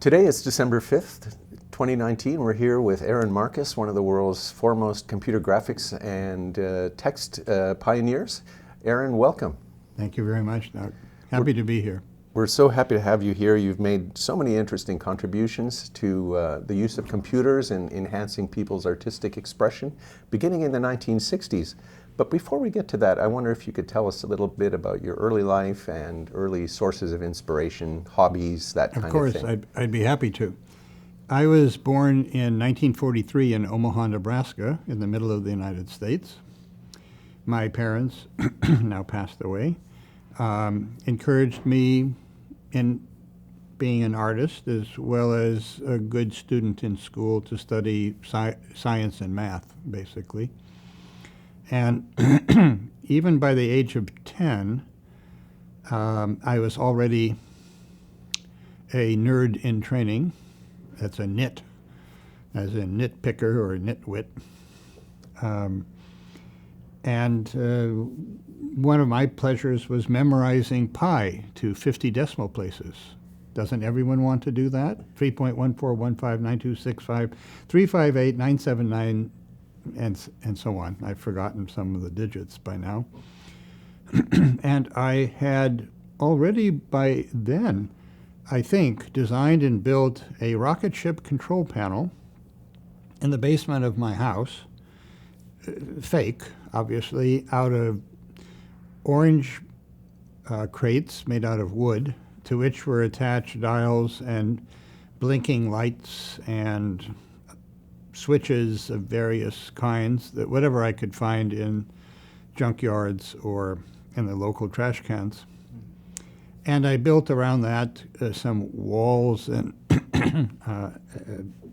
Today is December 5th, 2019. We're here with Aaron Marcus, one of the world's foremost computer graphics and text pioneers. Aaron, welcome. Thank you very much, Doug. Happy to be here. We're so happy to have you here. You've made so many interesting contributions to the use of computers and enhancing people's artistic expression, beginning in the 1960s. But before we get to that, I wonder if you could tell us a little bit about your early life and early sources of inspiration, hobbies, that kind of thing. Of course, I'd be happy to. I was born in 1943 in Omaha, Nebraska, in the middle of the United States. My parents, now passed away, encouraged me in being an artist as well as a good student in school to study science and math, basically. And even by the age of 10, I was already a nerd in training. That's a nit, as in nitpicker or nitwit. One of my pleasures was memorizing pi to 50 decimal places. Doesn't everyone want to do that? 3.14159265, 358 and so on. I've forgotten some of the digits by now. And I had already by then, I think, designed and built a rocket ship control panel in the basement of my house, fake, obviously, out of orange crates made out of wood, to which were attached dials and blinking lights and switches of various kinds, that whatever I could find in junkyards or in the local trash cans. And I built around that some walls and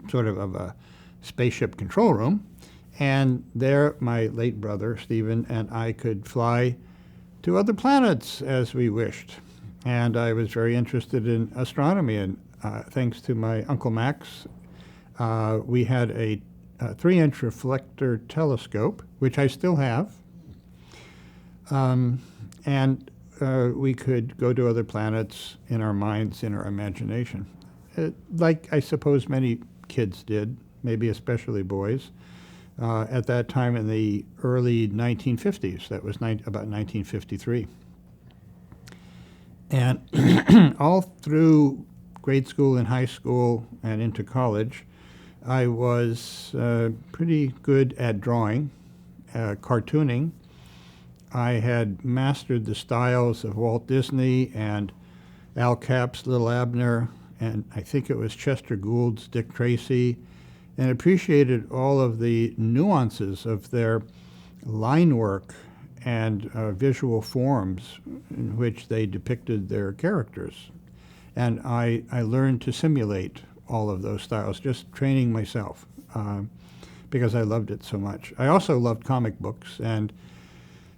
sort of a spaceship control room. And there my late brother, Stephen, and I could fly to other planets as we wished. And I was very interested in astronomy, and thanks to my Uncle Max, we had a 3-inch reflector telescope, which I still have, and we could go to other planets in our minds, in our imagination, like I suppose many kids did, maybe especially boys, at that time in the early 1950s. That was about 1953. And all through grade school and high school and into college, I was pretty good at drawing, cartooning. I had mastered the styles of Walt Disney and Al Capp's Little Abner, and I think it was Chester Gould's Dick Tracy, and appreciated all of the nuances of their line work and visual forms in which they depicted their characters. And I learned to simulate all of those styles, just training myself, because I loved it so much. I also loved comic books, and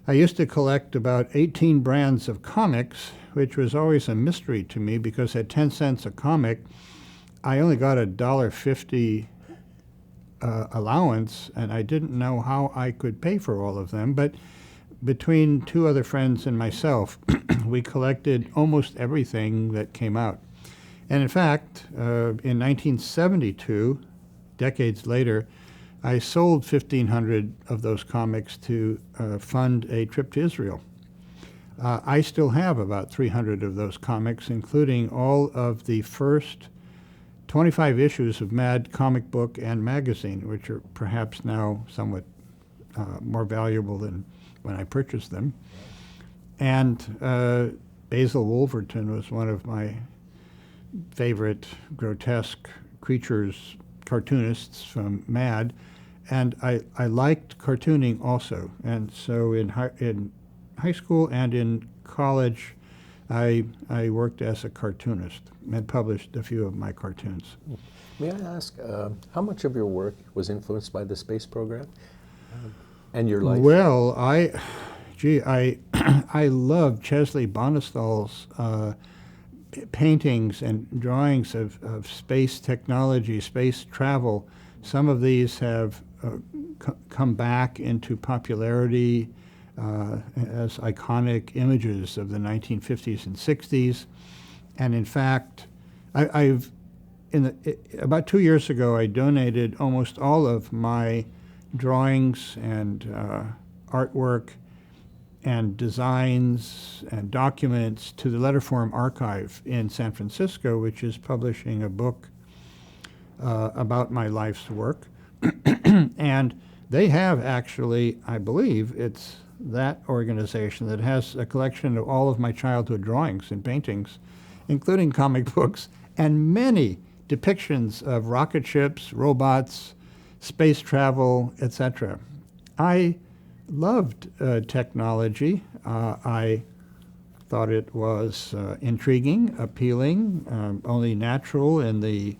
I used to collect about 18 brands of comics, which was always a mystery to me, because at 10 cents a comic, I only got a $1.50 allowance, and I didn't know how I could pay for all of them. But between two other friends and myself, we collected almost everything that came out. And in fact, in 1972, decades later, I sold 1,500 of those comics to fund a trip to Israel. I still have about 300 of those comics, including all of the first 25 issues of Mad Comic Book and Magazine, which are perhaps now somewhat more valuable than when I purchased them. And Basil Wolverton was one of my favorite grotesque creatures, cartoonists from Mad, and I liked cartooning also. And so in high school and in college, I worked as a cartoonist and published a few of my cartoons. May I ask, how much of your work was influenced by the space program and your life? Well, I love Chesley Bonestall's paintings and drawings of space technology, space travel. Some of these have come back into popularity as iconic images of the 1950s and 60s. And in fact, I've about 2 years ago, I donated almost all of my drawings and artwork and designs and documents to the Letterform Archive in San Francisco, which is publishing a book about my life's work. And they have actually, I believe, it's that organization that has a collection of all of my childhood drawings and paintings, including comic books, and many depictions of rocket ships, robots, space travel, etc. I loved technology. I thought it was intriguing, appealing, only natural in the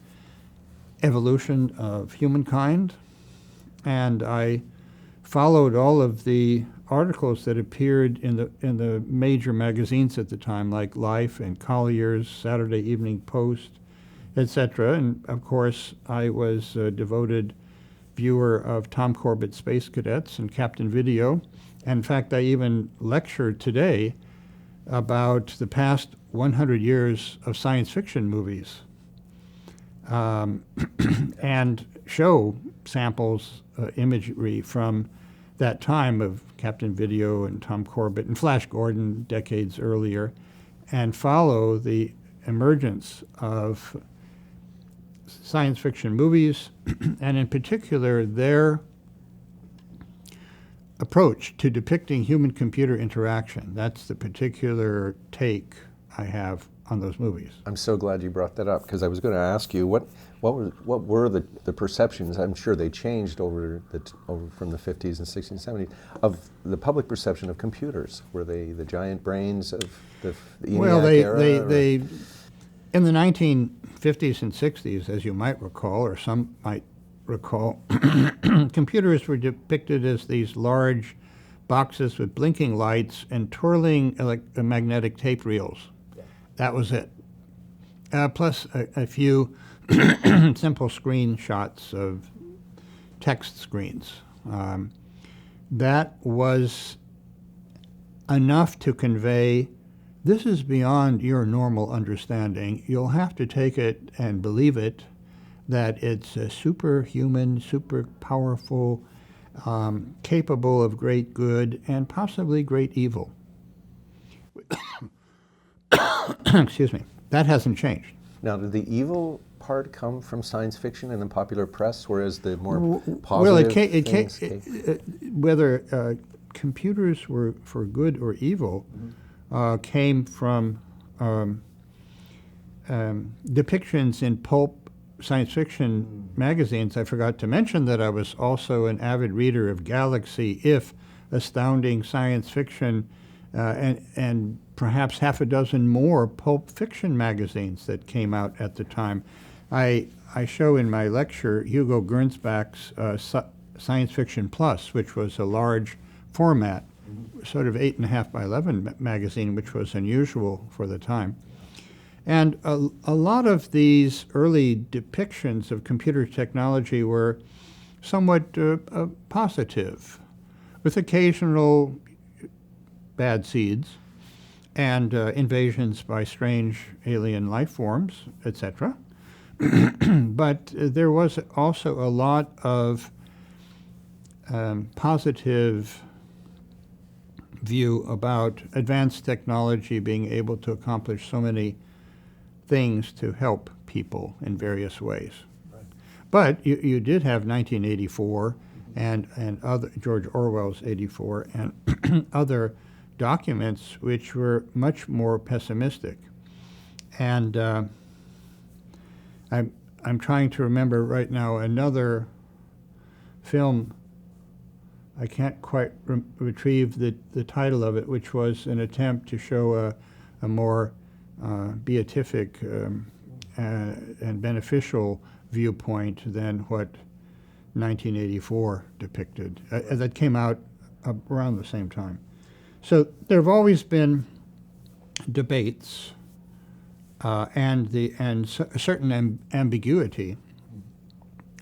evolution of humankind. And I followed all of the articles that appeared in the major magazines at the time, like Life and Collier's, Saturday Evening Post, etc. And of course, I was a devoted viewer of Tom Corbett's Space Cadets and Captain Video. And in fact, I even lectured today about the past 100 years of science fiction movies and show samples, imagery from that time of Captain Video and Tom Corbett and Flash Gordon decades earlier, and follow the emergence of science fiction movies, and in particular their approach to depicting human-computer interaction. That's the particular take I have on those movies. I'm so glad you brought that up, because I was going to ask you what were the perceptions? I'm sure they changed over from the 50s and 60s and 70s of the public perception of computers. Were they the giant brains of the ENIAC era? They in the 1950s and 60s, as you might recall, or some might recall, computers were depicted as these large boxes with blinking lights and twirling magnetic tape reels. Yeah. That was it. Plus a few simple screenshots of text screens. That was enough to convey, this is beyond your normal understanding. You'll have to take it and believe it, that it's a superhuman, super powerful, capable of great good and possibly great evil. Excuse me. That hasn't changed. Now, did the evil part come from science fiction and the popular press, whereas the more positive things came? Whether computers were for good or evil came from depictions in pulp science fiction magazines. I forgot to mention that I was also an avid reader of Galaxy, If, astounding science fiction, and perhaps half a dozen more pulp fiction magazines that came out at the time. I show in my lecture Hugo Gernsback's Science Fiction Plus, which was a large format, sort of 8.5 by 11 magazine, which was unusual for the time. And a lot of these early depictions of computer technology were somewhat positive, with occasional bad seeds and invasions by strange alien life forms, etc. But there was also a lot of positive view about advanced technology being able to accomplish so many things to help people in various ways. Right. But you did have 1984 and other George Orwell's 84 and other documents which were much more pessimistic. And I'm trying to remember right now another film. I can't quite retrieve the title of it, which was an attempt to show a more beatific and beneficial viewpoint than what 1984 depicted. That came out around the same time. So there have always been debates and a certain ambiguity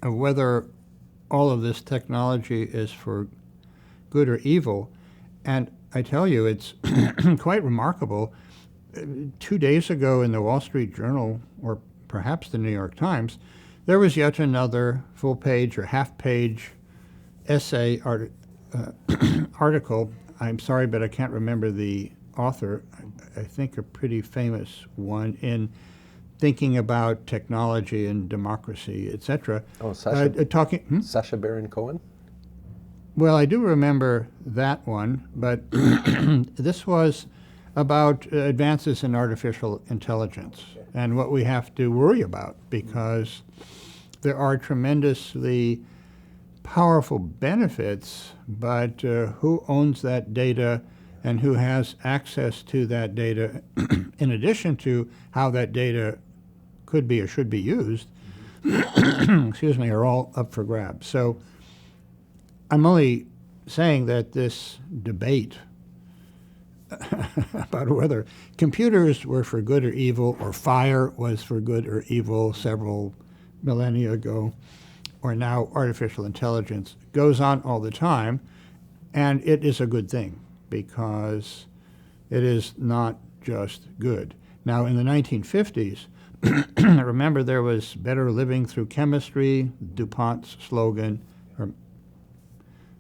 of whether all of this technology is for good or evil. And I tell you, it's quite remarkable. 2 days ago in the Wall Street Journal, or perhaps the New York Times, there was yet another full-page or half-page essay article. I'm sorry, but I can't remember the author. I think a pretty famous one in thinking about technology and democracy, etc. Oh, Sacha, talking. Sacha Baron Cohen? Well, I do remember that one, but this was about advances in artificial intelligence and what we have to worry about, because there are tremendously powerful benefits, but who owns that data and who has access to that data, in addition to how that data could be or should be used, excuse me, are all up for grabs. So I'm only saying that this debate about whether computers were for good or evil, or fire was for good or evil several millennia ago, or now artificial intelligence, goes on all the time, and it is a good thing because it is not just good. Now, in the 1950s, remember there was better living through chemistry, DuPont's slogan, or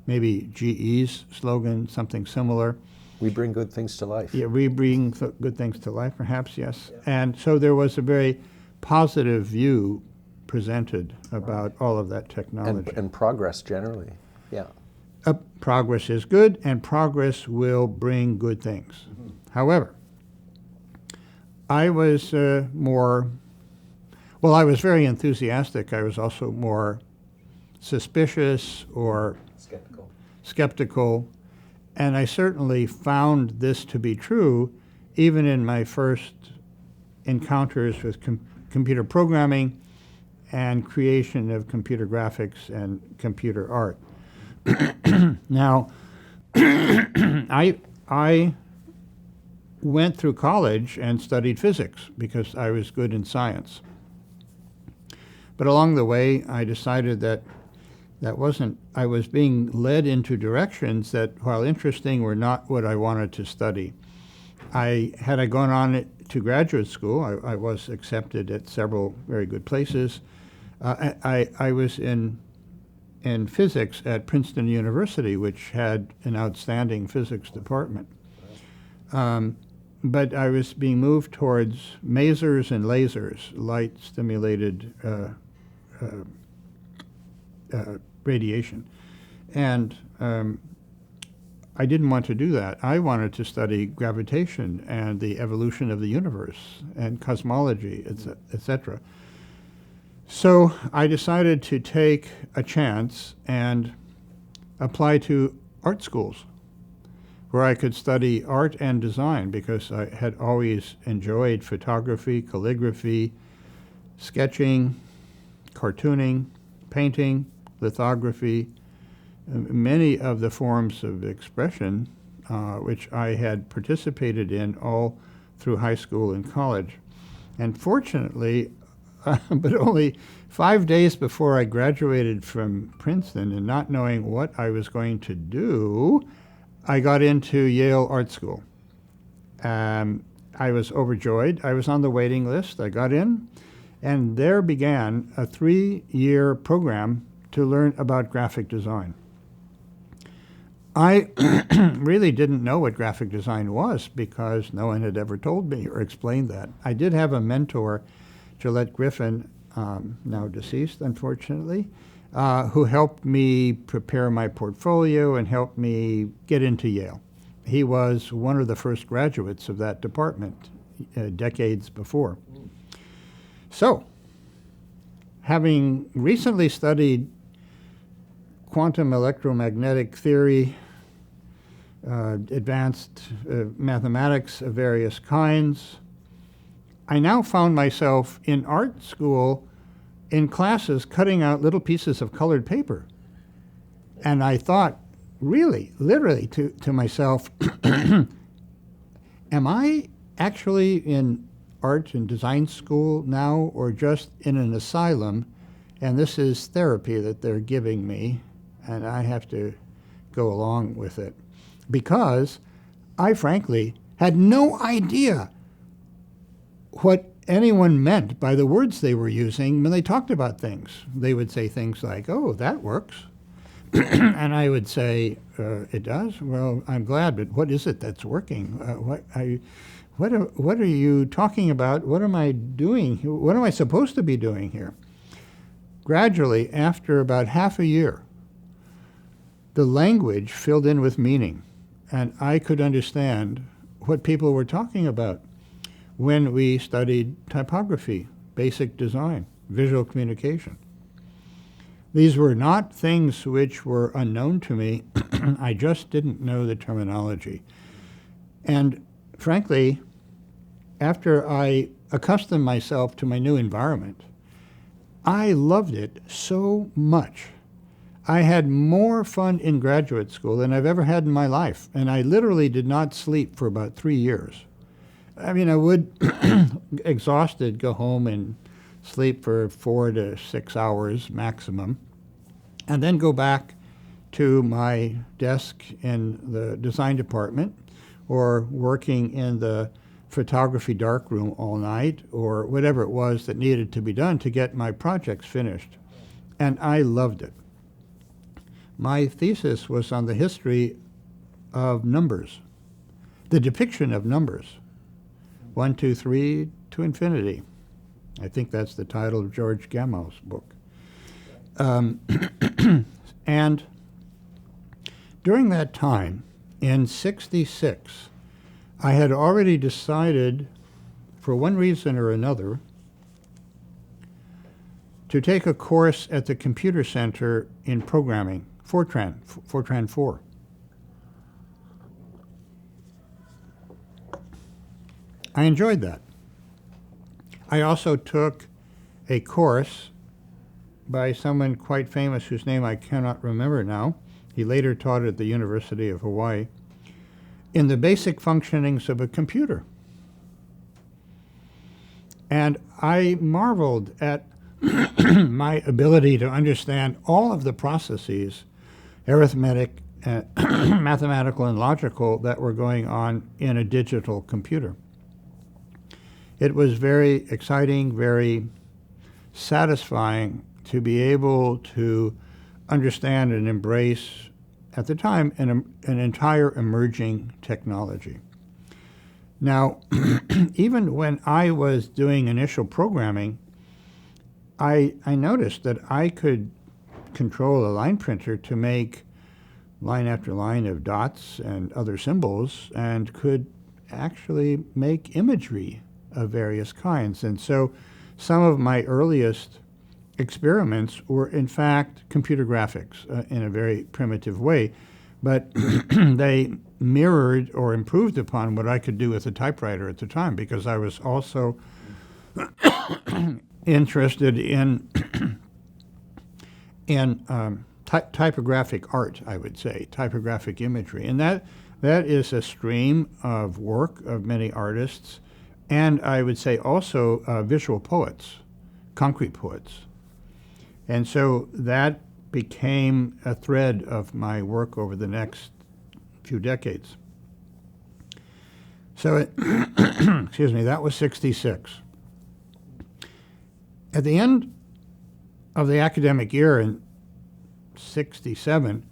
maybe GE's slogan, something similar. We bring good things to life. Yeah, we bring good things to life, perhaps, yes. Yeah. And so there was a very positive view presented about all of that technology. And progress generally, yeah. Progress is good, and progress will bring good things. Mm-hmm. However, I was I was very enthusiastic. I was also more suspicious or skeptical. And I certainly found this to be true even in my first encounters with computer programming and creation of computer graphics and computer art. Now, I went through college and studied physics because I was good in science. But along the way, I decided that I was being led into directions that, while interesting, were not what I wanted to study. Had I gone on to graduate school, I was accepted at several very good places. I was in physics at Princeton University, which had an outstanding physics department. But I was being moved towards masers and lasers, light-stimulated radiation. And I didn't want to do that. I wanted to study gravitation and the evolution of the universe and cosmology, etc. So I decided to take a chance and apply to art schools where I could study art and design, because I had always enjoyed photography, calligraphy, sketching, cartooning, painting, lithography, many of the forms of expression which I had participated in all through high school and college. And fortunately, but only 5 days before I graduated from Princeton, and not knowing what I was going to do, I got into Yale Art School. I was overjoyed. I was on the waiting list. I got in, and there began a 3-year program to learn about graphic design. I really didn't know what graphic design was because no one had ever told me or explained that. I did have a mentor, Gillette Griffin, now deceased, unfortunately, who helped me prepare my portfolio and helped me get into Yale. He was one of the first graduates of that department decades before. So, having recently studied quantum electromagnetic theory, advanced mathematics of various kinds, I now found myself in art school in classes cutting out little pieces of colored paper. And I thought, really, literally to myself, am I actually in art and design school now, or just in an asylum, and this is therapy that they're giving me, and I have to go along with it? Because I frankly had no idea what anyone meant by the words they were using when they talked about things. They would say things like, "Oh, that works." And I would say, "It does? Well, I'm glad, but what is it that's working? What are you talking about? What am I doing? What am I supposed to be doing here?" Gradually, after about half a year, the language filled in with meaning, and I could understand what people were talking about when we studied typography, basic design, visual communication. These were not things which were unknown to me. I just didn't know the terminology. And frankly, after I accustomed myself to my new environment, I loved it so much. I had more fun in graduate school than I've ever had in my life, and I literally did not sleep for about 3 years. I mean, I would, exhausted, go home and sleep for 4 to 6 hours maximum, and then go back to my desk in the design department or working in the photography darkroom all night or whatever it was that needed to be done to get my projects finished. And I loved it. My thesis was on the history of numbers, the depiction of numbers, 1, 2, 3 to infinity. I think that's the title of George Gamow's book. And during that time, in '66, I had already decided, for one reason or another, to take a course at the Computer Center in programming, Fortran 4. I enjoyed that. I also took a course by someone quite famous whose name I cannot remember now. He later taught at the University of Hawaii, in the basic functionings of a computer. And I marveled at my ability to understand all of the processes, arithmetic, mathematical, and logical, that were going on in a digital computer. It was very exciting, very satisfying to be able to understand and embrace, at the time, an entire emerging technology. Now, even when I was doing initial programming, I noticed that I could control a line printer to make line after line of dots and other symbols, and could actually make imagery of various kinds. And so some of my earliest experiments were, in fact, computer graphics in a very primitive way, but they mirrored or improved upon what I could do with a typewriter at the time, because I was also interested in typographic art, I would say, typographic imagery. And that is a stream of work of many artists, and I would say also visual poets, concrete poets. And so that became a thread of my work over the next few decades. So, excuse me, that was '66. At the end of the academic year in '67,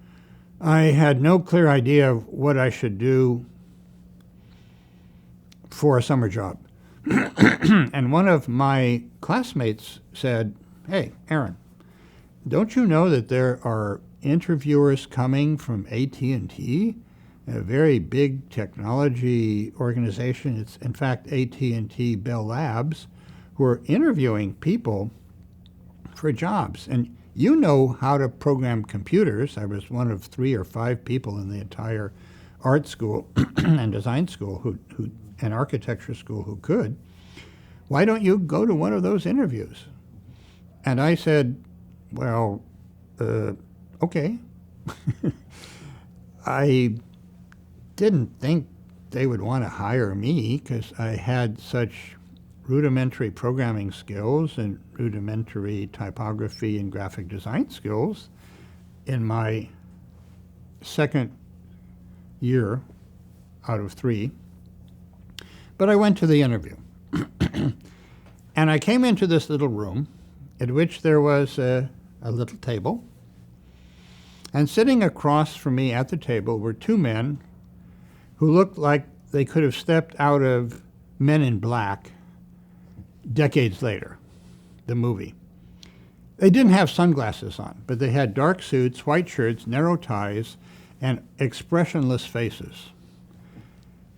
I had no clear idea of what I should do for a summer job. And one of my classmates said, "Hey, Aaron, don't you know that there are interviewers coming from AT&T, a very big technology organization? It's, in fact, AT&T Bell Labs, who are interviewing people for jobs. And you know how to program computers." I was one of 3 or 5 people in the entire art school and design school and architecture school who could. "Why don't you go to one of those interviews?" And I said, "Well, okay." I didn't think they would want to hire me because I had such rudimentary programming skills and rudimentary typography and graphic design skills in my second year out of 3. But I went to the interview. And I came into this little room at which there was a little table. And sitting across from me at the table were two men who looked like they could have stepped out of Men in Black decades later, the movie. They didn't have sunglasses on, but they had dark suits, white shirts, narrow ties, and expressionless faces.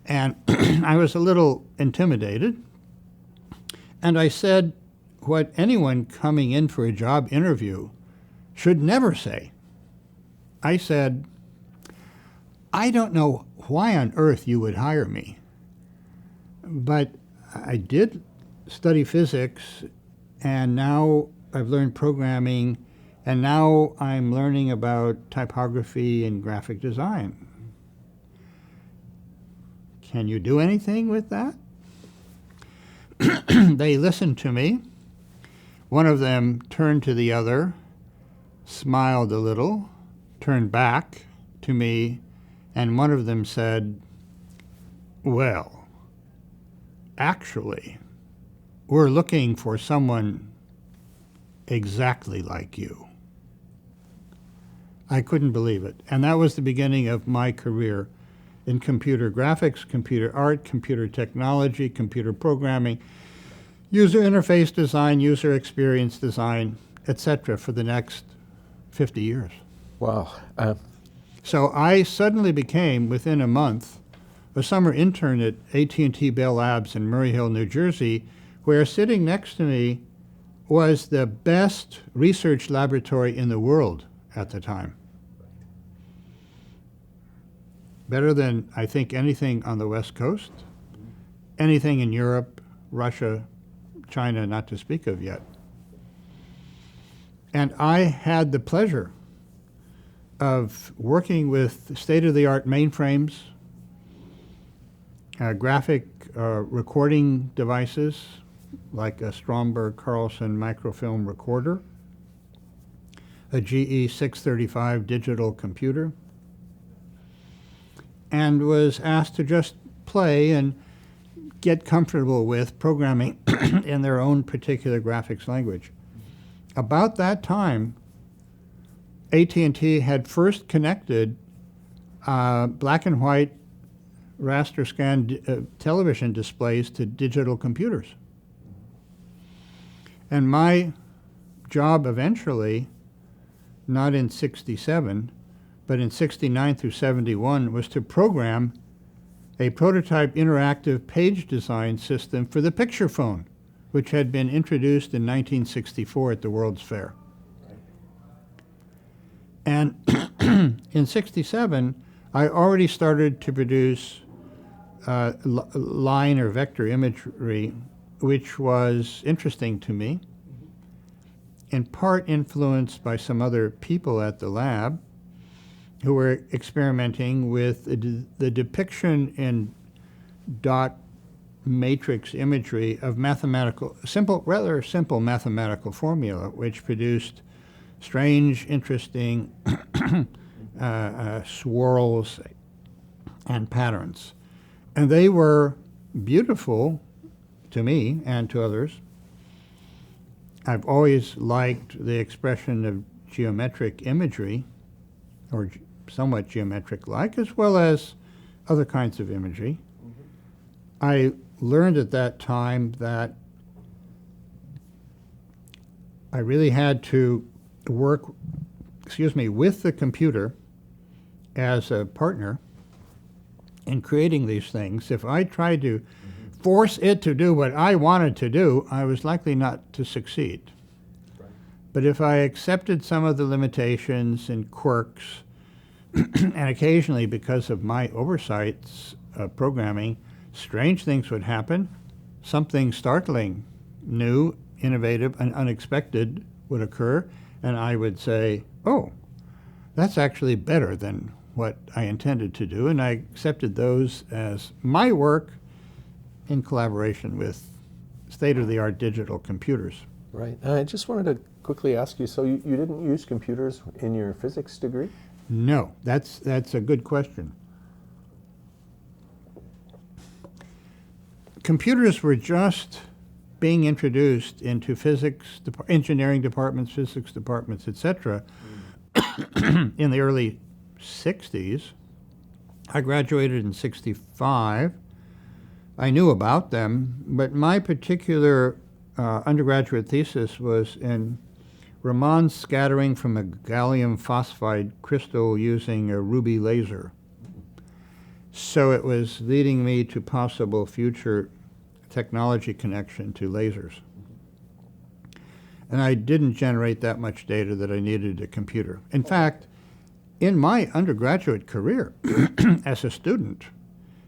And I was a little intimidated. And I said what anyone coming in for a job interview should never say. I said, I don't know why on earth you would hire me, but I did study physics, and now I've learned programming, and now I'm learning about typography and graphic design. Can you do anything with that? They listened to me. One of them turned to the other, smiled a little, turned back to me, and one of them said, well, actually, we're looking for someone exactly like you. I couldn't believe it. And that was the beginning of my career in computer graphics, computer art, computer technology, computer programming, user interface design, user experience design, etc. for the next 50 years. Wow. So I suddenly became, within a month, a summer intern at AT&T Bell Labs in Murray Hill, New Jersey, where sitting next to me was the best research laboratory in the world at the time. Better than, I think, anything on the West Coast, anything in Europe, Russia, China, not to speak of yet. And I had the pleasure of working with state-of-the-art mainframes, graphic recording devices like a Stromberg Carlson microfilm recorder, a GE 635 digital computer, and was asked to just play and get comfortable with programming in their own particular graphics language. About that time, AT&T had first connected black and white raster scan television displays to digital computers. And my job eventually, not in 67, but in 69 through 71, was to program a prototype interactive page design system for the picture phone, which had been introduced in 1964 at the World's Fair. And in 67, I already started to produce line or vector imagery, which was interesting to me, in part influenced by some other people at the lab who were experimenting with the depiction in dot matrix imagery of rather simple mathematical formula, which produced strange, interesting swirls and patterns. And they were beautiful to me and to others. I've always liked the expression of geometric imagery, or somewhat geometric-like, as well as other kinds of imagery. I learned at that time that I really had to work, with the computer as a partner in creating these things. If I tried to force it to do what I wanted to do, I was likely not to succeed. Right. But if I accepted some of the limitations and quirks, and occasionally because of my oversights of programming, strange things would happen. Something startling, new, innovative, and unexpected would occur, and I would say, oh, that's actually better than what I intended to do, and I accepted those as my work in collaboration with state-of-the-art digital computers. Right. I just wanted to quickly ask you, so you didn't use computers in your physics degree? No, that's a good question. Computers were just being introduced into physics, engineering departments, physics departments, etc. in the early 60s. I graduated in 65. I knew about them, but my particular undergraduate thesis was in Raman scattering from a gallium phosphide crystal using a ruby laser. So it was leading me to possible future technology connection to lasers. And I didn't generate that much data that I needed a computer. In fact, in my undergraduate career as a student,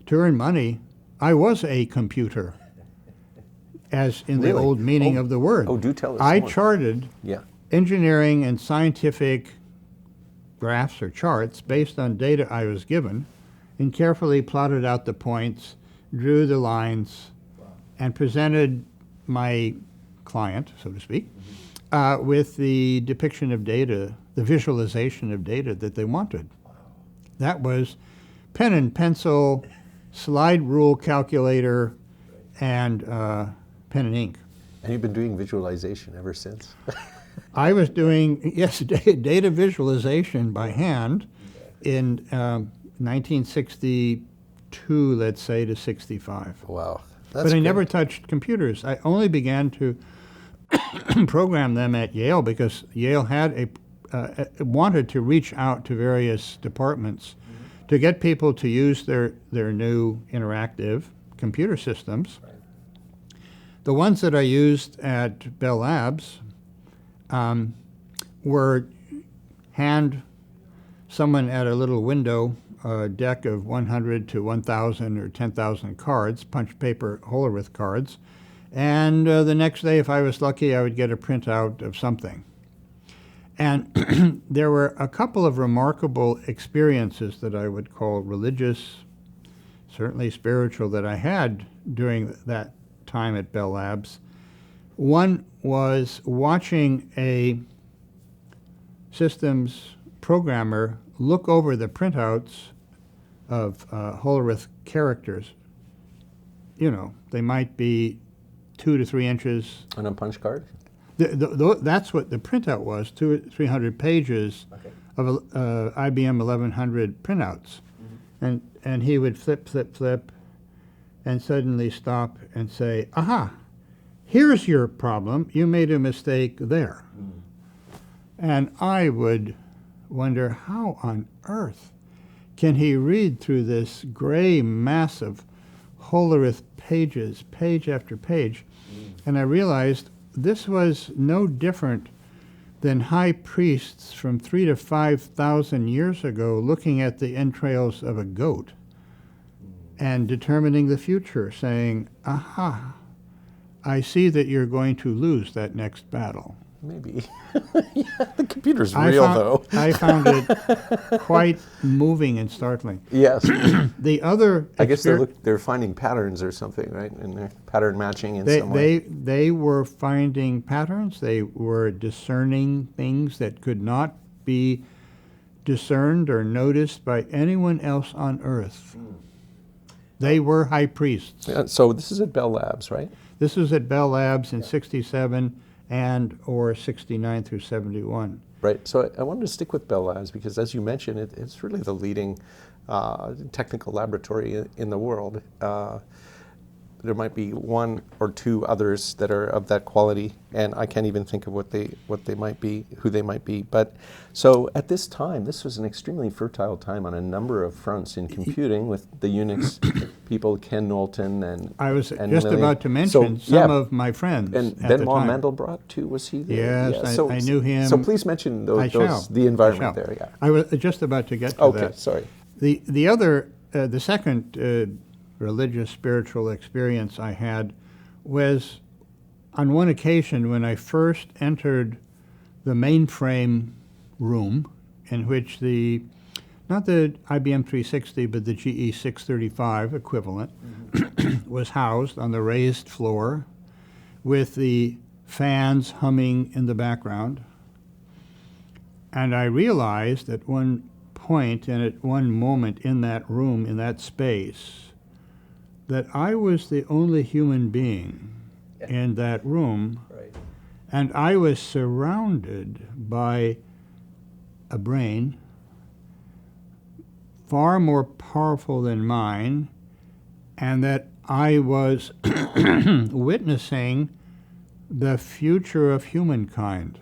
to earn money, I was a computer, as in the Really? old meaning of the word. Oh, do tell us I more. charted Yeah. engineering and scientific graphs or charts based on data I was given, and carefully plotted out the points, drew the lines, and presented my client, so to speak, with the depiction of data, the visualization of data that they wanted. That was pen and pencil, slide rule calculator, and pen and ink. And you've been doing visualization ever since? I was doing, yes, data visualization by hand in 1962, let's say, to 65. Wow. But I never touched computers. I only began to program them at Yale because Yale had wanted to reach out to various departments to get people to use their new interactive computer systems. The ones that I used at Bell Labs were someone at a little window, a deck of 100 to 1,000 or 10,000 cards, punch paper Hollerith cards, and the next day, if I was lucky, I would get a printout of something. And there were a couple of remarkable experiences that I would call religious, certainly spiritual, that I had during that time at Bell Labs. One was watching a systems programmer look over the printouts of Hollerith characters. You know, they might be 2 to 3 inches. On a punch card? That's what the printout was, 200 or 300 pages of IBM 1100 printouts. And he would flip, and suddenly stop and say, aha, here's your problem. You made a mistake there. And I would wonder, how on earth can he read through this gray mass of Hollerith pages, page after page? And I realized this was no different than high priests from 3,000 to 5,000 years ago looking at the entrails of a goat and determining the future, saying, aha, I see that you're going to lose that next battle. Maybe. Yeah, the computer's real, though. I found it quite moving and startling. Yes. The other, I guess they're finding patterns or something, right? And they're pattern matching in some way. They were finding patterns. They were discerning things that could not be discerned or noticed by anyone else on Earth. They were high priests. Yeah, so this is at Bell Labs, right? This was at Bell Labs in 67 and or 69 through 71. Right. So I wanted to stick with Bell Labs because, as you mentioned, it's really the leading technical laboratory in the world. There might be one or two others that are of that quality, and I can't even think of what they might be, who they might be. But so at this time, this was an extremely fertile time on a number of fronts in computing with the Unix people, Ken Knowlton and I was and just Lillian. about to mention some of my friends. And at Benoit the time. Mandelbrot too, was he there? Yes, Yeah. I knew him. So please mention the environment there. Yeah. I was just about to get to Okay, that. sorry. The other, the second religious spiritual experience I had was on one occasion when I first entered the mainframe room in which not the IBM 360, but the GE 635 equivalent was housed on the raised floor with the fans humming in the background. And I realized at one point and at one moment in that room, in that space, that I was the only human being in that room, Right. and I was surrounded by a brain far more powerful than mine, and that I was witnessing the future of humankind,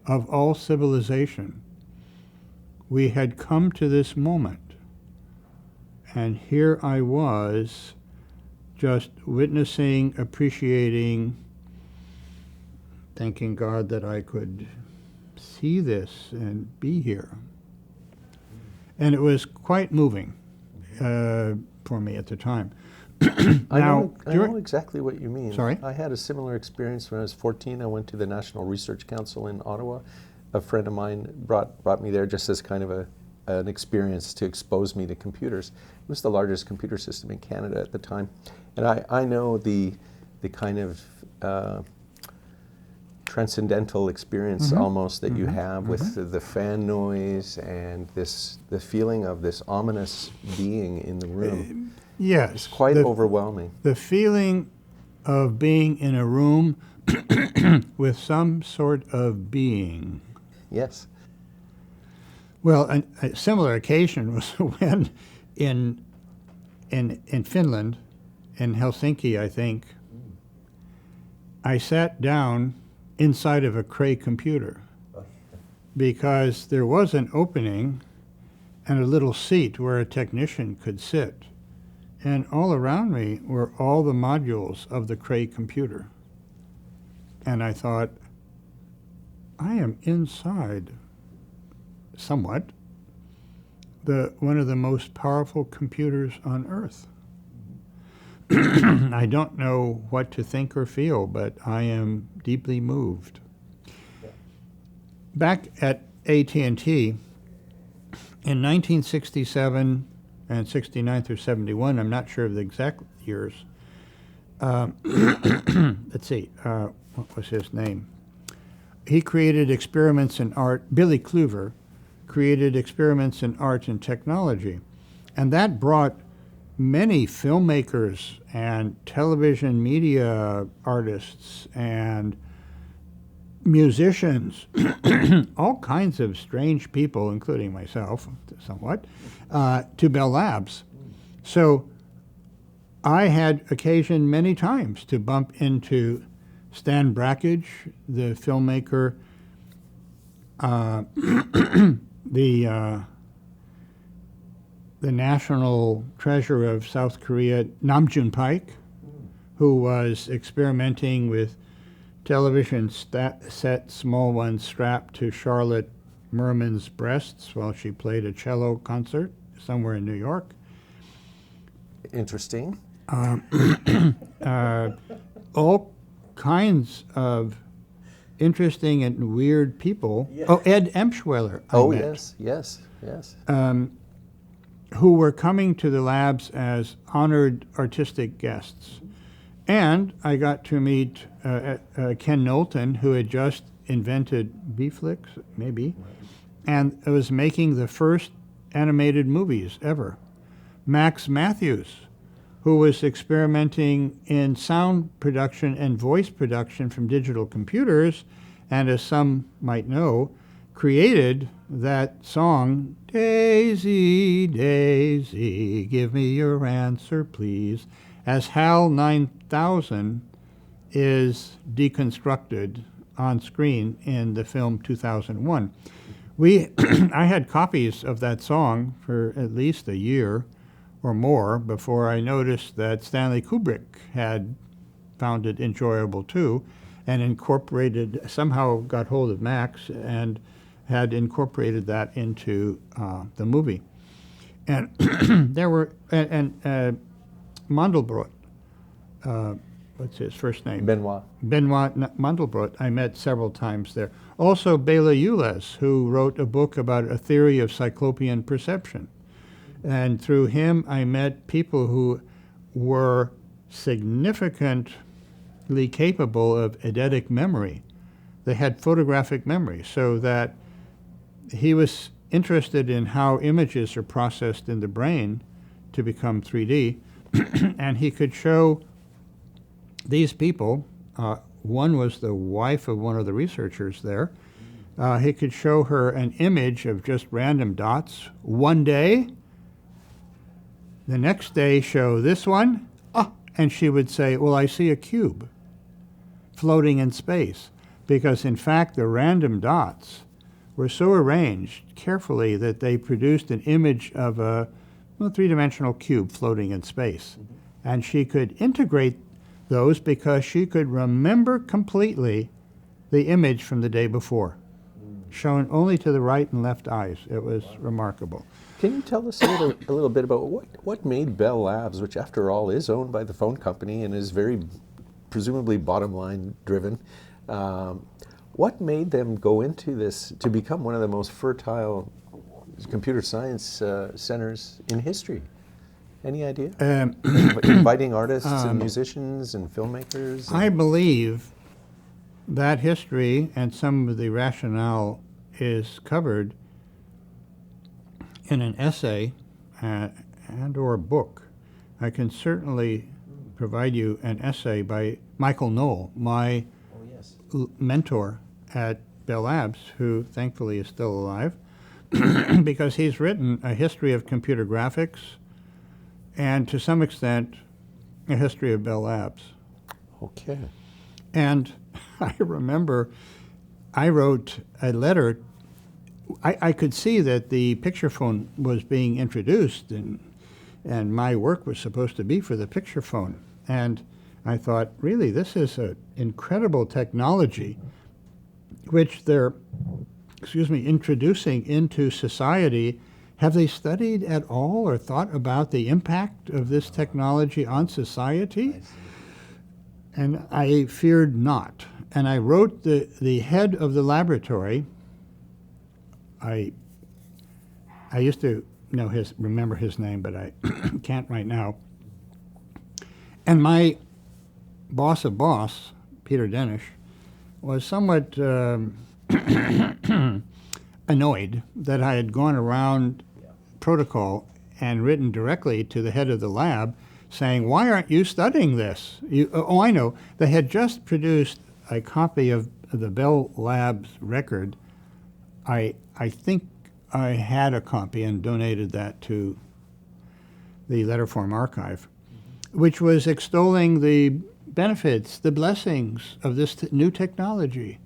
of all civilization. We had come to this moment, and here I was just witnessing, appreciating, thanking God that I could see this and be here. And it was quite moving for me at the time. I know exactly what you mean. Sorry? I had a similar experience when I was 14. I went to the National Research Council in Ottawa. A friend of mine brought me there just as kind of an experience to expose me to computers. It was the largest computer system in Canada at the time. And I know the kind of transcendental experience almost that you have with the fan noise and the feeling of this ominous being in the room. Yes. It's quite overwhelming. The feeling of being in a room with some sort of being. Yes. Well, a similar occasion was when in Finland, in Helsinki, I think, I sat down inside of a Cray computer because there was an opening and a little seat where a technician could sit. And all around me were all the modules of the Cray computer. And I thought, I am inside, somewhat, one of the most powerful computers on Earth. I don't know what to think or feel, but I am deeply moved. Back at AT&T, in 1967 and 69 through 71, I'm not sure of the exact years. Let's see, what was his name? He created experiments in art. Billy Clover created experiments in art and technology. And that brought many filmmakers and television media artists and musicians, all kinds of strange people, including myself somewhat, to Bell Labs. So I had occasion many times to bump into Stan Brakhage, the filmmaker, the national treasure of South Korea, Namjoon Paik, who was experimenting with television set small ones strapped to Charlotte Merman's breasts while she played a cello concert somewhere in New York. Interesting. All kinds of interesting and weird people. Yeah. Oh, Ed Emschweiler. I met, yes. who were coming to the labs as honored artistic guests. And I got to meet Ken Knowlton, who had just invented VFlix, maybe, and was making the first animated movies ever. Max Matthews, who was experimenting in sound production and voice production from digital computers, and as some might know, created that song, Daisy, Daisy, give me your answer, please, as HAL 9000 is deconstructed on screen in the film 2001. I had copies of that song for at least a year or more before I noticed that Stanley Kubrick had found it enjoyable too, and somehow got hold of Max and had incorporated that into the movie. And there were, Mandelbrot, what's his first name? Benoit Mandelbrot, I met several times there. Also Bela Ulez, who wrote a book about a theory of cyclopean perception. And through him, I met people who were significantly capable of eidetic memory. They had photographic memory, so that he was interested in how images are processed in the brain to become 3D, and he could show these people One was the wife of one of the researchers there. He could show her an image of just random dots one day. The next day show this one, and she would say, well, I see a cube floating in space. Because in fact, the random dots were so arranged carefully that they produced an image of a three-dimensional cube floating in space. And she could integrate those because she could remember completely the image from the day before, shown only to the right and left eyes. It was remarkable. Can you tell us a little bit about what made Bell Labs, which after all is owned by the phone company and is very presumably bottom line driven, what made them go into this to become one of the most fertile computer science centers in history? Any idea? Inviting artists and musicians and filmmakers? I believe that history and some of the rationale is covered in an essay and or a book. I can certainly provide you an essay by Michael Knoll, my mentor at Bell Labs, who thankfully is still alive, because he's written a history of computer graphics and to some extent a history of Bell Labs. Okay. And I remember I wrote a letter. I could see that the picture phone was being introduced, and my work was supposed to be for the picture phone. And I thought, really, this is an incredible technology which they're, introducing into society. Have they studied at all or thought about the impact of this technology on society? And I feared not. And I wrote the head of the laboratory. I used to remember his name, but I can't right now. And my boss of boss, Peter Denish, was somewhat annoyed that I had gone around protocol and written directly to the head of the lab saying, why aren't you studying this? I know. They had just produced a copy of the Bell Labs record. I think I had a copy and donated that to the Letterform archive, which was extolling the benefits, the blessings of this new technology,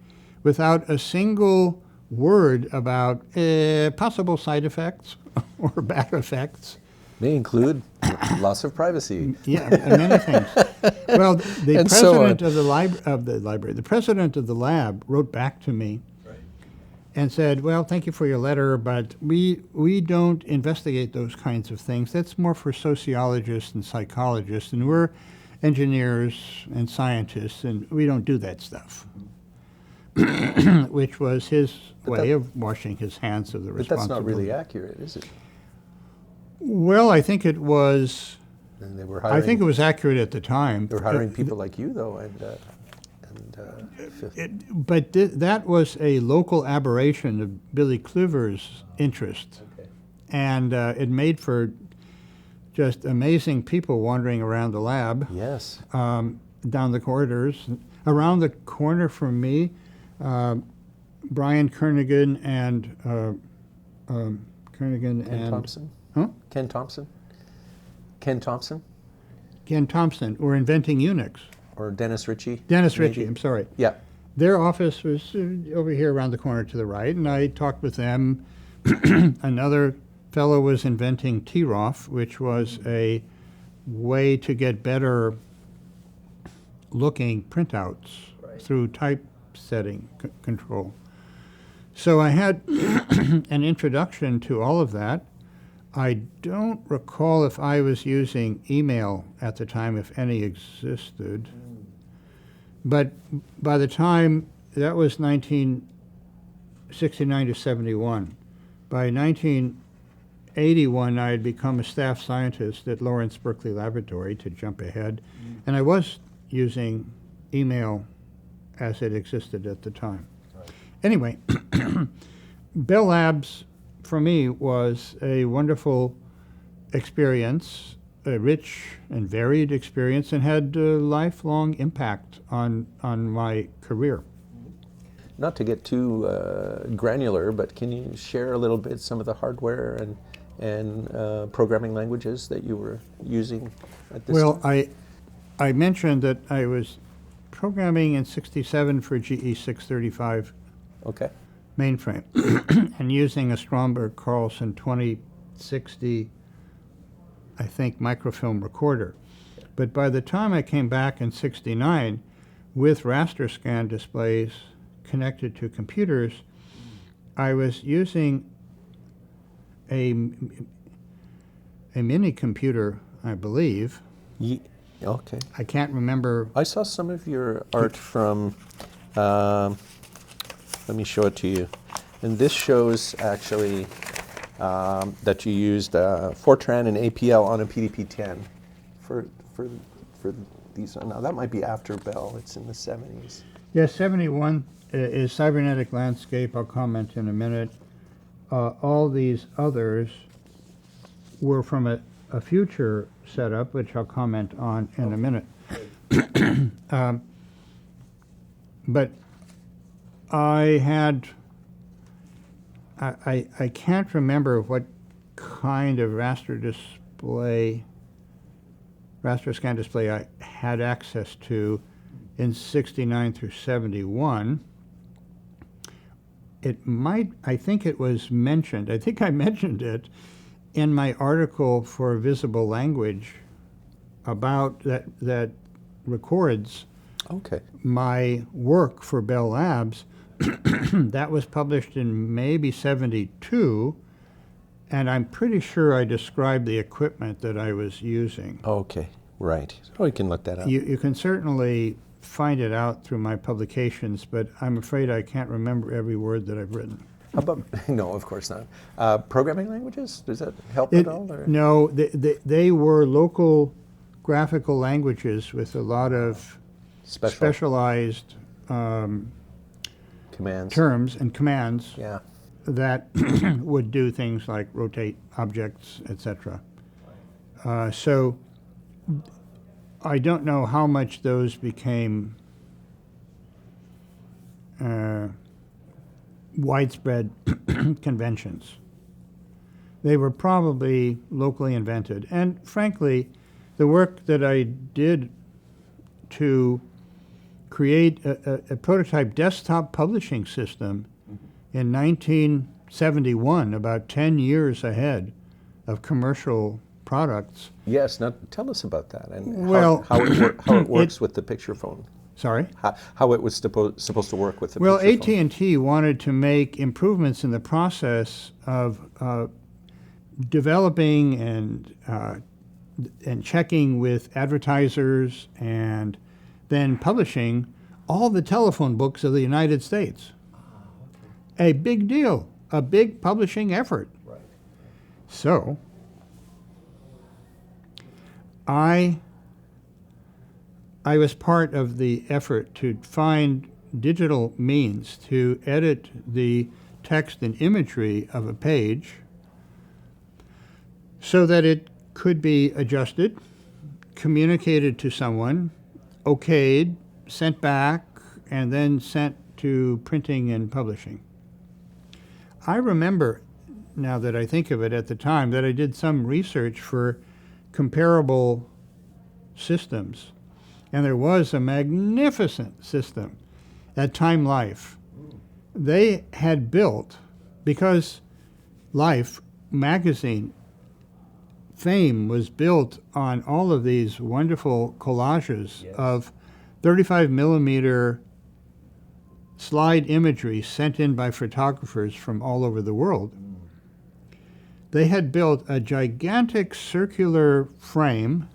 without a single word about possible side effects or bad effects. May include loss of privacy. Yeah, many things. Well, the president of the library, the president of the lab wrote back to me and said, well, thank you for your letter, but we don't investigate those kinds of things. That's more for sociologists and psychologists, and we're engineers and scientists, and we don't do that stuff. Which was his way of washing his hands of the responsibility. But that's not really accurate, is it? Well, I think it was. And they were hiring, I think it was accurate at the time. They were hiring people like you, though, but that was a local aberration of Billy Clover's interest. Okay. And it made for just amazing people wandering around the lab. Yes. Down the corridors. Around the corner from me, Brian Kernighan and Ken Thompson? Huh? Ken Thompson? Ken Thompson? Ken Thompson were inventing Unix. Or Dennis Ritchie? Dennis Ritchie, I'm sorry. Yeah. Their office was over here around the corner to the right, and I talked with them. Another fellow was inventing TROF, which was a way to get better looking printouts through typesetting control. So I had an introduction to all of that. I don't recall if I was using email at the time, if any existed. But by the time, that was 1969 to 71. By 1981, I had become a staff scientist at Lawrence Berkeley Laboratory, to jump ahead. And I was using email as it existed at the time. Anyway, Bell Labs, for me, was a wonderful experience. a rich and varied experience and had a lifelong impact on my career. Not to get too granular, but can you share a little bit some of the hardware and programming languages that you were using at this Well, time? I mentioned that I was programming in '67 for GE 635 Okay. mainframe and using a Stromberg Carlson 2060, I think, microfilm recorder. But by the time I came back in '69 with raster scan displays connected to computers, I was using a mini computer, I believe. Okay. I can't remember. I saw some of your art from, let me show it to you. And this shows actually that you used Fortran and APL on a PDP-10 for these. Now that might be after Bell. It's in the 70s. Yes, 71 is cybernetic landscape. I'll comment in a minute. All these others were from a future setup, which I'll comment on in a minute. But I can't remember what kind of raster scan display I had access to in '69 through '71. I think it was mentioned, I think I mentioned it in my article for Visible Language about that records Okay. my work for Bell Labs. That was published in maybe '72, and I'm pretty sure I described the equipment that I was using. Okay. Right. So we can look that up. You can certainly find it out through my publications, but I'm afraid I can't remember every word that I've written. How about, no, of course not. Programming languages? Does that help at all? Or? No, they were local graphical languages with a lot of specialized Commands. terms and commands Yeah. that would do things like rotate objects, etc. So I don't know how much those became widespread conventions. They were probably locally invented. And frankly, the work that I did to create a prototype desktop publishing system in 1971, about 10 years ahead of commercial products. Yes. Now tell us about that and Well, how it works with the picture phone. Sorry? How it was supposed to work with the Well, picture phone. AT&T wanted to make improvements in the process of developing and checking with advertisers and then publishing all the telephone books of the United States. A big deal, a big publishing effort. Right. So I was part of the effort to find digital means to edit the text and imagery of a page so that it could be adjusted, communicated to someone, okayed, sent back, and then sent to printing and publishing. I remember, now that I think of it at the time, that I did some research for comparable systems. And there was a magnificent system at Time Life. They had built, because Life magazine fame was built on all of these wonderful collages of 35 millimeter slide imagery sent in by photographers from all over the world. They had built a gigantic circular frame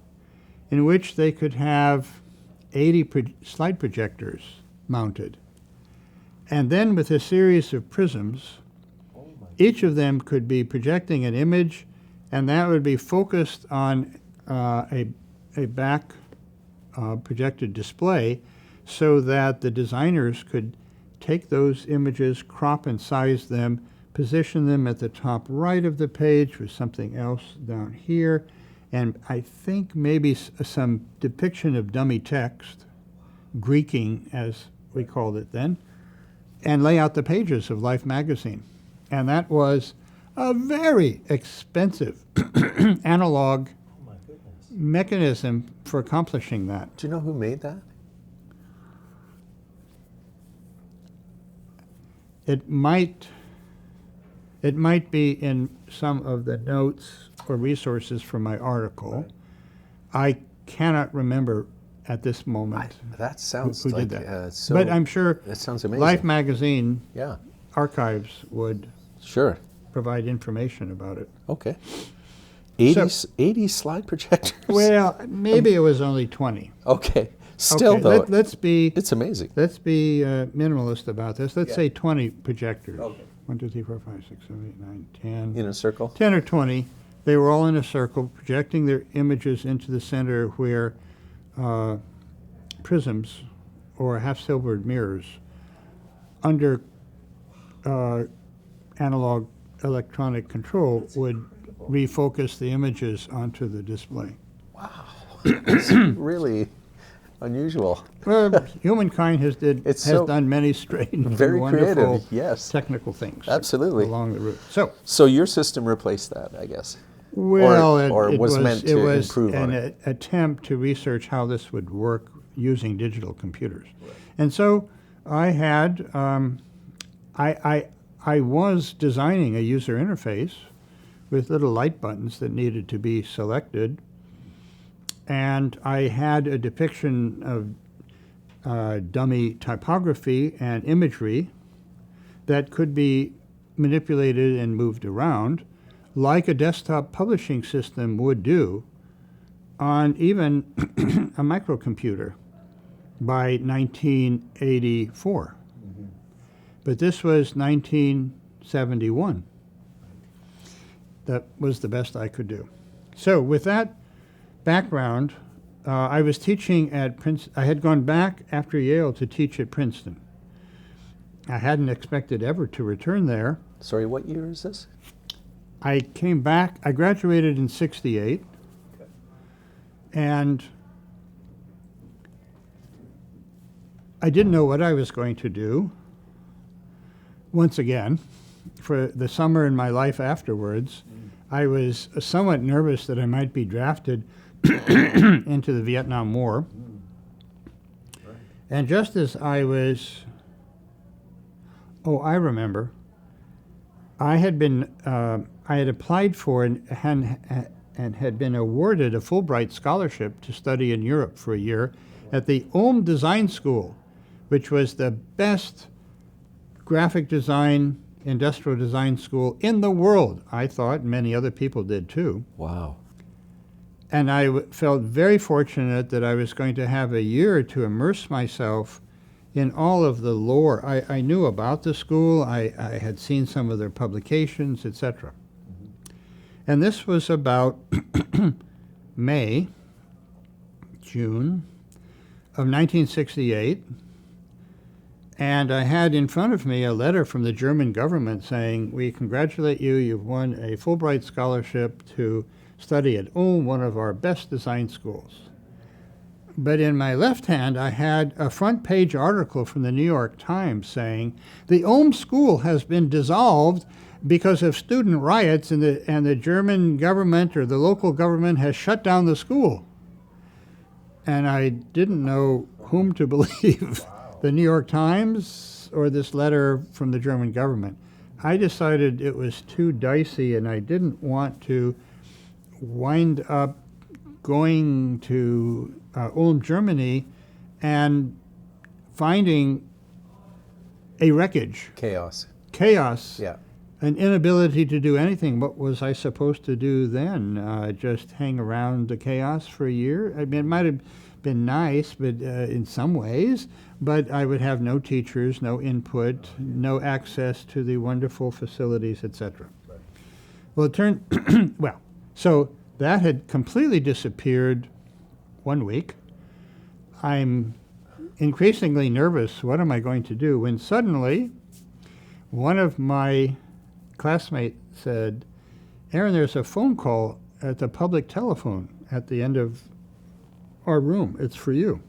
in which they could have 80 slide projectors mounted. And then with a series of prisms, each of them could be projecting an image, and that would be focused on a back projected display so that the designers could take those images, crop and size them, position them at the top right of the page with something else down here, and I think maybe some depiction of dummy text, Greeking as we called it then, and lay out the pages of Life magazine. And that was a very expensive analog mechanism for accomplishing that. Do you know who made that? It might be in some of the notes or resources from my article. Right. I cannot remember at this moment That sounds who like did that. so. But I'm sure that sounds amazing. Life magazine Yeah. archives would Sure. provide information about it. Okay. 80 slide projectors. Well, maybe it was only 20. Okay. Still Okay, though, let's be it's amazing. minimalist about this. Let's Yeah. say 20 projectors. Okay. 1, 2, 3, 4, 5, 6, 7, 8, 9, 10. In a circle. 10 or 20. They were all in a circle, projecting their images into the center where prisms or half-silvered mirrors under analog electronic control would refocus the images onto the display. It's really unusual. Well, humankind has done many strange Very and wonderful creative, yes. technical things Absolutely. along the route. So your system replaced that, I guess. Well, or it was meant to was improve on an it. attempt to research how this would work using digital computers. Right. And so I had, I was designing a user interface with little light buttons that needed to be selected. And I had a depiction of dummy typography and imagery that could be manipulated and moved around like a desktop publishing system would do on even a microcomputer by 1984. Mm-hmm. But this was 1971. That was the best I could do. So with that background, I was teaching at Princeton. I had gone back after Yale to teach at Princeton. I hadn't expected ever to return there. Sorry, what year is this? I came back. I graduated in '68, okay. And I didn't know what I was going to do. Once again, for the summer in my life afterwards, I was somewhat nervous that I might be drafted into the Vietnam War. Right. And just as I was, I remember, I had applied for and had been awarded a Fulbright scholarship to study in Europe for a year at the Ulm Design School, which was the best graphic design, industrial design school in the world, I thought, and many other people did too. Wow. And I felt very fortunate that I was going to have a year to immerse myself in all of the lore. I knew about the school, I had seen some of their publications, etc. Mm-hmm. And this was about May, June of 1968. And I had in front of me a letter from the German government saying, "We congratulate you, you've won a Fulbright scholarship to study at Ulm, one of our best design schools." But in my left hand, I had a front page article from the New York Times saying, "The Ulm school has been dissolved because of student riots, and the German government or the local government has shut down the school." And I didn't know whom to believe. Wow. The New York Times or this letter from the German government. I decided it was too dicey and I didn't want to wind up going to Ulm, Germany and finding a wreckage. Chaos. Yeah. An inability to do anything. What was I supposed to do then? Just hang around the chaos for a year? I mean, it might have been nice, but in some ways, but I would have no teachers, no input, no access to the wonderful facilities, etc. Right. Well, it turned, so that had completely disappeared 1 week. I'm increasingly nervous. What am I going to do? When suddenly, one of my classmates said, "Aaron, there's a phone call at the public telephone at the end of our room. It's for you.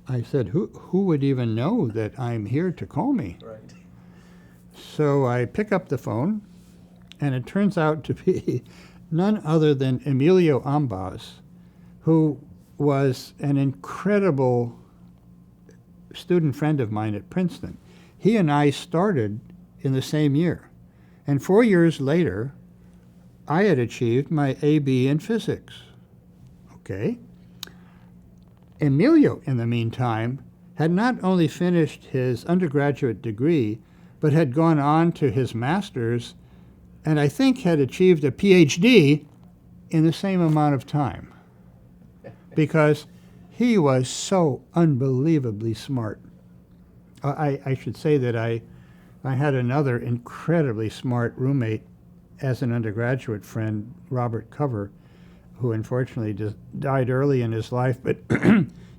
I said, who would even know that I'm here to call me? Right. So I pick up the phone, and it turns out to be none other than Emilio Ambas, who was an incredible student friend of mine at Princeton. He and I started in the same year. And 4 years later, I had achieved my AB in physics. Okay. Emilio, in the meantime, had not only finished his undergraduate degree, but had gone on to his master's, and I think had achieved a PhD in the same amount of time, because he was so unbelievably smart. I should say that I had another incredibly smart roommate as an undergraduate friend, Robert Cover, who unfortunately died early in his life, but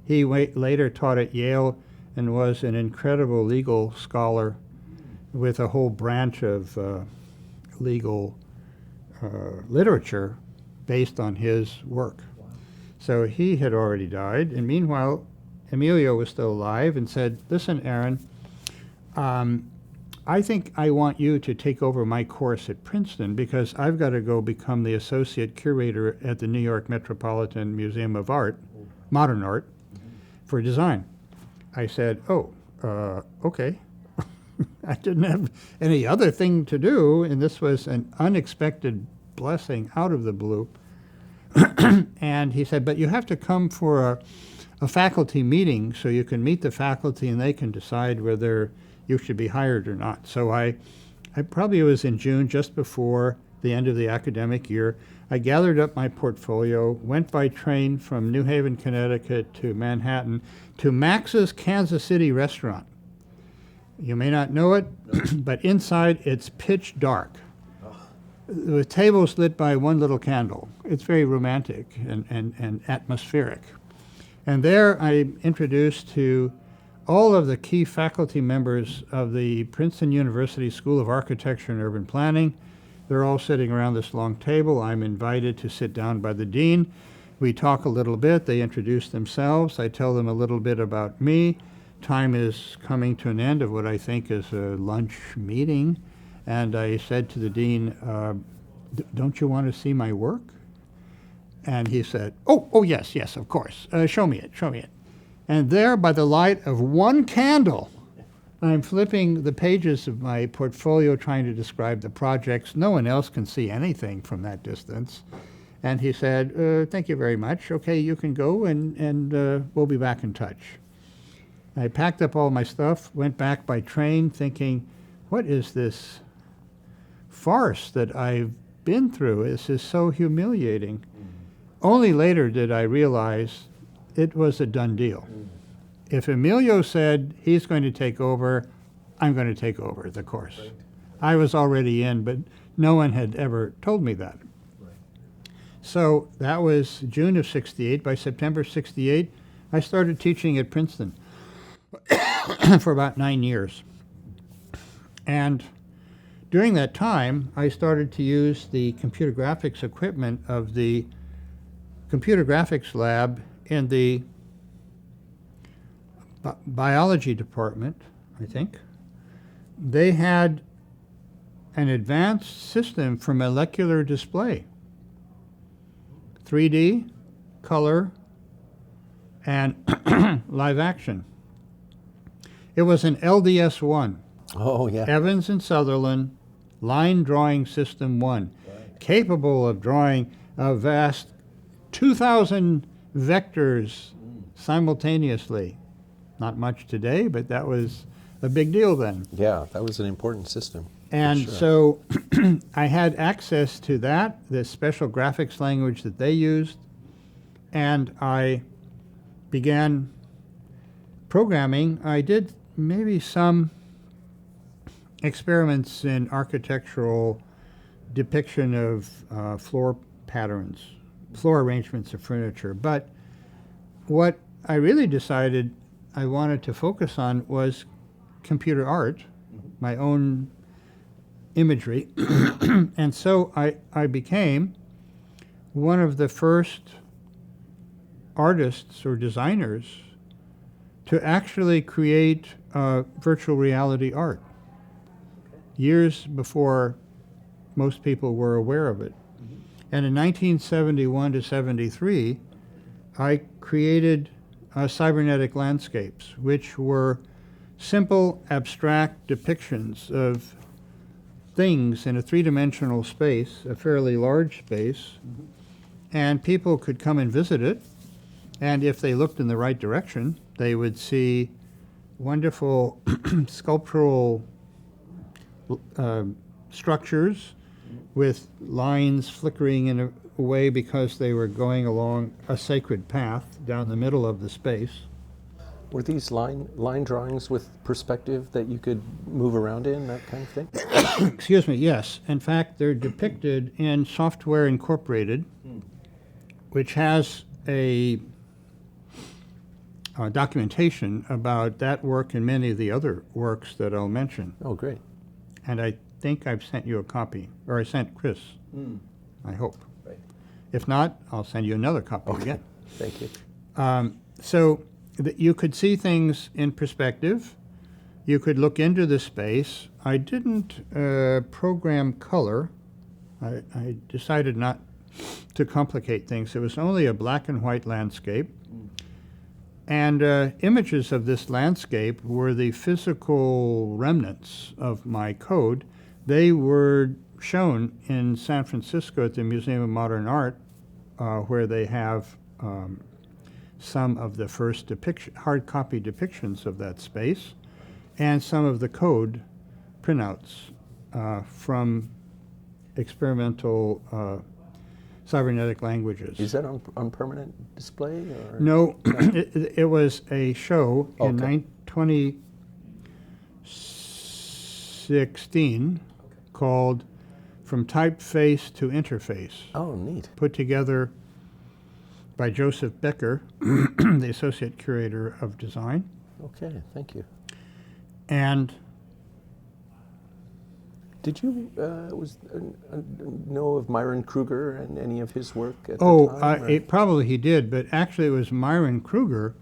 he later taught at Yale and was an incredible legal scholar with a whole branch of legal literature based on his work. Wow. So he had already died, and meanwhile, Emilio was still alive and said, listen, Aaron, I think I want you to take over my course at Princeton because I've got to go become the associate curator at the New York Metropolitan Museum of Art, modern art, for design. I said, okay. I didn't have any other thing to do, and this was an unexpected blessing out of the blue. And he said, but you have to come for a faculty meeting so you can meet the faculty and they can decide whether you should be hired or not. So I probably was in June, just before the end of the academic year. I gathered up my portfolio, went by train from New Haven, Connecticut to Manhattan to Max's Kansas City restaurant. You may not know it, but inside it's pitch dark, with tables lit by one little candle. It's very romantic and atmospheric. And there I'm introduced to all of the key faculty members of the Princeton University School of Architecture and Urban Planning. They're all sitting around this long table. I'm invited to sit down by the dean. We talk a little bit. They introduce themselves. I tell them a little bit about me. Time is coming to an end of what I think is a lunch meeting. And I said to the dean, don't you want to see my work? And he said, oh, yes, of course. Show me it. And there, by the light of one candle, I'm flipping the pages of my portfolio trying to describe the projects. No one else can see anything from that distance. And he said, thank you very much. Okay, you can go, and we'll be back in touch. I packed up all my stuff, went back by train thinking, what is this farce that I've been through? This is so humiliating. Only later did I realize it was a done deal. If Emilio said he's going to take over, I'm going to take over the course. Right. I was already in, but no one had ever told me that. Right. So that was June of '68. By September '68, I started teaching at Princeton for about 9 years. And during that time, I started to use the computer graphics equipment of the computer graphics lab in the biology department, I think. They had an advanced system for molecular display, 3D, color, and live action. It was an LDS-1. Oh, yeah. Evans and Sutherland Line Drawing System 1, right, capable of drawing a vast 2,000 vectors simultaneously. Not much today, but that was a big deal then. Yeah, that was an important system. And sure. So I had access to that, this special graphics language that they used, and I began programming. I did maybe some experiments in architectural depiction of floor patterns, floor arrangements of furniture. But what I really decided I wanted to focus on was computer art, my own imagery. And so I became one of the first artists or designers to actually create virtual reality art, years before most people were aware of it. And in 1971 to 73, I created cybernetic landscapes, which were simple, abstract depictions of things in a three-dimensional space, a fairly large space, and people could come and visit it, and if they looked in the right direction, they would see wonderful sculptural structures with lines flickering in a way because they were going along a sacred path down the middle of the space. Were these line drawings with perspective that you could move around in, that kind of thing? Excuse me, yes. In fact, they're depicted in Software Incorporated, which has a documentation about that work and many of the other works that I'll mention. Oh, great. And I think I've sent you a copy, or I sent Chris, I hope. Right. If not, I'll send you another copy again. Thank you. So that you could see things in perspective. You could look into the space. I didn't program color. I decided not to complicate things. It was only a black and white landscape. And images of this landscape were the physical remnants of my code. They were shown in San Francisco at the Museum of Modern Art, where they have some of the first hard copy depictions of that space, and some of the code printouts from experimental cybernetic languages. Is that on permanent display? Or? No, it was a show in 2016 called From Typeface to Interface. Oh, neat. Put together by Joseph Becker, the Associate Curator of Design. Okay, thank you. And did you know of Myron Kruger and any of his work at the time? Probably he did, but actually it was Myron Kruger,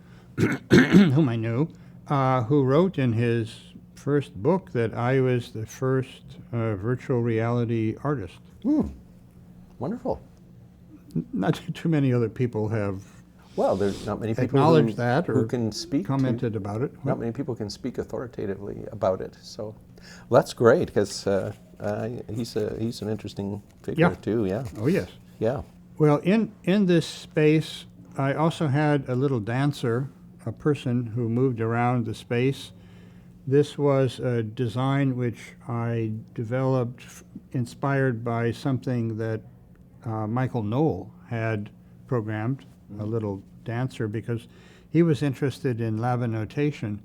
whom I knew, who wrote in his first book that I was the first virtual reality artist. Wonderful. Not too many other people have Well, there's not many people acknowledged that or who can speak commented about it. Not many people can speak authoritatively about it. So, well, that's great because he's an interesting figure too. Yeah. Oh yes. Yeah. Well, in this space, I also had a little dancer, a person who moved around the space. This was a design which I developed inspired by something that Michael Knoll had programmed, a little dancer, because he was interested in lava notation,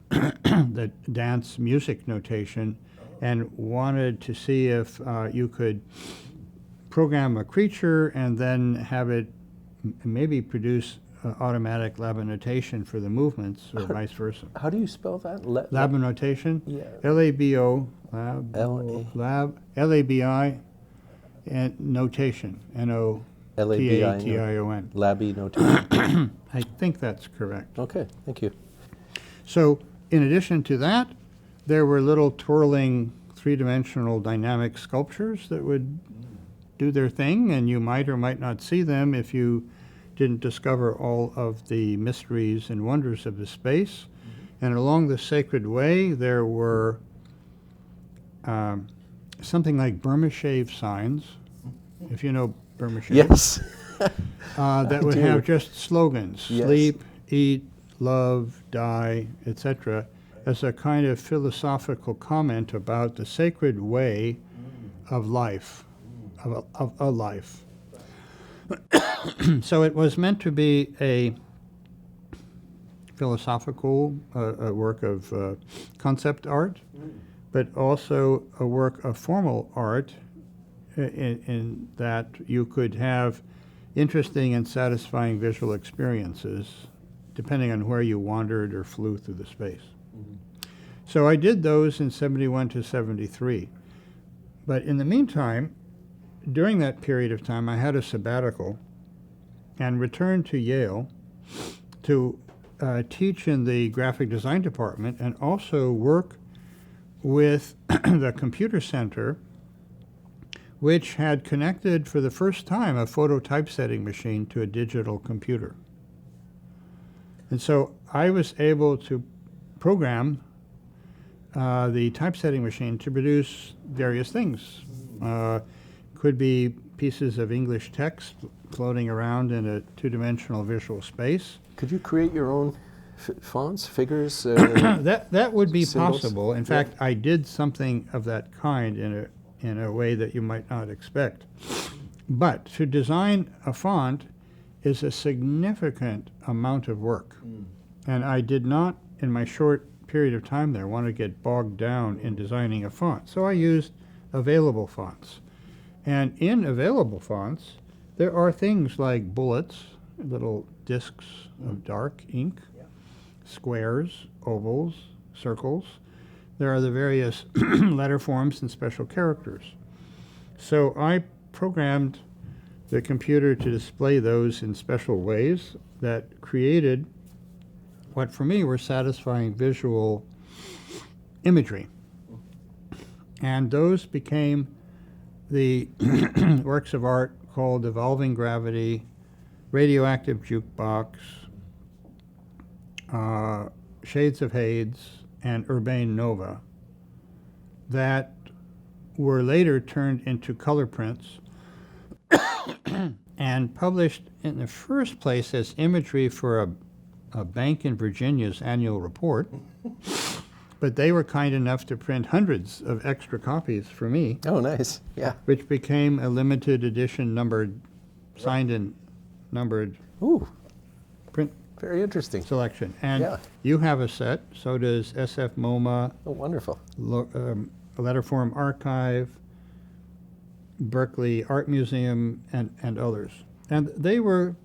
the dance music notation, and wanted to see if you could program a creature and then have it maybe produce automatic lava notation for the movements or vice versa. How do you spell that? Lava notation? Yeah. L-A-B-O, L-A-B-I, and notation, N-O-T-A-T-I-O-N. Labby notation. I think that's correct. Okay, thank you. So in addition to that, there were little twirling three-dimensional dynamic sculptures that would do their thing, and you might or might not see them if you didn't discover all of the mysteries and wonders of the space. And along the sacred way, there were something like Burma shave signs, if you know Burma shave. Yes. That would have just slogans, sleep, eat, love, die, etc., as a kind of philosophical comment about the sacred way of life, of a life. So it was meant to be a philosophical work of concept art, but also a work of formal art in that you could have interesting and satisfying visual experiences depending on where you wandered or flew through the space. So I did those in 71 to 73. But in the meantime, during that period of time, I had a sabbatical and returned to Yale to teach in the graphic design department and also work with the computer center, which had connected for the first time a photo typesetting machine to a digital computer. And so I was able to program the typesetting machine to produce various things. Could be pieces of English text floating around in a two-dimensional visual space. Could you create your own fonts, figures? That would be symbols? possible. In fact, I did something of that kind in a way that you might not expect. But to design a font is a significant amount of work. And I did not, in my short period of time there, want to get bogged down in designing a font. So I used available fonts. And in available fonts, there are things like bullets, little discs of dark ink, squares, ovals, circles. There are the various letter forms and special characters. So I programmed the computer to display those in special ways that created what for me were satisfying visual imagery. And those became the works of art called Evolving Gravity, Radioactive Jukebox, Shades of Hades, and Urbane Nova, that were later turned into color prints and published in the first place as imagery for a bank in Virginia's annual report. But they were kind enough to print hundreds of extra copies for me. Oh, nice. Yeah. Which became a limited edition numbered, signed and numbered Ooh, print very interesting. selection. And Yeah. you have a set, so does SF MoMA, Oh, wonderful. Letterform Archive, Berkeley Art Museum, and others. And they were,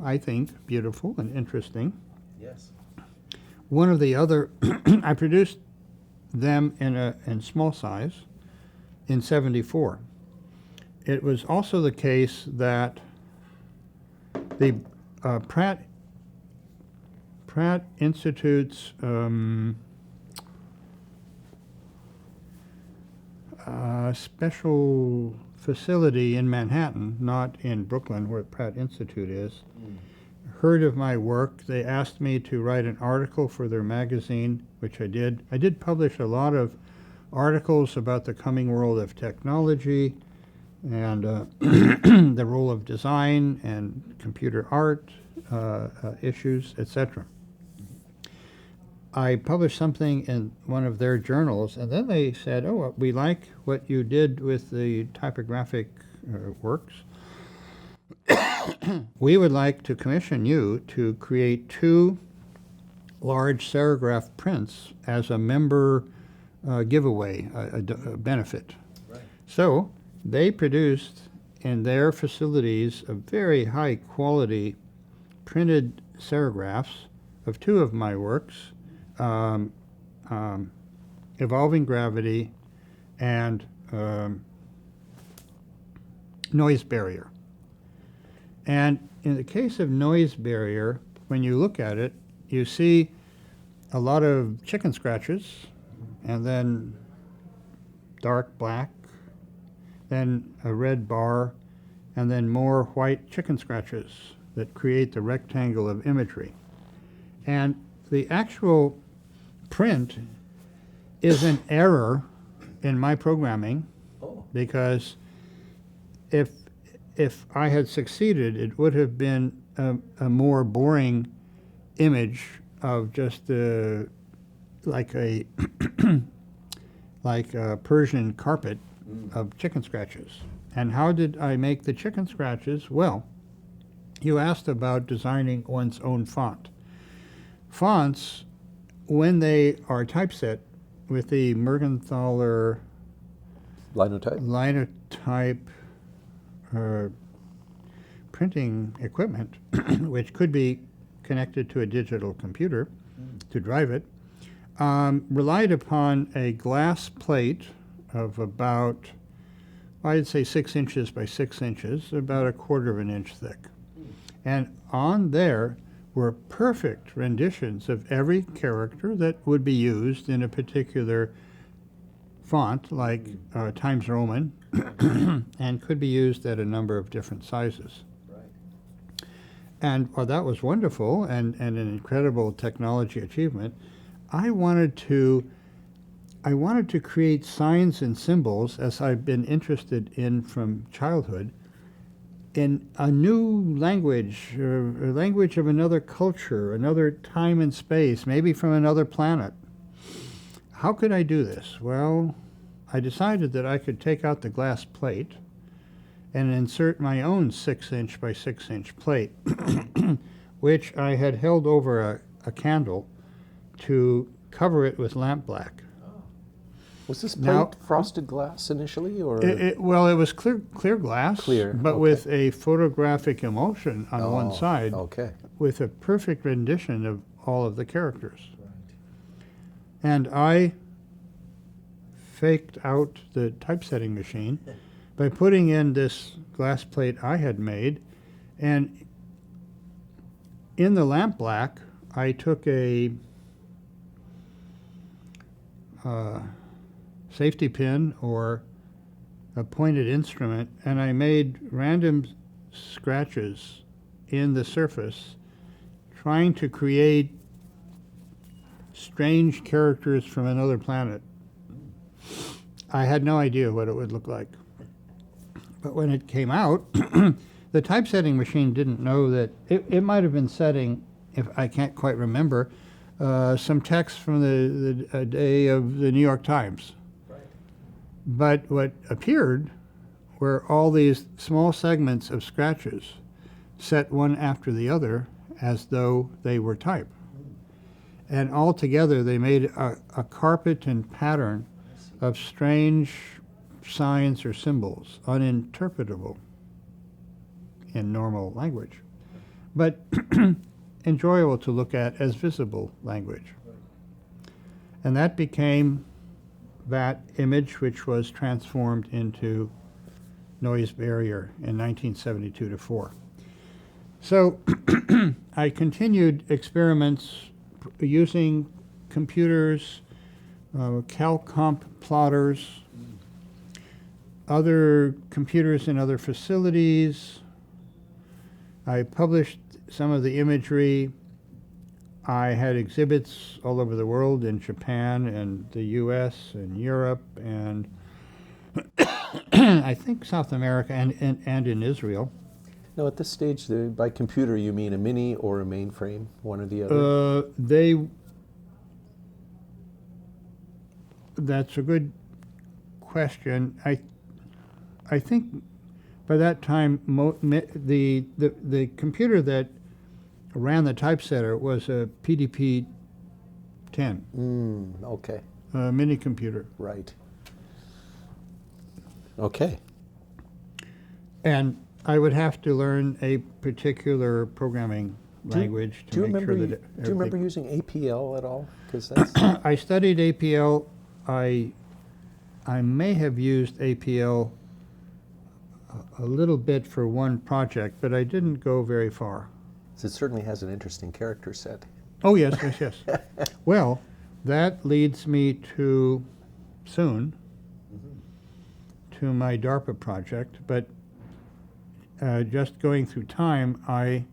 I think, beautiful and interesting. Yes. One of the other, I produced them in small size in '74. It was also the case that the Pratt Institute's special facility in Manhattan, not in Brooklyn where Pratt Institute is, heard of my work. They asked me to write an article for their magazine, which I did. I did publish a lot of articles about the coming world of technology and the role of design and computer art issues, etc. I published something in one of their journals, and then they said, "Oh, we like what you did with the typographic works. We would like to commission you to create 2 large serigraph prints as a member giveaway, a benefit." Right. So they produced in their facilities a very high quality printed serigraphs of 2 of my works, Evolving Gravity and Noise Barrier. And in the case of Noise Barrier, when you look at it, you see a lot of chicken scratches, and then dark black, then a red bar, and then more white chicken scratches that create the rectangle of imagery. And the actual print is an error in my programming, because if I had succeeded, it would have been a more boring image of just like a like a Persian carpet of chicken scratches. And how did I make the chicken scratches? Well, you asked about designing one's own font. Fonts, when they are typeset with the Mergenthaler linotype printing equipment, which could be connected to a digital computer to drive it, relied upon a glass plate of about, I'd say 6 inches by 6 inches, about 1/4 of an inch thick. And on there were perfect renditions of every character that would be used in a particular font, like Times Roman, and could be used at a number of different sizes. Right. And while that was wonderful and an incredible technology achievement, I wanted to create signs and symbols, as I've been interested in from childhood, in a new language, or a language of another culture, another time and space, maybe from another planet. How could I do this? Well, I decided that I could take out the glass plate and insert my own 6-inch by 6-inch plate, which I had held over a candle to cover it with lamp black. Was this plate Now- frosted glass initially, or? Well, it was clear glass, Clear, but okay. with a photographic emulsion on one Oh, side, Okay. with a perfect rendition of all of the characters. Right. And I faked out the typesetting machine by putting in this glass plate I had made, and in the lamp black, I took a safety pin or a pointed instrument, and I made random scratches in the surface, trying to create strange characters from another planet. I had no idea what it would look like. But when it came out, the typesetting machine didn't know that it might have been setting, if I can't quite remember, some text from the day of the New York Times. Right. But what appeared were all these small segments of scratches set one after the other as though they were type. And all together they made a carpet and pattern of strange signs or symbols, uninterpretable in normal language, but enjoyable to look at as visible language. And that became that image, which was transformed into Noise Barrier in 1972-4. So I continued experiments using computers, CalComp plotters, other computers in other facilities. I published some of the imagery. I had exhibits all over the world, in Japan and the US and Europe and I think South America and in Israel. Now, at this stage, by computer, you mean a mini or a mainframe, one or the other? That's a good question. I think by that time the computer that ran the typesetter was a PDP-10, Okay, a mini computer. right. Okay. And I would have to learn a particular programming language to make sure that Do you remember using APL at all? Because that's I studied APL. I may have used APL a little bit for one project, but I didn't go very far. it certainly has an interesting character set. Oh, yes, yes, yes. Well, that leads me to soon to my DARPA project, but just going through time, I'm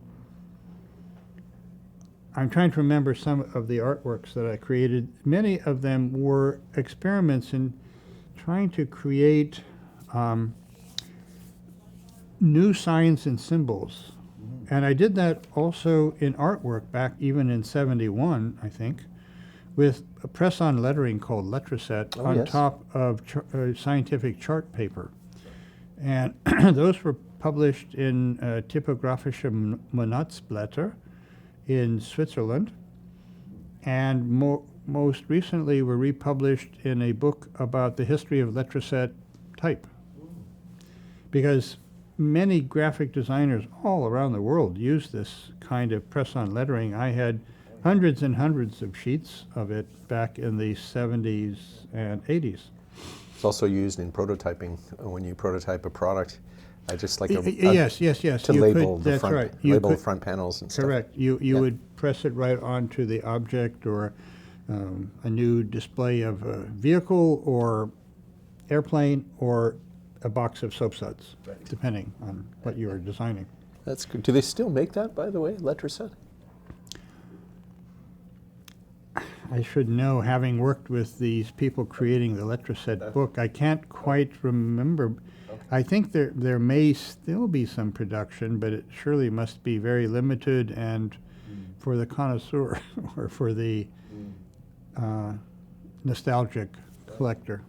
trying to remember some of the artworks that I created. Many of them were experiments in trying to create new signs and symbols. And I did that also in artwork back even in '71, I think, with a press-on lettering called Letraset on yes. top of scientific chart paper. And those were published in Typographische Monatsblätter in Switzerland, and most recently were republished in a book about the history of Letraset type. Because many graphic designers all around the world use this kind of press-on lettering. I had hundreds and hundreds of sheets of it back in the 70s and 80s. It's also used in prototyping when you prototype a product. Just like yes. to You label could, the that's front, right. label the front panels and stuff. Correct. You would press it right onto the object, or a new display of a vehicle or airplane or a box of soap suds, depending on what you are designing. That's good. Do they still make that, by the way, Letraset? I should know, having worked with these people creating the Letraset book. I can't quite remember. I think there may still be some production, but it surely must be very limited and for the connoisseur or for the nostalgic collector.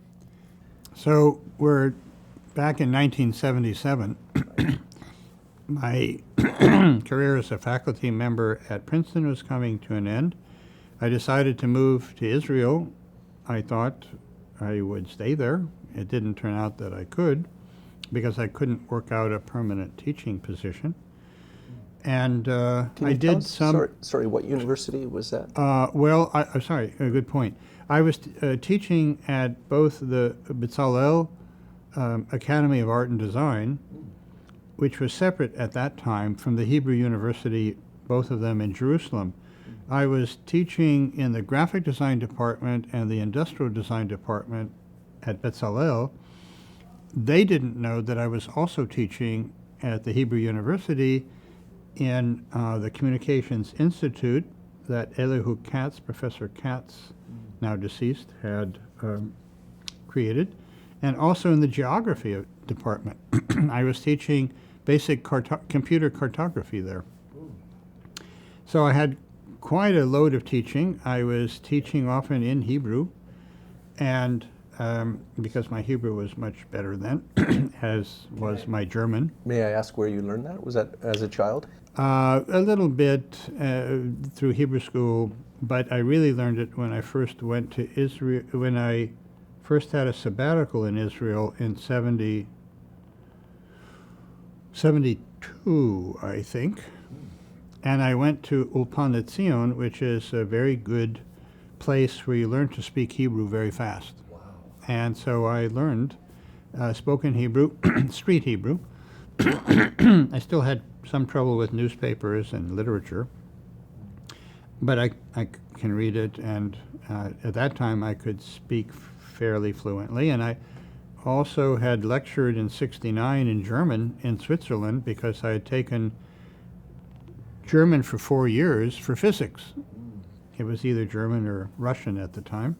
So we're back in 1977. My career as a faculty member at Princeton was coming to an end. I decided to move to Israel. I thought I would stay there. It didn't turn out that I could, because I couldn't work out a permanent teaching position. And I did some... Sorry, what university was that? Sorry, a good point. I was teaching at both the Bezalel Academy of Art and Design, which was separate at that time from the Hebrew University, both of them in Jerusalem. I was teaching in the graphic design department and the industrial design department at Bezalel. They didn't know that I was also teaching at the Hebrew University in the Communications Institute that Elihu Katz, Professor Katz, now deceased, had created, and also in the geography department. I was teaching basic computer cartography there. So I had quite a load of teaching. I was teaching often in Hebrew, and because my Hebrew was much better then, as was my German. May I ask where you learned that? Was that as a child? A little bit through Hebrew school, but I really learned it when I first went to Israel, when I first had a sabbatical in Israel in 72, I think. And I went to Ulpan Etzion, which is a very good place where you learn to speak Hebrew very fast. Wow. And so I learned spoken Hebrew, street Hebrew. I still had some trouble with newspapers and literature, but I can read it, and at that time I could speak fairly fluently. And I also had lectured in '69 in German in Switzerland, because I had taken German for 4 years for physics. It was either German or Russian at the time.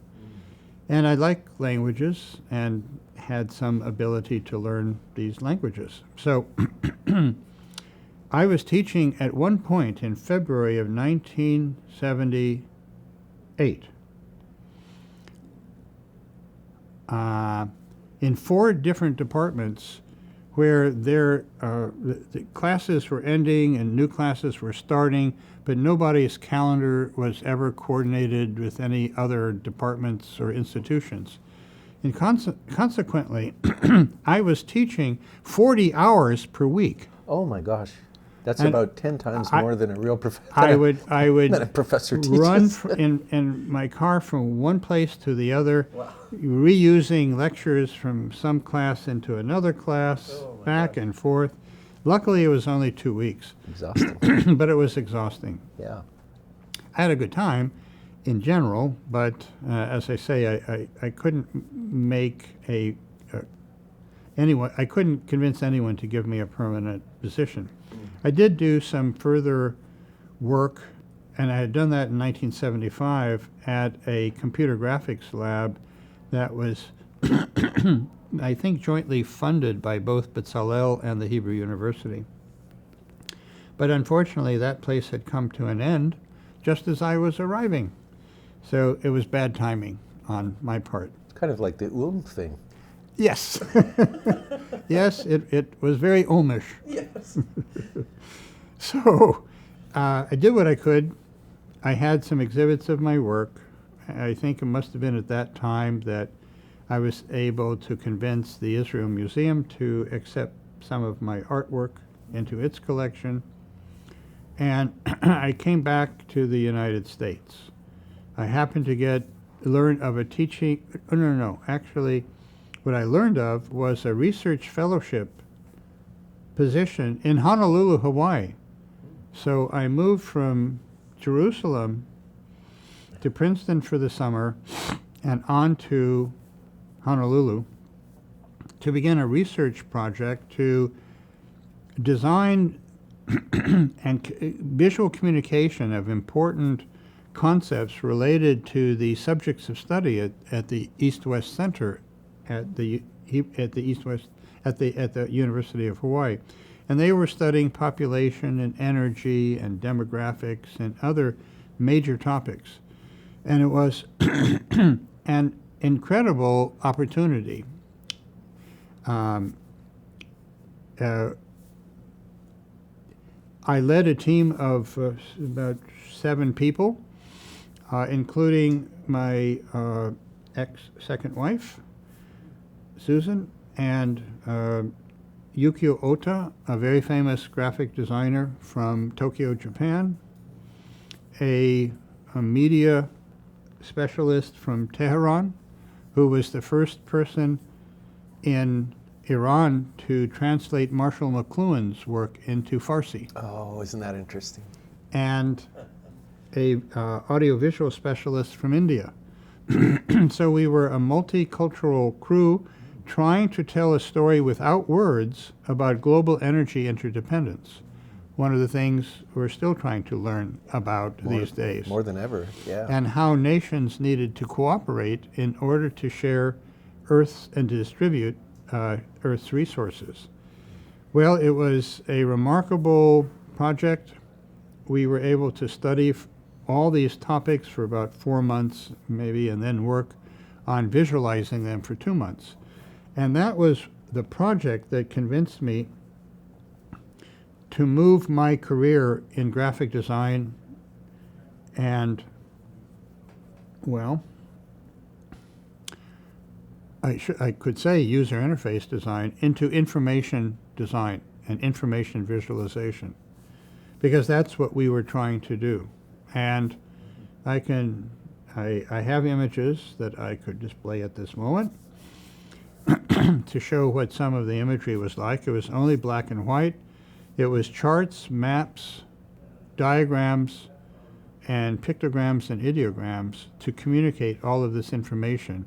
And I like languages and had some ability to learn these languages. So I was teaching at one point in February of 1978 in 4 different departments, where the classes were ending and new classes were starting, but nobody's calendar was ever coordinated with any other departments or institutions. And consequently, I was teaching 40 hours per week. Oh my gosh. That's And about 10 times more than a real professor. I would than a professor run teaches. in my car from one place to the other, reusing lectures from some class into another class, back and forth. Luckily, it was only 2 weeks. Exhausting. But it was exhausting. Yeah. I had a good time in general, but as I say, I couldn't make I couldn't convince anyone to give me a permanent position. I did do some further work, and I had done that in 1975 at a computer graphics lab that was, I think, jointly funded by both Bezalel and the Hebrew University. But unfortunately, that place had come to an end just as I was arriving. So it was bad timing on my part. It's kind of like the thing. Yes. Yes, it was very Ulmish. Yes. So I did what I could. I had some exhibits of my work. I think it must have been at that time that I was able to convince the Israel Museum to accept some of my artwork into its collection. And I came back to the United States. I happened to learn of a teaching, actually, what I learned of was a research fellowship position in Honolulu, Hawaii. So I moved from Jerusalem to Princeton for the summer and on to Honolulu to begin a research project to design and visual communication of important concepts related to the subjects of study at the East-West Center at the University of Hawaii. And they were studying population and energy and demographics and other major topics. And it was an incredible opportunity. I led a team of about 7 people, including my ex-second wife, Susan, and Yukio Ota, a very famous graphic designer from Tokyo, Japan, a media specialist from Tehran, who was the first person in Iran to translate Marshall McLuhan's work into Farsi, Oh, isn't that interesting? and a audiovisual specialist from India. So we were a multicultural crew trying to tell a story without words about global energy interdependence. One of the things we're still trying to learn about these days. More than ever, yeah. And how nations needed to cooperate in order to share Earth's and to distribute Earth's resources. Well, it was a remarkable project. We were able to study all these topics for about 4 months, maybe, and then work on visualizing them for 2 months. And that was the project that convinced me to move my career in graphic design and, well, I could say user interface design into information design and information visualization, because that's what we were trying to do. And I have images that I could display at this moment to show what some of the imagery was like. It was only black and white. It was charts, maps, diagrams, and pictograms and ideograms to communicate all of this information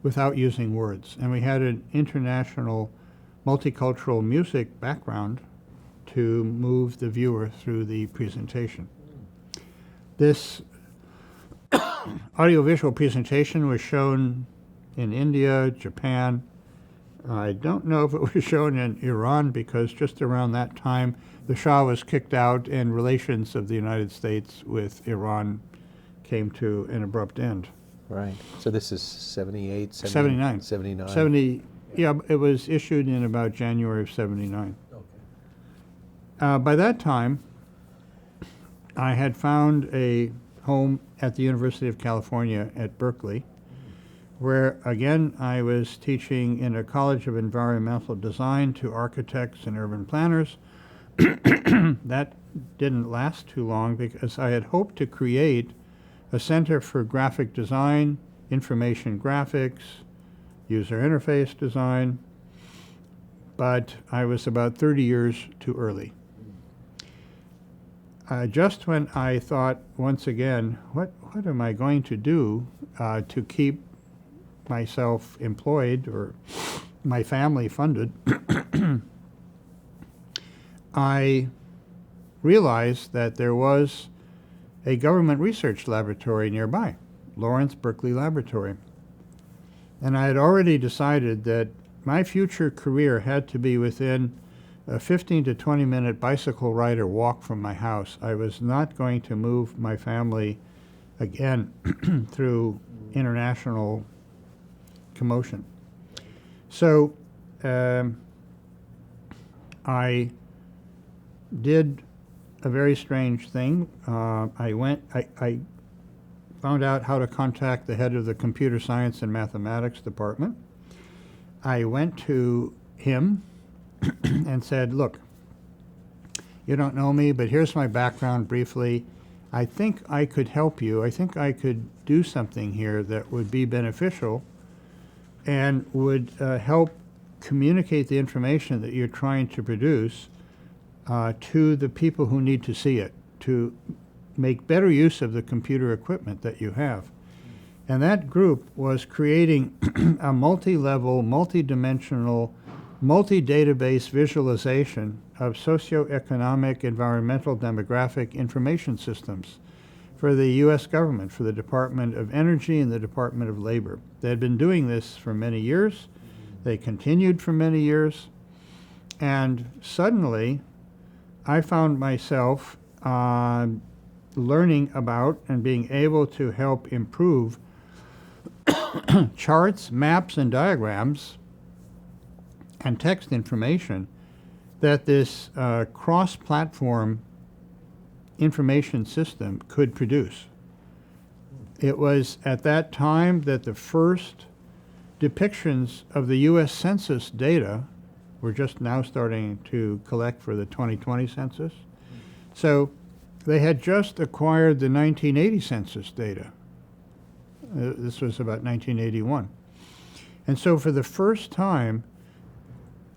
without using words. And we had an international multicultural music background to move the viewer through the presentation. This audiovisual presentation was shown in India, Japan. I don't know if it was shown in Iran, because just around that time the Shah was kicked out and relations of the United States with Iran came to an abrupt end. Right. So this is 78, 79. 79. 70, yeah, it was issued in about January of 79. Okay. By that time, I had found a home at the University of California at Berkeley, where again I was teaching in a College of Environmental Design to architects and urban planners. That didn't last too long, because I had hoped to create a center for graphic design, information graphics, user interface design, but I was about 30 years too early. Just when I thought, once again, what am I going to do to keep myself employed or my family funded, I realized that there was a government research laboratory nearby, Lawrence Berkeley Laboratory. And I had already decided that my future career had to be within a 15 to 20 minute bicycle ride or walk from my house. I was not going to move my family again through international commotion. So I did a very strange thing. I found out how to contact the head of the computer science and mathematics department. I went to him and said, look, you don't know me, but here's my background briefly. I think I could help you. I think I could do something here that would be beneficial and would help communicate the information that you're trying to produce to the people who need to see it, to make better use of the computer equipment that you have. And that group was creating a multi-level, multi-dimensional, multi-database visualization of socioeconomic, environmental, demographic information systems for the U.S. government, for the Department of Energy and the Department of Labor. They had been doing this for many years. They continued for many years. And suddenly, I found myself learning about and being able to help improve charts, maps, and diagrams and text information that this cross-platform information system could produce. It was at that time that the first depictions of the U.S. Census data were just now starting to collect for the 2020 census. So they had just acquired the 1980 census data. This was about 1981. And so for the first time,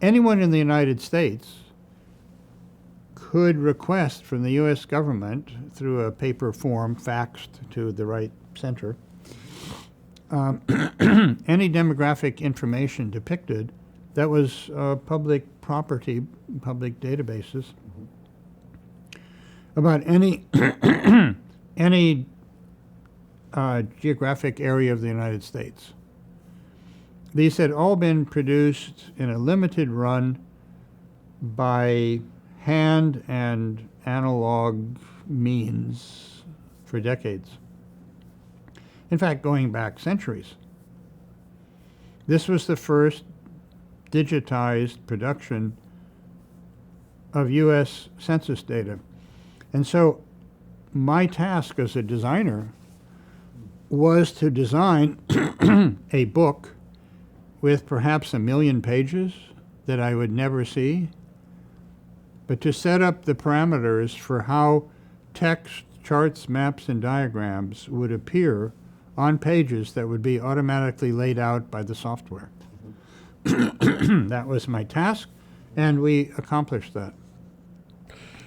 anyone in the United States could request from the U.S. government through a paper form faxed to the right center any demographic information depicted that was public property, public databases about any any geographic area of the United States. These had all been produced in a limited run by hand and analog means for decades. In fact, going back centuries. This was the first digitized production of U.S. census data. And so my task as a designer was to design a book with perhaps 1 million pages that I would never see, but to set up the parameters for how text, charts, maps, and diagrams would appear on pages that would be automatically laid out by the software. That was my task, and we accomplished that.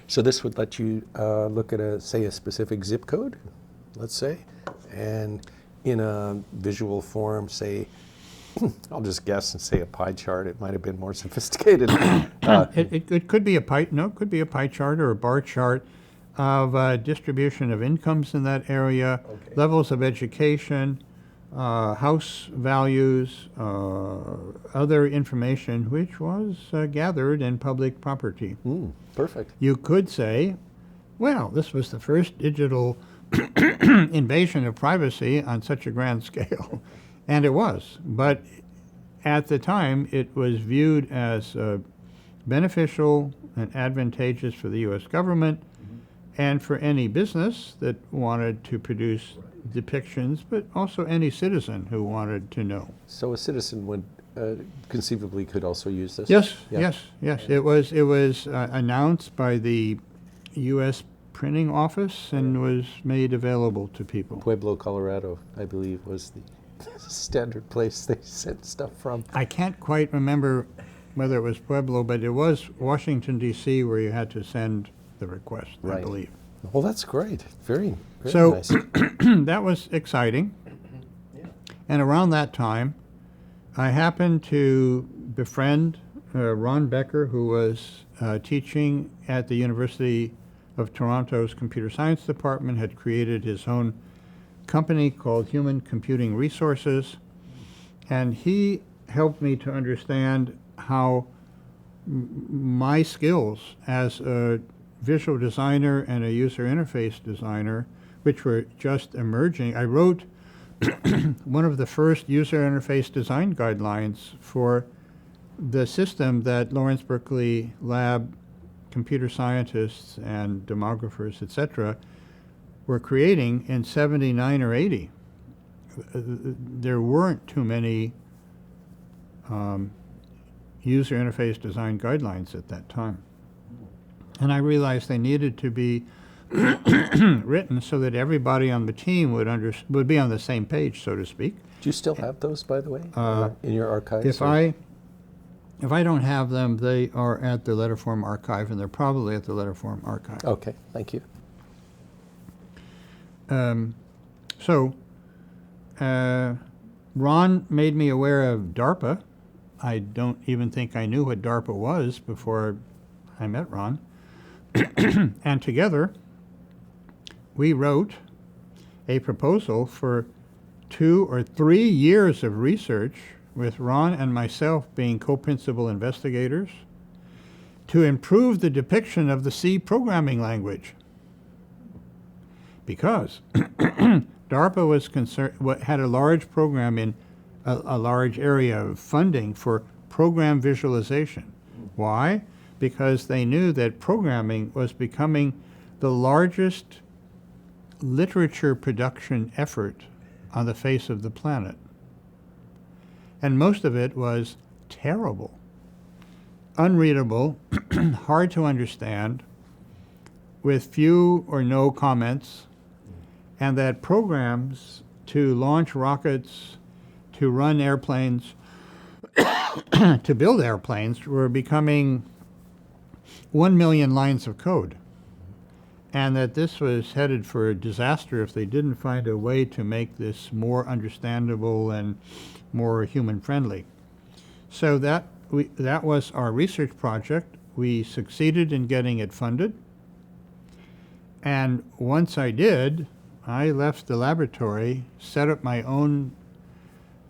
So this would let you look at a specific zip code, let's say, and in a visual form, say, I'll just guess and say a pie chart. It might have been more sophisticated. It could be a pie. No, it could be a pie chart or a bar chart of distribution of incomes in that area, Okay. levels of education, house values, other information which was gathered in public property. Perfect. You could say, well, this was the first digital invasion of privacy on such a grand scale. And it was. But at the time, it was viewed as beneficial and advantageous for the U.S. government and for any business that wanted to produce depictions, but also any citizen who wanted to know. So a citizen would conceivably could also use this? Yes, Yeah. yes. It was announced by the U.S. printing office and was made available to people. Pueblo, Colorado, I believe, was the standard place they sent stuff from. I can't quite remember whether it was Pueblo, but it was Washington, D.C., where you had to send the request, I Right. believe. Well, that's great. Very, very So nice. that was exciting. And around that time, I happened to befriend Ron Becker, who was teaching at the University of Toronto's Computer Science Department, had created his own company called Human Computing Resources. And he helped me to understand how my skills as a visual designer and a user interface designer, which were just emerging. I wrote one of the first user interface design guidelines for the system that Lawrence Berkeley Lab computer scientists and demographers, etc., were creating in 79 or 80. There weren't too many user interface design guidelines at that time. And I realized they needed to be written so that everybody on the team would be on the same page, so to speak. Do you still have those, by the way, in your archives? If I don't have them, they are at the Letterform archive, and they're probably at the Letterform archive. Okay, thank you. Ron made me aware of DARPA. I don't even think I knew what DARPA was before I met Ron. And together, we wrote a proposal for 2 or 3 years of research, with Ron and myself being co-principal investigators, to improve the depiction of the C programming language. Because DARPA was had a large program in a large area of funding for program visualization. Why? Because they knew that programming was becoming the largest literature production effort on the face of the planet. And most of it was terrible, unreadable, hard to understand, with few or no comments, and that programs to launch rockets, to run airplanes, to build airplanes were becoming 1 million lines of code, and that this was headed for a disaster if they didn't find a way to make this more understandable and more human-friendly. So that was our research project. We succeeded in getting it funded, and once I did, I left the laboratory, set up my own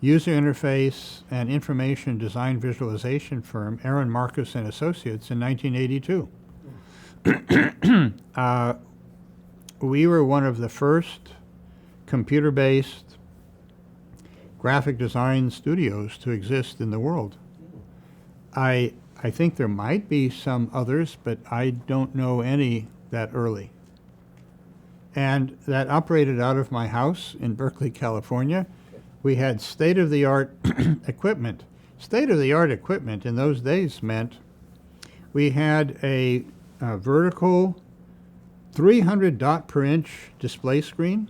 user interface and information design visualization firm, Aaron Marcus and Associates, in 1982. We were one of the first computer-based graphic design studios to exist in the world. I think there might be some others, but I don't know any that early. And that operated out of my house in Berkeley, California. We had state-of-the-art equipment. State-of-the-art equipment in those days meant we had a vertical 300 dot per inch display screen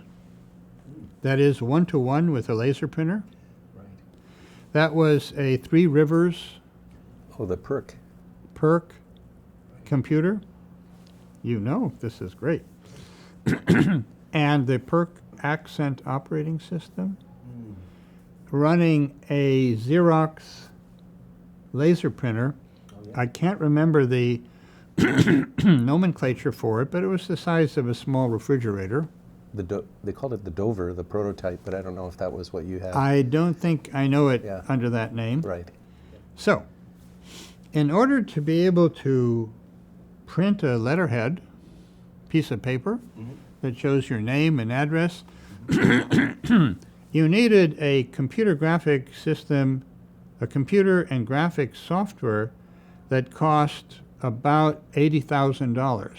that is 1-to-1 with a laser printer. Right. That was a Three Rivers Oh, the PERC. PERC computer. You know, this is great. And the PERC Accent operating system, running a Xerox laser printer. Oh, yeah. I can't remember the nomenclature for it, but it was the size of a small refrigerator. They called it the Dover, the prototype, but I don't know if that was what you had. I don't think I know it Yeah. under that name. Right. So, in order to be able to print a letterhead, piece of paper, that shows your name and address, you needed a computer graphic system, a computer and graphics software that cost about $80,000.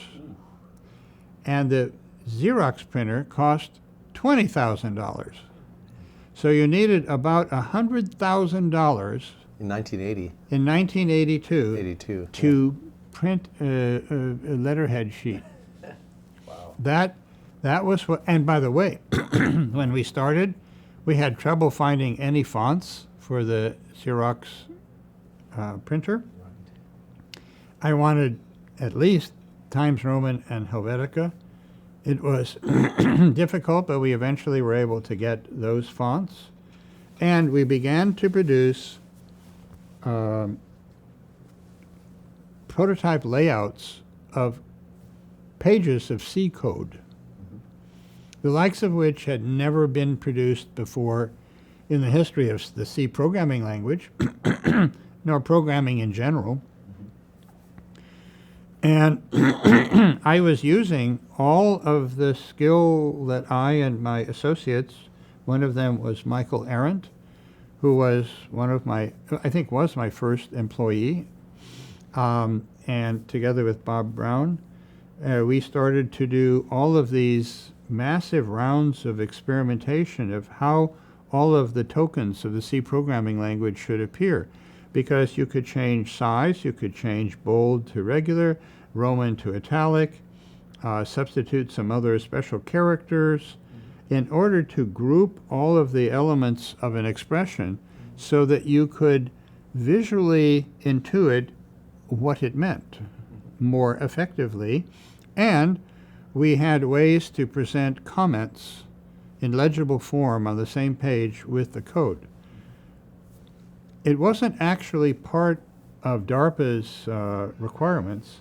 And the Xerox printer cost $20,000. So you needed about $100,000 In 1980. in 1982 82. to print a letterhead sheet. Wow. That was what, and by the way, when we started, we had trouble finding any fonts for the Xerox printer. I wanted at least Times Roman and Helvetica. It was difficult, but we eventually were able to get those fonts. And we began to produce prototype layouts of pages of C code, the likes of which had never been produced before in the history of the C programming language, nor programming in general. And I was using all of the skill that I and my associates, one of them was Michael Arendt, who was one of my, I think was my first employee, and together with Bob Brown, we started to do all of these massive rounds of experimentation of how all of the tokens of the C programming language should appear. Because you could change size, you could change bold to regular, Roman to italic, substitute some other special characters in order to group all of the elements of an expression so that you could visually intuit what it meant more effectively. And we had ways to present comments in legible form on the same page with the code. It wasn't actually part of DARPA's requirements.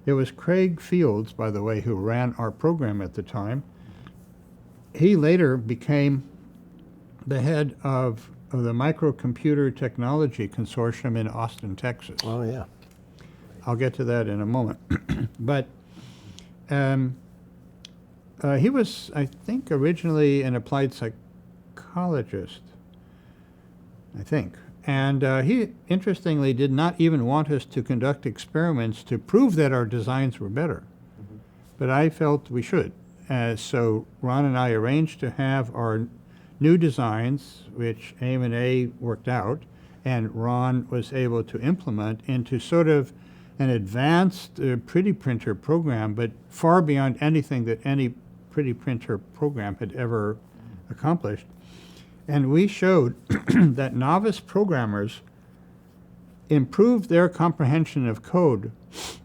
It was Craig Fields, by the way, who ran our program at the time. He later became the head of the Microcomputer Technology Consortium in Austin, Texas. Oh, yeah. I'll get to that in a moment. But he was, I think, originally an applied psychologist, I think. And he, interestingly, did not even want us to conduct experiments to prove that our designs were better. Mm-hmm. But I felt we should. So Ron and I arranged to have our new designs, which AIM&A worked out, and Ron was able to implement into sort of an advanced pretty printer program, but far beyond anything that any pretty printer program had ever accomplished. And we showed that novice programmers improved their comprehension of code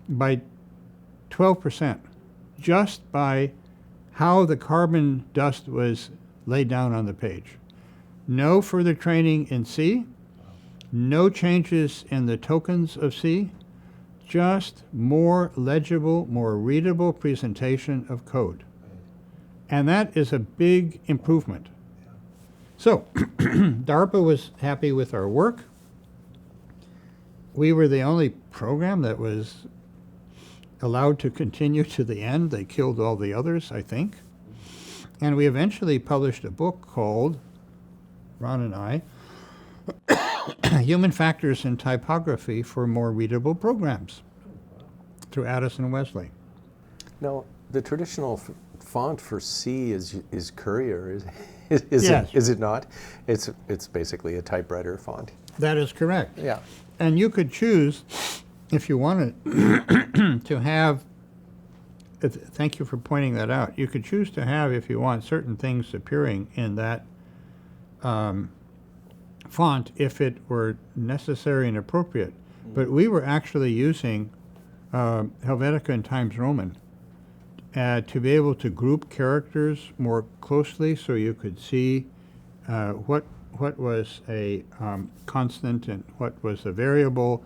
by 12%, just by how the carbon dust was laid down on the page. No further training in C, no changes in the tokens of C, just more legible, more readable presentation of code. And that is a big improvement. So, DARPA was happy with our work. We were the only program that was allowed to continue to the end. They killed all the others, I think. And we eventually published a book called, Ron and I, Human Factors in Typography for More Readable Programs, through Addison Wesley. Now, the traditional font for C is Courier, Yes. is it not? It's basically a typewriter font. That is correct. Yeah. And you could choose, if you wanted, to have, thank you for pointing that out, you could choose to have, if you want, certain things appearing in that font if it were necessary and appropriate. But we were actually using Helvetica and Times Roman to be able to group characters more closely so you could see what was a constant and what was a variable,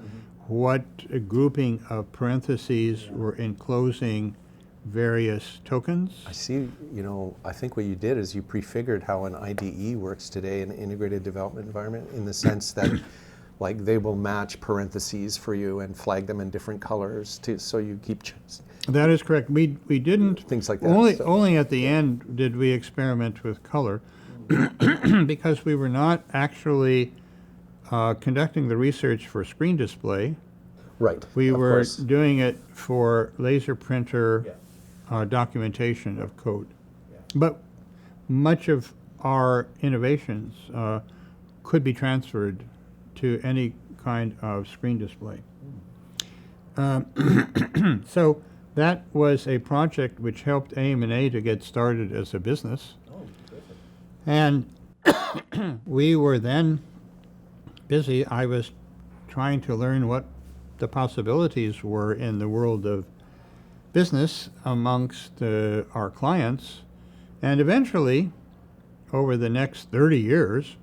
what a grouping of parentheses were enclosing various tokens. I see, I think what you did is you prefigured how an IDE works today, an integrated development environment, in the sense that like they will match parentheses for you and flag them in different colors so you keep That is correct. We didn't, things like that. Only at the end did we experiment with color because we were not actually conducting the research for screen display. Right. We of were course. doing it for laser printer documentation of code. Yeah. But much of our innovations could be transferred to any kind of screen display. So that was a project which helped AIM&A to get started as a business. Oh, perfect. And we were then busy. I was trying to learn what the possibilities were in the world of business amongst our clients. And eventually, over the next 30 years,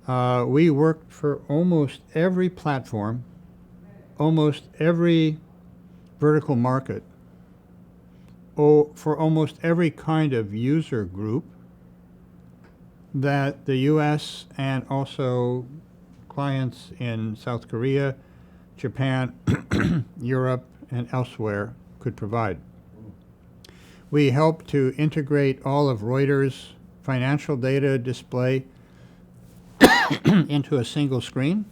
we worked for almost every platform, almost every vertical market, for almost every kind of user group that the US and also clients in South Korea, Japan, Europe, and elsewhere could provide. We helped to integrate all of Reuters' financial data display into a single screen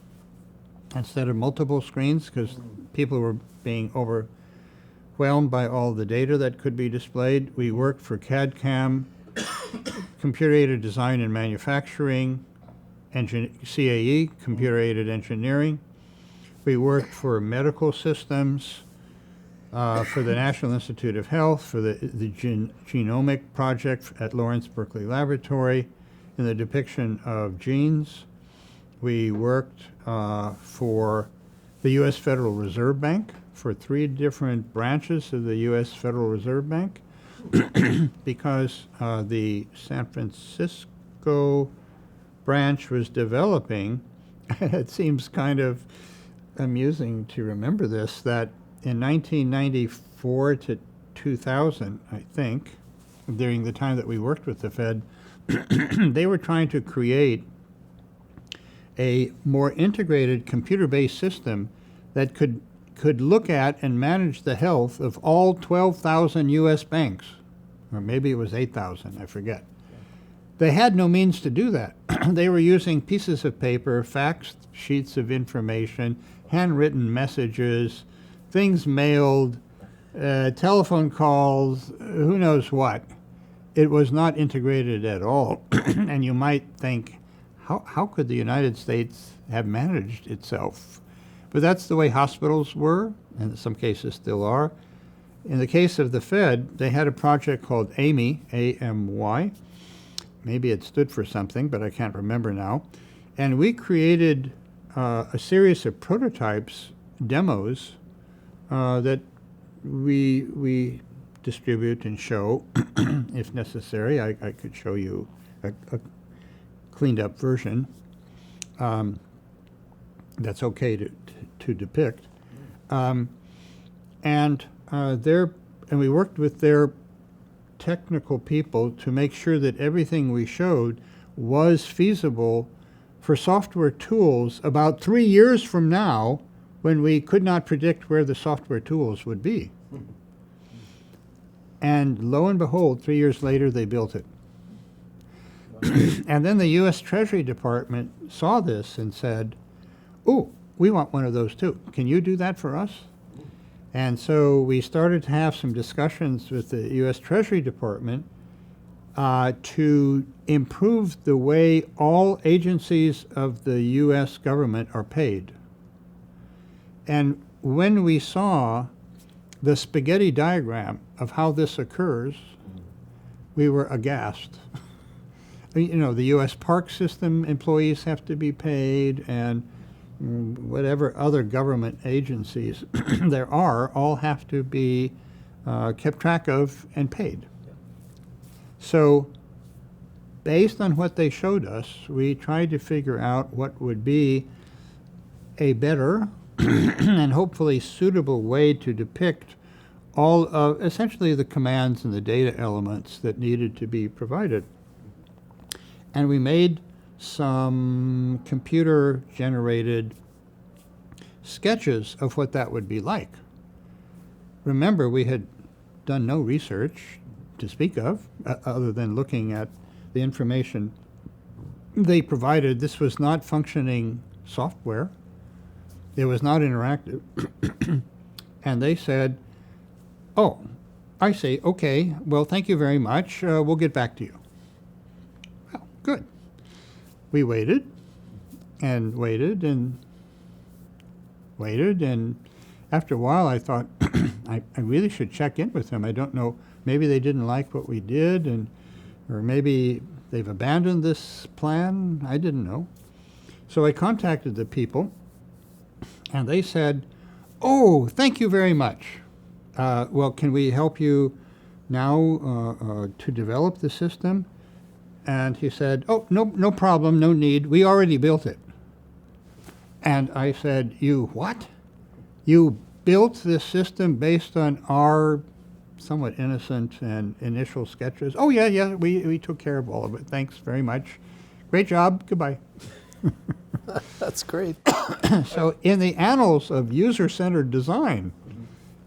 instead of multiple screens, because people were being overwhelmed by all the data that could be displayed. We worked for CAD/CAM, computer-aided design and manufacturing, CAE, computer-aided engineering. We worked for medical systems, for the National Institute of Health, for the Genomic Project at Lawrence Berkeley Laboratory, in the depiction of genes. We worked for the U.S. Federal Reserve Bank, for 3 different branches of the U.S. Federal Reserve Bank, because the San Francisco branch was developing. It seems kind of amusing to remember this, that in 1994 to 2000, I think, during the time that we worked with the Fed, they were trying to create a more integrated computer-based system that could look at and manage the health of all 12,000 U.S. banks, or maybe it was 8,000, I forget. They had no means to do that. They were using pieces of paper, faxed sheets of information, handwritten messages, things mailed, telephone calls, who knows what. It was not integrated at all. And you might think, how could the United States have managed itself? But that's the way hospitals were, and in some cases still are. In the case of the Fed, they had a project called AMY, A-M-Y. Maybe it stood for something, but I can't remember now. And we created a series of prototypes, demos, that we distribute and show, if necessary. I could show you a cleaned up version that's okay to depict. And we worked with their technical people to make sure that everything we showed was feasible for software tools about 3 years from now, when we could not predict where the software tools would be. And lo and behold, 3 years later, they built it. And then the U.S. Treasury Department saw this and said, "Ooh, we want one of those too. Can you do that for us?" And so we started to have some discussions with the U.S. Treasury Department to improve the way all agencies of the U.S. government are paid. And when we saw the spaghetti diagram of how this occurs, we were aghast. You know, the U.S. Park System employees have to be paid, and whatever other government agencies there are all have to be kept track of and paid. So based on what they showed us, we tried to figure out what would be a better and hopefully suitable way to depict all of essentially the commands and the data elements that needed to be provided. And we made some computer-generated sketches of what that would be like. Remember, we had done no research to speak of, other than looking at the information they provided. This was not functioning software. It was not interactive. And they said, "Oh, I see, okay, well, thank you very much. We'll get back to you." Well, good. We waited and waited and waited, and after a while I thought, I really should check in with them. I don't know, maybe they didn't like what we did, or maybe they've abandoned this plan. I didn't know. So I contacted the people, and they said, "Oh, thank you very much. Well, can we help you now to develop the system?" And he said, "Oh, no problem, no need. We already built it." And I said, "You what? You built this system based on our somewhat innocent and initial sketches?" "Oh, yeah, we took care of all of it. Thanks very much. Great job. Goodbye." That's great. So in the annals of user-centered design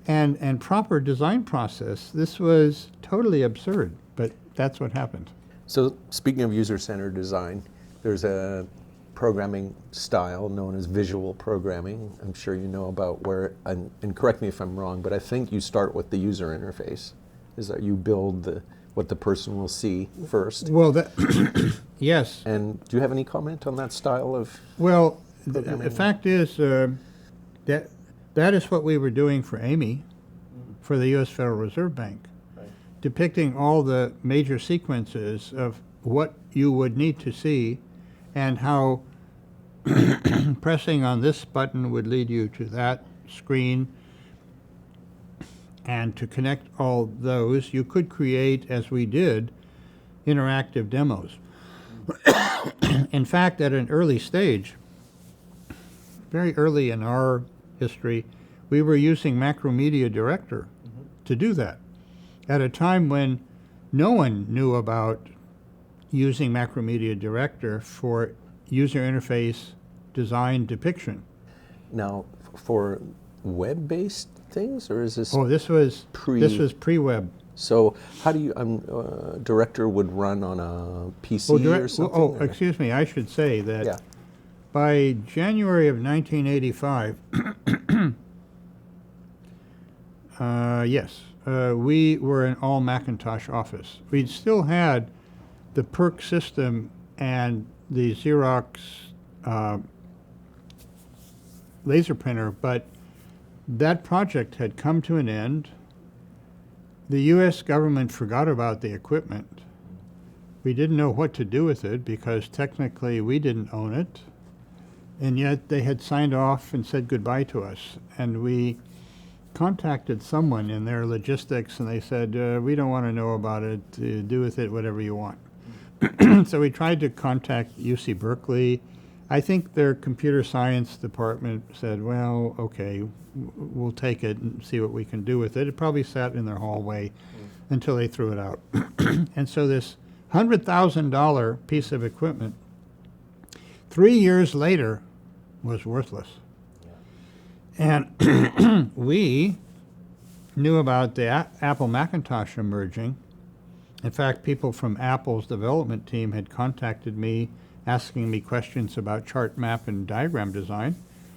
and proper design process, this was totally absurd, but that's what happened. So speaking of user-centered design, there's a programming style known as visual programming. I'm sure you know about where, and correct me if I'm wrong, but I think you start with the user interface, is that you build what the person will see first. Well, yes. And do you have any comment on that style of Well, programming? the fact is that is what we were doing for Amy. for the U.S. Federal Reserve Bank, Right. depicting all the major sequences of what you would need to see and how pressing on this button would lead you to that screen. And to connect all those, you could create, as we did, interactive demos. In fact, at an early stage, very early in our history, we were using Macromedia Director to do that, at a time when no one knew about using Macromedia Director for user interface design depiction. Now, for web-based things, or is this? Oh, this was pre-web. So how do you? Director would run on a PC or something? Oh, excuse me. I should say that Yeah. by January of 1985, we were an all Macintosh office. We'd still had the PERC system and the Xerox laser printer, but that project had come to an end. The U.S. government forgot about the equipment. We didn't know what to do with it because technically we didn't own it, and yet they had signed off and said goodbye to us. And we contacted someone in their logistics, and they said, we don't want to know about it. Do with it whatever you want. So we tried to contact UC Berkeley. I think their computer science department said, well, okay, we'll take it and see what we can do with it. It probably sat in their hallway until they threw it out. And so this $100,000 piece of equipment, 3 years later, was worthless. And we knew about the Apple Macintosh emerging. In fact, people from Apple's development team had contacted me asking me questions about chart, map, and diagram design.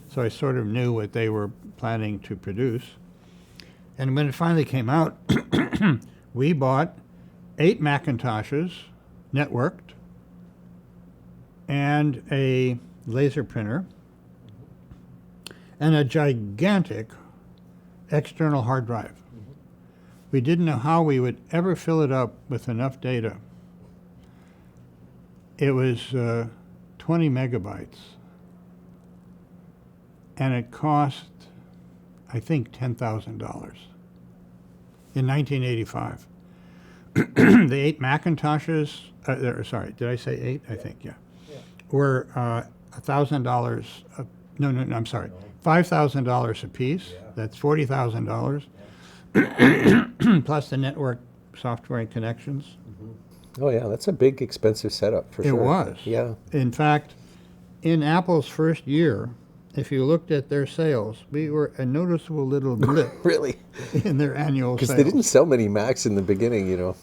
So I sort of knew what they were planning to produce. And when it finally came out, we bought 8 Macintoshes, networked, and a laser printer, and a gigantic external hard drive. We didn't know how we would ever fill it up with enough data. It was 20 megabytes, and it cost, I think, $10,000 in 1985. The 8 Macintoshes, sorry, did I say 8? I think, yeah. Were $1,000, no, I'm sorry, $5,000 a piece. Yeah. That's $40,000, plus the network software and connections. Oh yeah, that's a big, expensive setup for sure. It was. Yeah. In fact, in Apple's first year, if you looked at their sales, we were a noticeable little blip Really? in their annual sales. Because they didn't sell many Macs in the beginning, you know.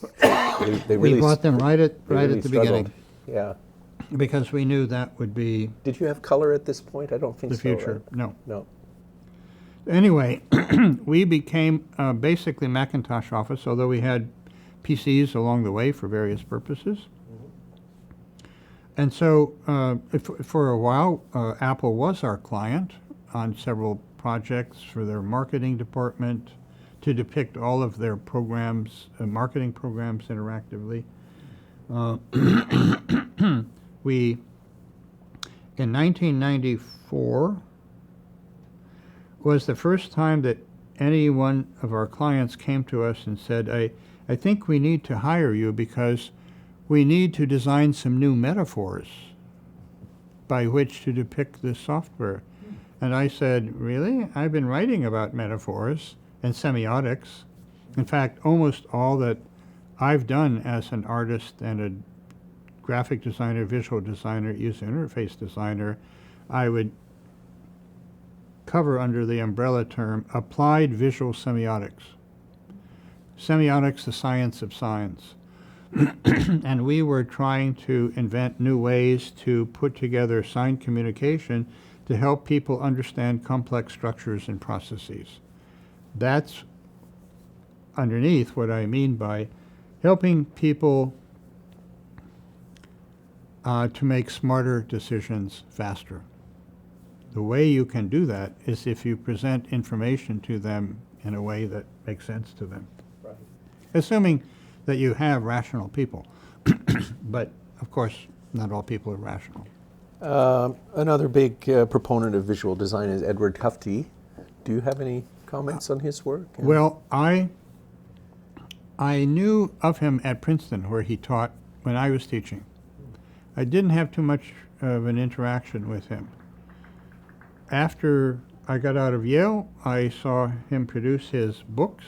They really we bought them right at really the struggled. beginning Yeah. because we knew that would be Did you have color at this point? I don't think the so. future. Right? No. No. Anyway, we became basically Macintosh office, although we had PCs along the way for various purposes. And so for a while, Apple was our client on several projects for their marketing department to depict all of their programs, marketing programs interactively. We, in 1994, was the first time that any one of our clients came to us and said, I think we need to hire you because we need to design some new metaphors by which to depict this software. And I said, really? I've been writing about metaphors and semiotics. In fact, almost all that I've done as an artist and a graphic designer, visual designer, user interface designer, I would cover under the umbrella term applied visual semiotics. Semiotics, the science of science. And we were trying to invent new ways to put together sign communication to help people understand complex structures and processes. That's underneath what I mean by helping people to make smarter decisions faster. The way you can do that is if you present information to them in a way that makes sense to them. Right. Assuming that you have rational people. But, of course, not all people are rational. Another big proponent of visual design is Edward Tufte. Do you have any comments on his work? Well, I knew of him at Princeton, where he taught when I was teaching. I didn't have too much of an interaction with him. After I got out of Yale, I saw him produce his books.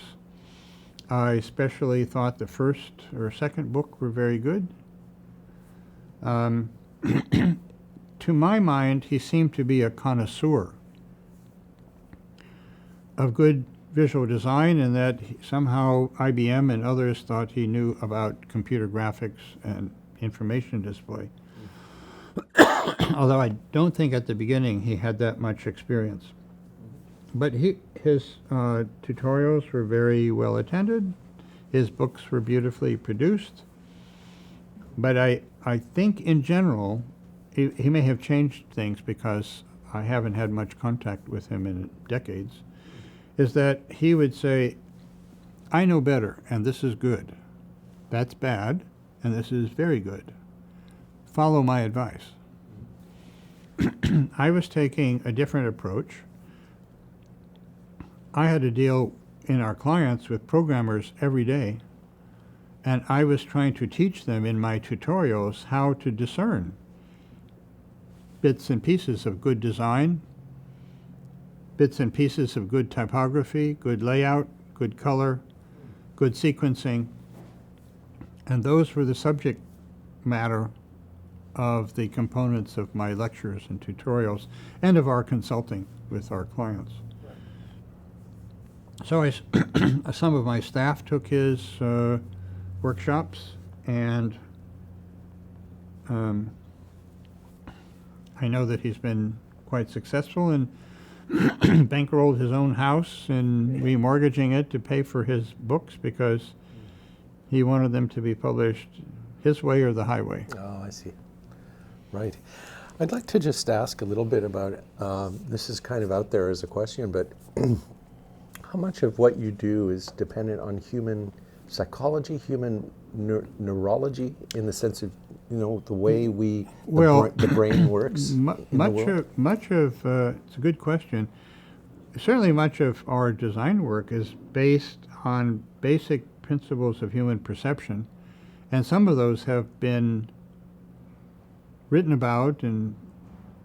I especially thought the first or second book were very good. To my mind, he seemed to be a connoisseur of good visual design, and that somehow IBM and others thought he knew about computer graphics and information display. Although I don't think at the beginning he had that much experience. But his tutorials were very well attended. His books were beautifully produced. But I think in general, he may have changed things because I haven't had much contact with him in decades, is that he would say, I know better, and this is good. That's bad, and this is very good. Follow my advice. I was taking a different approach. I had to deal in our clients with programmers every day, and I was trying to teach them in my tutorials how to discern bits and pieces of good design, bits and pieces of good typography, good layout, good color, good sequencing, and those were the subject matter of the components of my lectures and tutorials and of our consulting with our clients. So some of my staff took his workshops, and I know that he's been quite successful and bankrolled his own house and remortgaging it to pay for his books because he wanted them to be published his way or the highway. Oh, I see. Right. I'd like to just ask a little bit about, this is kind of out there as a question, but how much of what you do is dependent on human psychology, human neurology, in the sense of, the way the brain works? Much of it's a good question. Certainly much of our design work is based on basic principles of human perception, and some of those have been written about and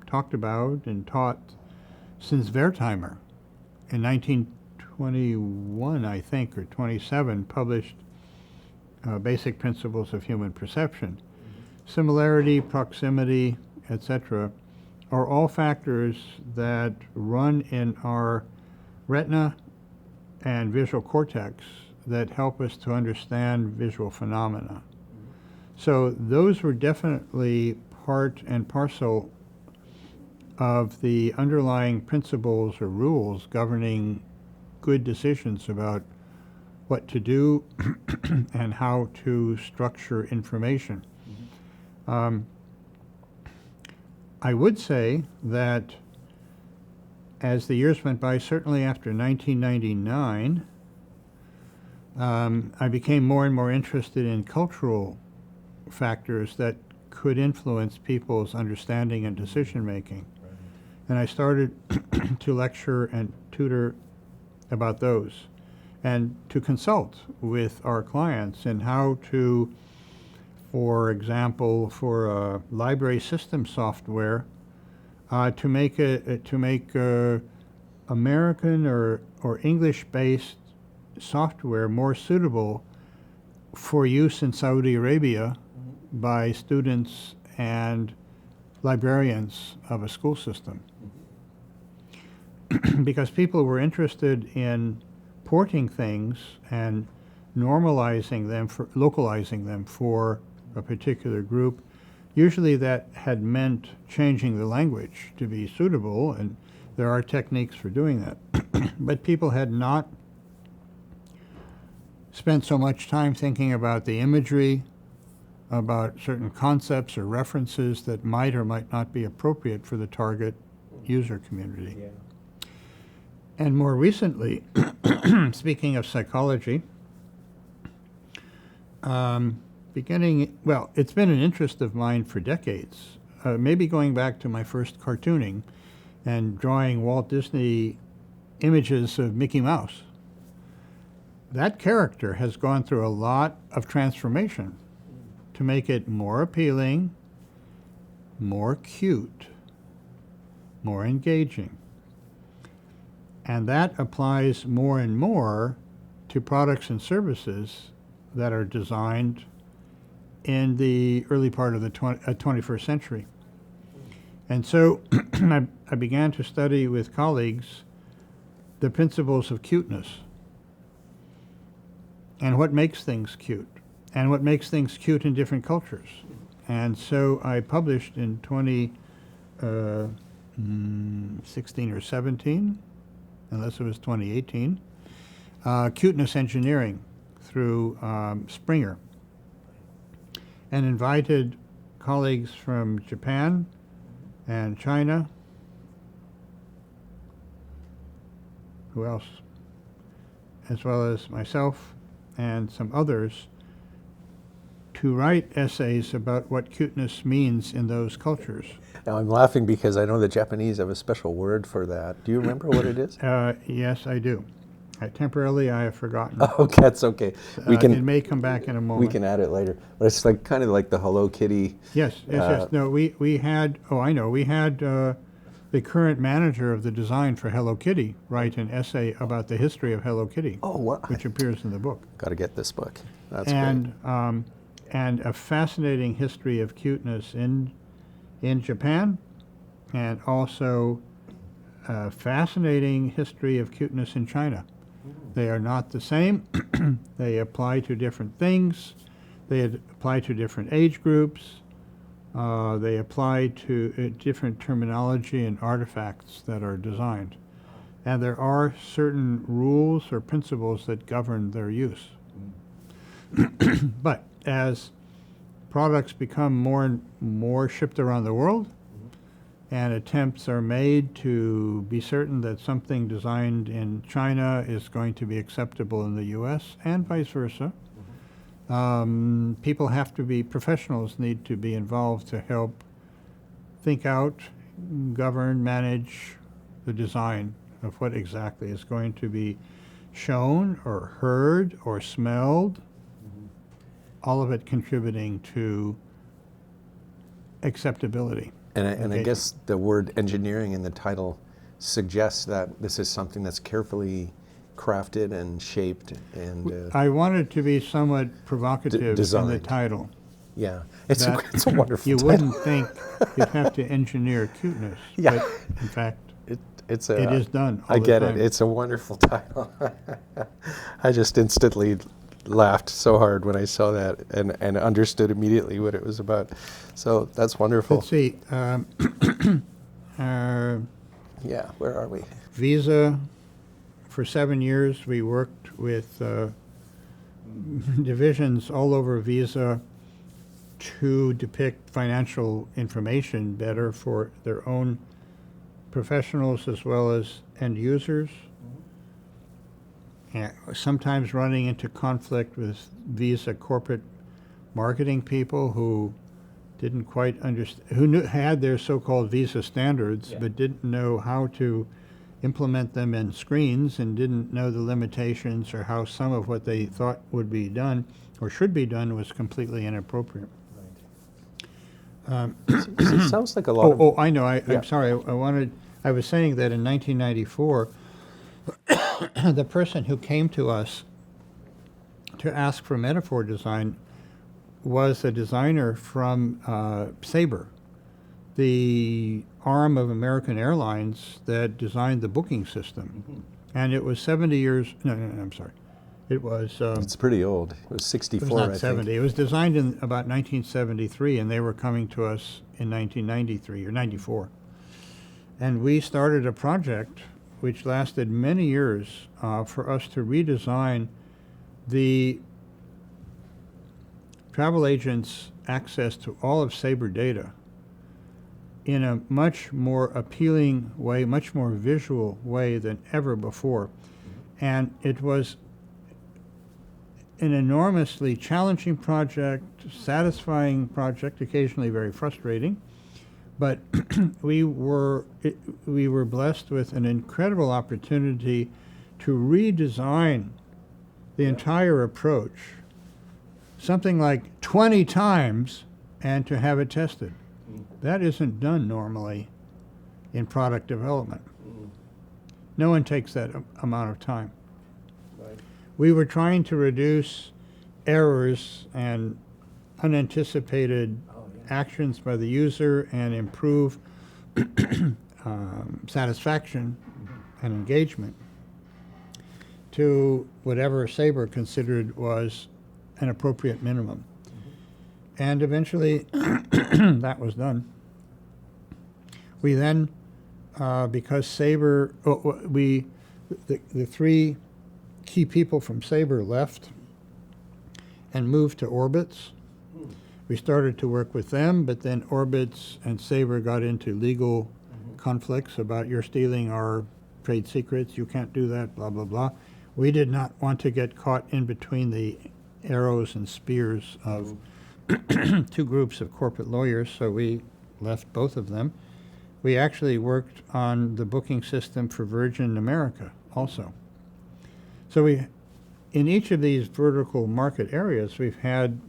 talked about and taught since Wertheimer in 1921, I think, or 27, published Basic Principles of Human Perception. Similarity, proximity, etc., are all factors that run in our retina and visual cortex that help us to understand visual phenomena. So those were definitely part and parcel of the underlying principles or rules governing good decisions about what to do and how to structure information. I would say that as the years went by, certainly after 1999, I became more and more interested in cultural factors that could influence people's understanding and decision making. Right. And I started to lecture and tutor about those, and to consult with our clients in how to, for example, for library system software, to make American or English-based software more suitable for use in Saudi Arabia by students and librarians of a school system. Because people were interested in porting things and normalizing them, localizing them for a particular group. Usually that had meant changing the language to be suitable, and there are techniques for doing that. But people had not spent so much time thinking about the imagery, about certain concepts or references that might or might not be appropriate for the target user community. Yeah. And more recently, speaking of psychology, it's been an interest of mine for decades, maybe going back to my first cartooning and drawing Walt Disney images of Mickey Mouse. That character has gone through a lot of transformation to make it more appealing, more cute, more engaging. And that applies more and more to products and services that are designed in the early part of the 21st century. And so I began to study with colleagues the principles of cuteness and what makes things cute and what makes things cute in different cultures. And so I published in 2016 or 17, unless it was 2018, Cuteness Engineering through Springer, and invited colleagues from Japan and China. Who else? As well as myself and some others to write essays about what cuteness means in those cultures. Now I'm laughing because I know the Japanese have a special word for that. Do you remember what it is? Yes, I do. Temporarily, I have forgotten. Oh, that's okay. It may come back in a moment. We can add it later. But it's like kind of like the Hello Kitty. Yes. No, we had. Oh, I know. We had the current manager of the design for Hello Kitty write an essay about the history of Hello Kitty. Oh, wow. Which appears in the book. Got to get this book. That's great. And a fascinating history of cuteness in Japan, and also a fascinating history of cuteness in China. They are not the same. They apply to different things. They apply to different age groups. They apply to different terminology and artifacts that are designed. And there are certain rules or principles that govern their use. But as products become more and more shipped around the world, and attempts are made to be certain that something designed in China is going to be acceptable in the US, and vice versa, professionals need to be involved to help think out, govern, manage the design of what exactly is going to be shown or heard or smelled, all of it contributing to acceptability. And I guess the word engineering in the title suggests that this is something that's carefully crafted and shaped. And I wanted to be somewhat provocative in the title. Yeah, it's a wonderful you title. Wouldn't think you'd have to engineer cuteness, yeah. But in fact, it is done all I the get time. it. It's a wonderful title. I just instantly laughed so hard when I saw that and understood immediately what it was about. So that's wonderful. Let's see. Yeah, where are we? Visa. For 7 years, we worked with divisions all over Visa to depict financial information better for their own professionals as well as end users. And sometimes running into conflict with Visa corporate marketing people who didn't quite understand, had their so-called Visa standards, but didn't know how to implement them in screens and didn't know the limitations or how some of what they thought would be done or should be done was completely inappropriate. It sounds like a lot of... Oh, I know. I'm sorry. I was saying that in 1994, the person who came to us to ask for metaphor design was a designer from Sabre, the arm of American Airlines that designed the booking system. Mm-hmm. And it was 70 years, no, I'm sorry. It was... it's pretty old. It was 64, it was not 70. think. It was designed in about 1973, and they were coming to us in 1993 or 94. And we started a project which lasted many years for us to redesign the travel agents' access to all of Sabre data in a much more appealing way, much more visual way than ever before. And it was an enormously challenging project, satisfying project, occasionally very frustrating. But we were blessed with an incredible opportunity to redesign the entire approach, something like 20 times, and to have it tested. That isn't done normally in product development. No one takes that amount of time. Right. We were trying to reduce errors and unanticipated actions by the user and improve satisfaction and engagement to whatever Sabre considered was an appropriate minimum. And eventually that was done. We then, because Sabre, the three key people from Sabre left and moved to Orbitz. We started to work with them, but then Orbitz and Sabre got into legal conflicts about you're stealing our trade secrets, you can't do that, blah, blah, blah. We did not want to get caught in between the arrows and spears of two groups of corporate lawyers, so we left both of them. We actually worked on the booking system for Virgin America also. So in each of these vertical market areas, we've had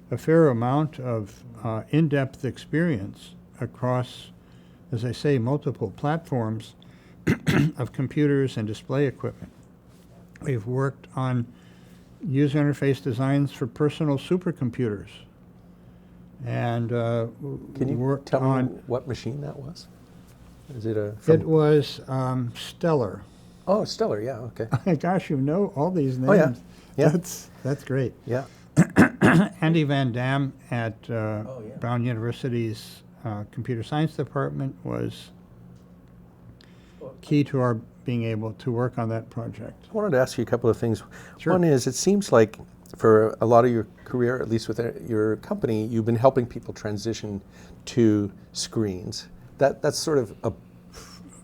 a fair amount of in-depth experience across, as I say, multiple platforms of computers and display equipment. We've worked on user interface designs for personal supercomputers. And Can you worked tell on me what machine that was? Is it a... It was Stellar. Oh, Stellar, yeah, okay. Gosh, you know all these names. Oh, yeah. Yeah. That's great. Yeah. Andy Van Dam at yeah. Brown University's computer science department was key to our being able to work on that project. I wanted to ask you a couple of things. Sure. One is, it seems like for a lot of your career, at least with your company, you've been helping people transition to screens. That's sort of a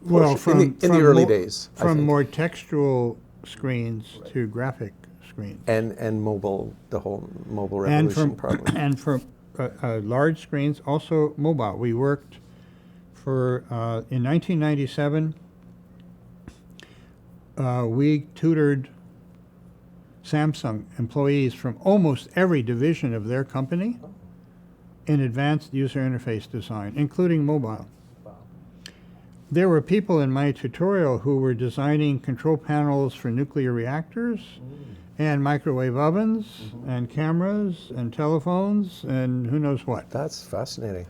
push in the early days. From more textual screens to graphic screens. And mobile, the whole mobile revolution probably. And for large screens, also mobile. We worked for, in 1997, we tutored Samsung employees from almost every division of their company in advanced user interface design, including mobile. Wow. There were people in my tutorial who were designing control panels for nuclear reactors and microwave ovens and cameras and telephones and who knows what. That's fascinating.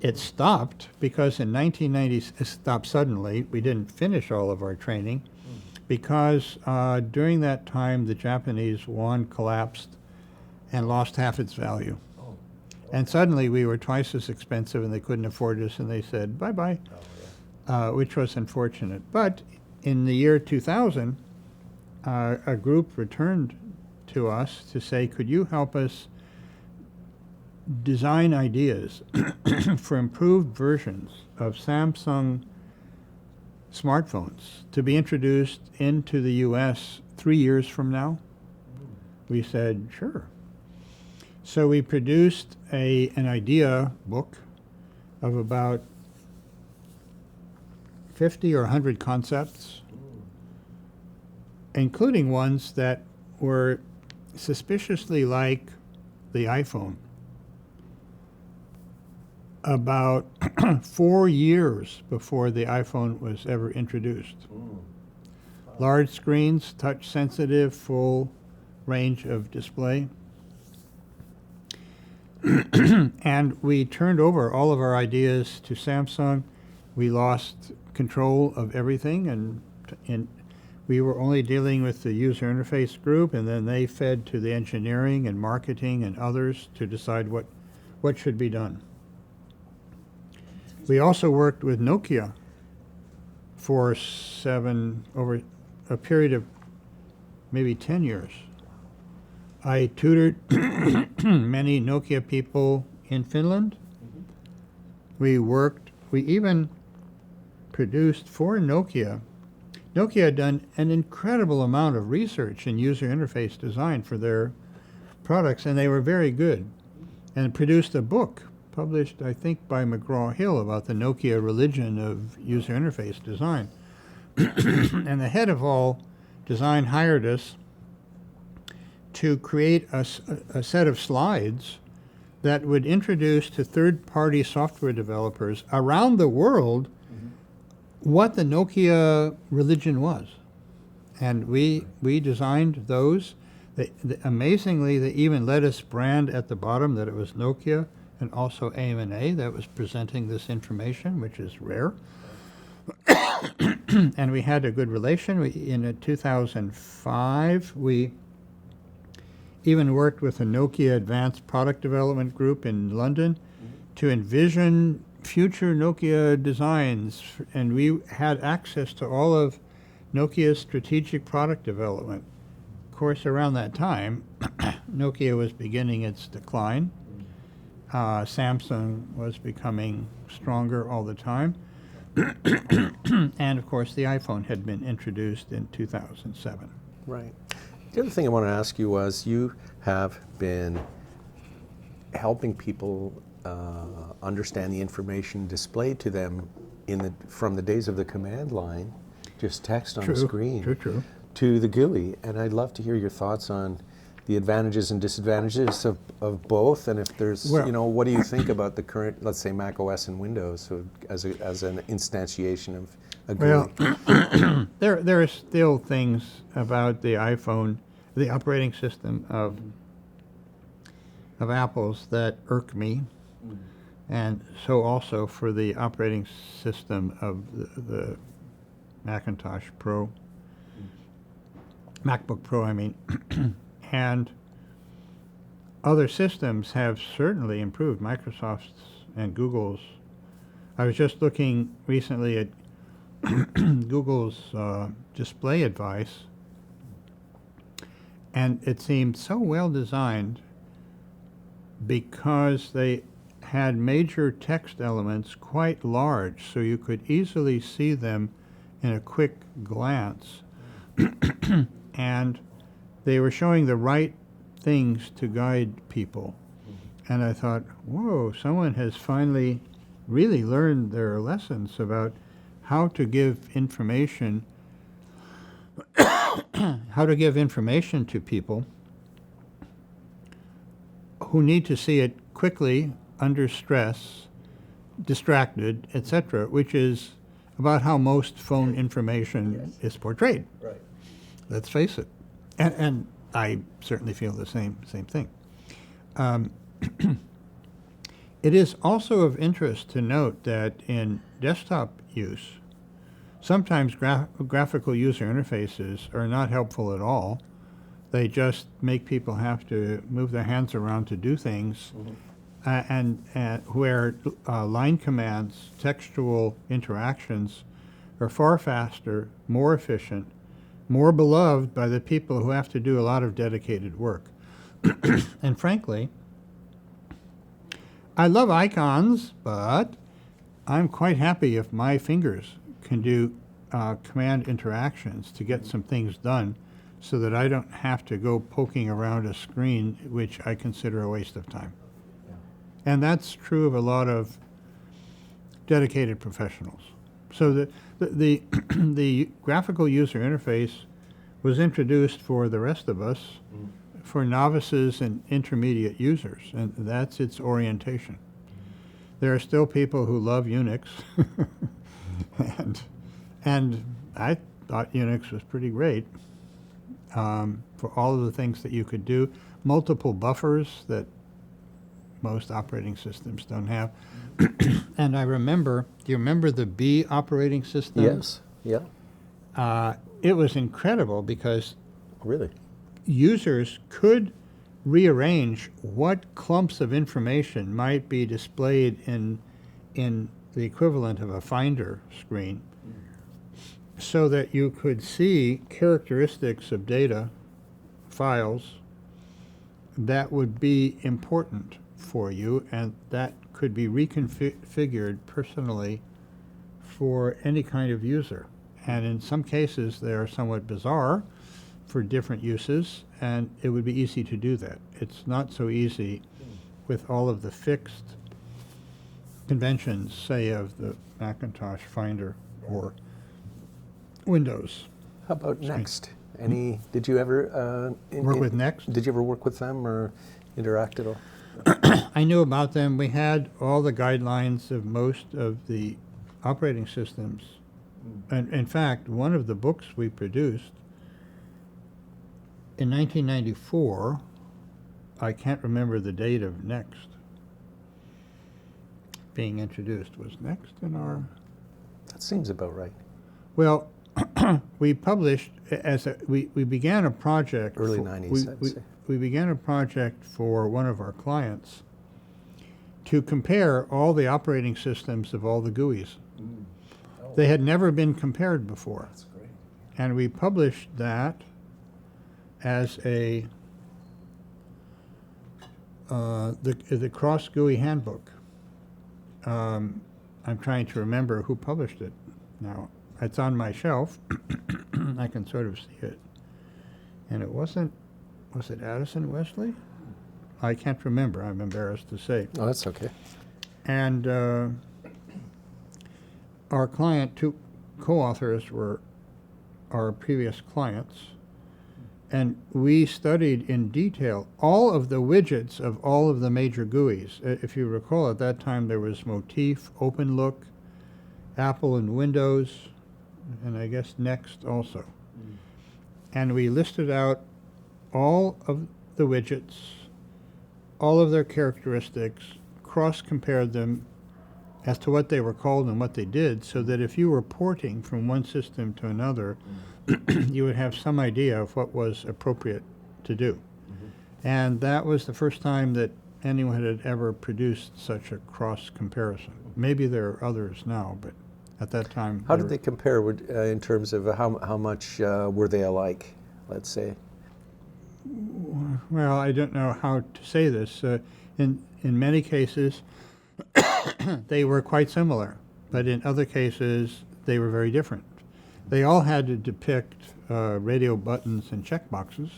It stopped because in 1990, it stopped suddenly. We didn't finish all of our training because during that time the Japanese yuan collapsed and lost half its value. And suddenly we were twice as expensive and they couldn't afford us and they said bye-bye, which was unfortunate. But in the year 2000, a group returned to us to say, could you help us design ideas for improved versions of Samsung smartphones to be introduced into the US 3 years from now? We said, sure. So we produced an idea book of about 50 or 100 concepts, including ones that were suspiciously like the iPhone. About 4 years before the iPhone was ever introduced. Large screens, touch sensitive, full range of display. And we turned over all of our ideas to Samsung. We lost control of everything, and we were only dealing with the user interface group, and then they fed to the engineering and marketing and others to decide what should be done. We also worked with Nokia for over a period of maybe 10 years. I tutored many Nokia people in Finland We even produced for Nokia. Nokia had done an incredible amount of research in user interface design for their products, and they were very good, and produced a book published, I think, by McGraw-Hill about the Nokia religion of user interface design. And the head of all design hired us to create a set of slides that would introduce to third-party software developers around the world what the Nokia religion was. And we designed those. Amazingly, they even let us brand at the bottom that it was Nokia and also AMA that was presenting this information, which is rare. And we had a good relation. In 2005, we even worked with a Nokia Advanced Product Development Group in London to envision future Nokia designs, and we had access to all of Nokia's strategic product development. Of course, around that time, Nokia was beginning its decline. Samsung was becoming stronger all the time. And of course, the iPhone had been introduced in 2007. Right. The other thing I want to ask you was, you have been helping people understand the information displayed to them from the days of the command line, just text on the screen, to the GUI. And I'd love to hear your thoughts on the advantages and disadvantages of both, and if there's, what do you think about the current, let's say, Mac OS and Windows, so as an instantiation of a GUI? Well, there are still things about the iPhone, the operating system of Apple's, that irk me, and so also for the operating system of the Macintosh Pro, MacBook Pro, I mean. And other systems have certainly improved, Microsoft's and Google's. I was just looking recently at Google's display advice, and it seemed so well designed because they had major text elements quite large, so you could easily see them in a quick glance. And they were showing the right things to guide people. And I thought, whoa, someone has finally really learned their lessons about how to give information to people who need to see it quickly, under stress, distracted, etc., which is about how most phone information is portrayed. Right. Let's face it. And I certainly feel the same thing. It is also of interest to note that in desktop use, sometimes graphical user interfaces are not helpful at all. They just make people have to move their hands around to do things, and where line commands, textual interactions are far faster, more efficient, more beloved by the people who have to do a lot of dedicated work. And frankly, I love icons, but I'm quite happy if my fingers can do command interactions to get some things done, so that I don't have to go poking around a screen, which I consider a waste of time. And that's true of a lot of dedicated professionals. So the graphical user interface was introduced for the rest of us, for novices and intermediate users, and that's its orientation. There are still people who love Unix, and I thought Unix was pretty great for all of the things that you could do, multiple buffers that most operating systems don't have. And I remember, do you remember the B operating system? Yes, yeah. It was incredible because Really? users could rearrange what clumps of information might be displayed in the equivalent of a Finder screen, so that you could see characteristics of data files that would be important for you, and that could be reconfigured personally for any kind of user. And in some cases, they are somewhat bizarre for different uses, and it would be easy to do that. It's not so easy with all of the fixed conventions, say, of the Macintosh Finder or Windows. How about Next? Did you ever Work with Next? Did you ever work with them or interact at all? I knew about them. We had all the guidelines of most of the operating systems. And in fact, one of the books we produced in 1994, I can't remember the date of Next being introduced. Was Next in our... That seems about right. Well, we published we began a project. Early 90s, I would say. We began a project for one of our clients to compare all the operating systems of all the GUIs. Oh. They had never been compared before. That's great. And we published that as the Cross GUI Handbook. I'm trying to remember who published it now. It's on my shelf. I can sort of see it. And it was it Addison Wesley? I can't remember, I'm embarrassed to say. Oh, that's okay. And our client, two co-authors were our previous clients, and we studied in detail all of the widgets of all of the major GUIs. If you recall, at that time there was Motif, OpenLook, Apple and Windows, and I guess Next also. And we listed out all of the widgets, all of their characteristics, cross-compared them as to what they were called and what they did, so that if you were porting from one system to another, you would have some idea of what was appropriate to do. And that was the first time that anyone had ever produced such a cross-comparison. Maybe there are others now, but at that time... How did they compare in terms of how much were they alike, let's say? Well, I don't know how to say this. In many cases, they were quite similar, but in other cases, they were very different. They all had to depict radio buttons and checkboxes.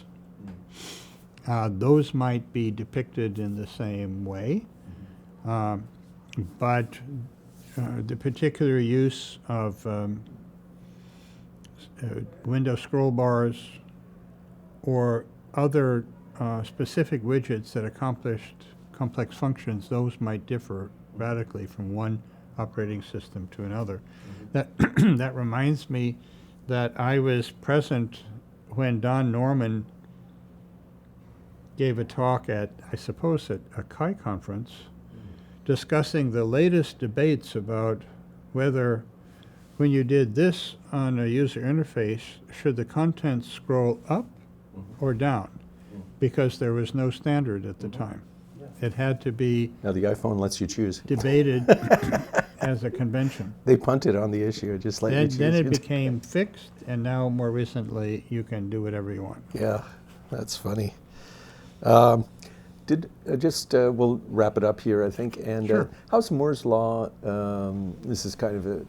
Those might be depicted in the same way, but the particular use of window scroll bars or other specific widgets that accomplished complex functions, those might differ radically from one operating system to another. That reminds me that I was present when Don Norman gave a talk at, I suppose, at a Cray conference, discussing the latest debates about whether, when you did this on a user interface, should the content scroll up or down, because there was no standard at the time. It had to be... Now the iPhone lets you choose. ...debated as a convention. They punted on the issue, just let you choose. Then it became fixed, and now more recently you can do whatever you want. Yeah, that's funny. We'll wrap it up here, I think. And sure. How's Moore's Law? This is kind of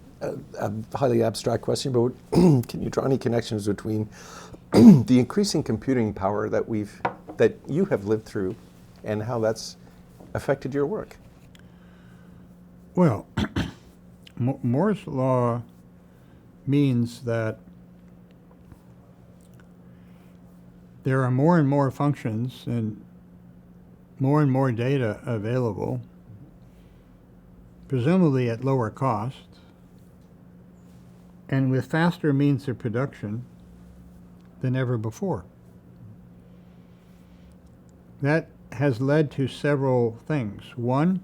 a highly abstract question, but can you draw any connections between the increasing computing power that you have lived through, and how that's affected your work? Well, Moore's Law means that there are more and more functions and more data available, presumably at lower cost, and with faster means of production than ever before. That has led to several things. One,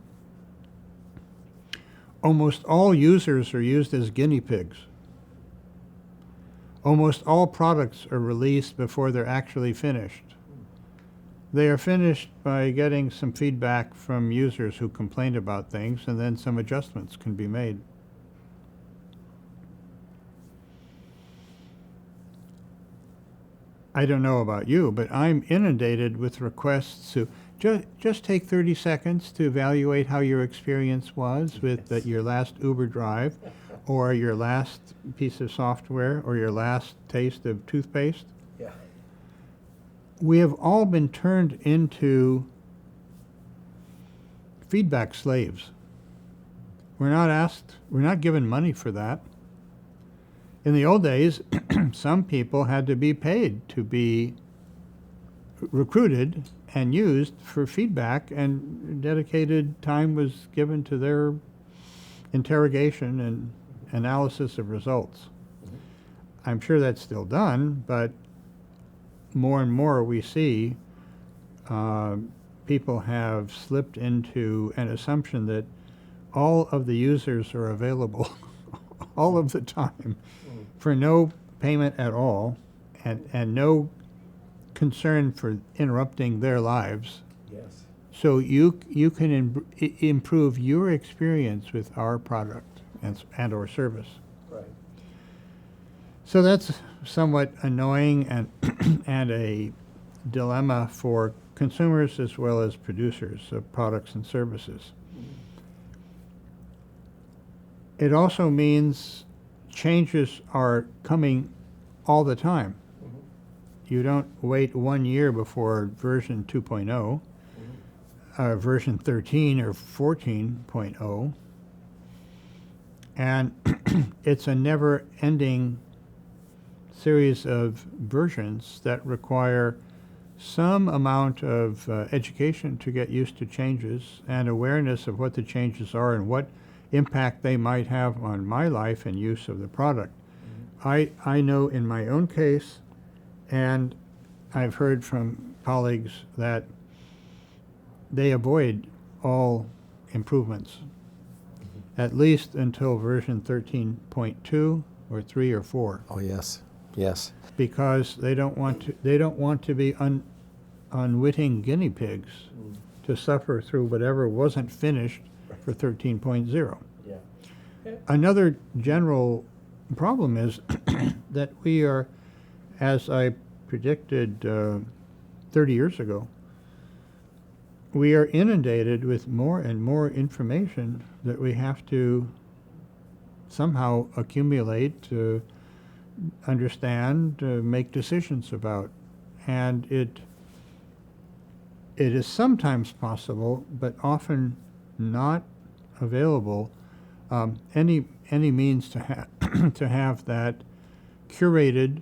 almost all users are used as guinea pigs. Almost all products are released before they're actually finished. They are finished by getting some feedback from users who complained about things, and then some adjustments can be made. I don't know about you, but I'm inundated with requests to just take 30 seconds to evaluate how your experience was with your last Uber drive, or your last piece of software, or your last taste of toothpaste. Yeah. We have all been turned into feedback slaves. We're not given money for that. In the old days, some people had to be paid to be recruited and used for feedback, and dedicated time was given to their interrogation and analysis of results. I'm sure that's still done, but more and more we see people have slipped into an assumption that all of the users are available all of the time for no payment at all, and no concern for interrupting their lives. Yes. So you can improve your experience with our product and or service. Right. So that's somewhat annoying and and a dilemma for consumers as well as producers of products and services. It also means changes are coming all the time. You don't wait 1 year before version 2.0, version 13 or 14.0, and it's a never-ending series of versions that require some amount of education to get used to changes, and awareness of what the changes are and what impact they might have on my life and use of the product. I know in my own case, and I've heard from colleagues, that they avoid all improvements, at least until version 13.2 or 3 or 4. Oh yes, yes. Because they don't want to be unwitting guinea pigs to suffer through whatever wasn't finished for 13.0. Yeah. Another general problem is that we are, as I predicted 30 years ago, we are inundated with more and more information that we have to somehow accumulate, to understand, to make decisions about. And it is sometimes possible, but often not available, any means to to have that curated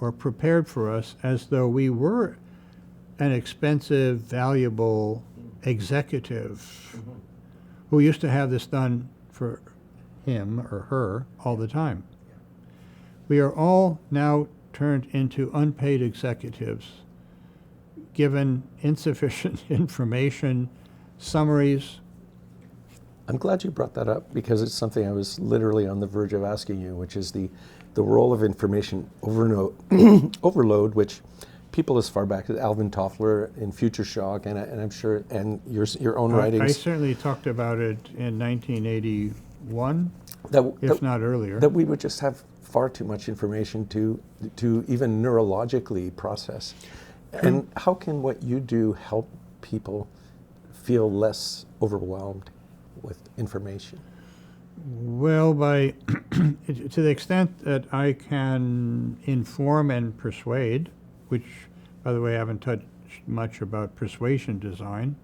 or prepared for us as though we were an expensive, valuable executive who used to have this done for him or her all the time. We are all now turned into unpaid executives, given insufficient information, summaries. I'm glad you brought that up, because it's something I was literally on the verge of asking you, which is the role of information overload, which people as far back as Alvin Toffler in Future Shock, and I'm sure, and your own writings. I certainly talked about it in 1981, if not earlier. That we would just have far too much information to even neurologically process. And how can what you do help people feel less overwhelmed with information? Well, by to the extent that I can inform and persuade, which, by the way, I haven't touched much about persuasion design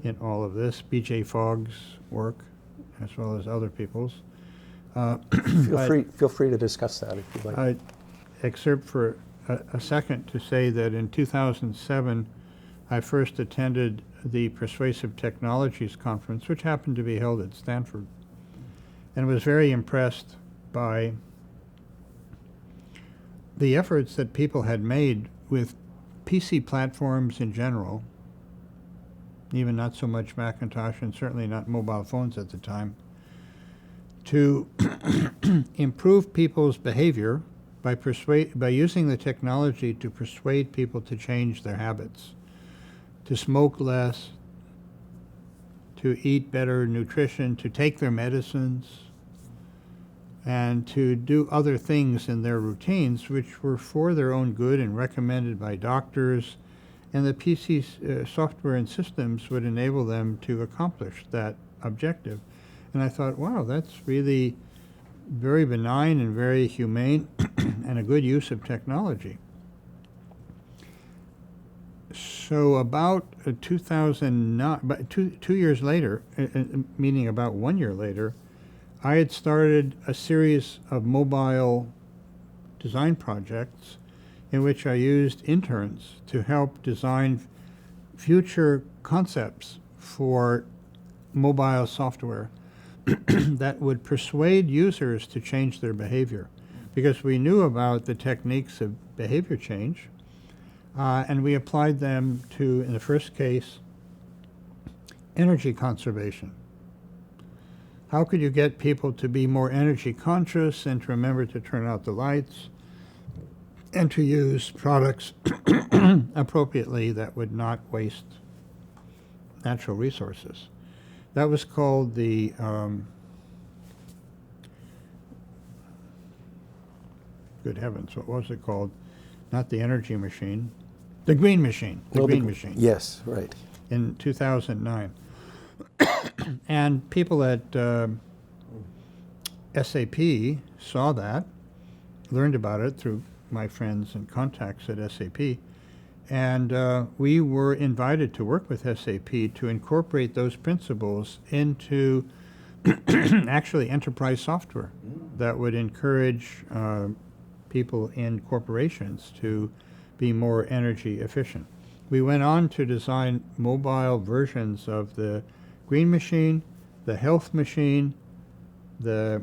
in all of this, B.J. Fogg's work, as well as other people's. Feel free to discuss that if you'd like. I excerpt for a second to say that in 2007, I first attended the Persuasive Technologies Conference, which happened to be held at Stanford, and was very impressed by the efforts that people had made with PC platforms in general, even not so much Macintosh and certainly not mobile phones at the time, to improve people's behavior by using the technology to persuade people to change their habits, to smoke less, to eat better nutrition, to take their medicines, and to do other things in their routines which were for their own good and recommended by doctors, and the PC software and systems would enable them to accomplish that objective. And I thought, wow, that's really very benign and very humane and a good use of technology. So about 2009, but two years later, meaning about 1 year later, I had started a series of mobile design projects in which I used interns to help design future concepts for mobile software that would persuade users to change their behavior. Because we knew about the techniques of behavior change, and we applied them to, in the first case, energy conservation. How could you get people to be more energy conscious and to remember to turn out the lights and to use products appropriately that would not waste natural resources? That was called the good heavens, what was it called? Not the energy machine, the green machine. The green machine. Yes, right. In 2009. And people at SAP saw that, learned about it through my friends and contacts at SAP, and we were invited to work with SAP to incorporate those principles into actually enterprise software that would encourage people in corporations to be more energy efficient. We went on to design mobile versions of the green machine, the health machine, the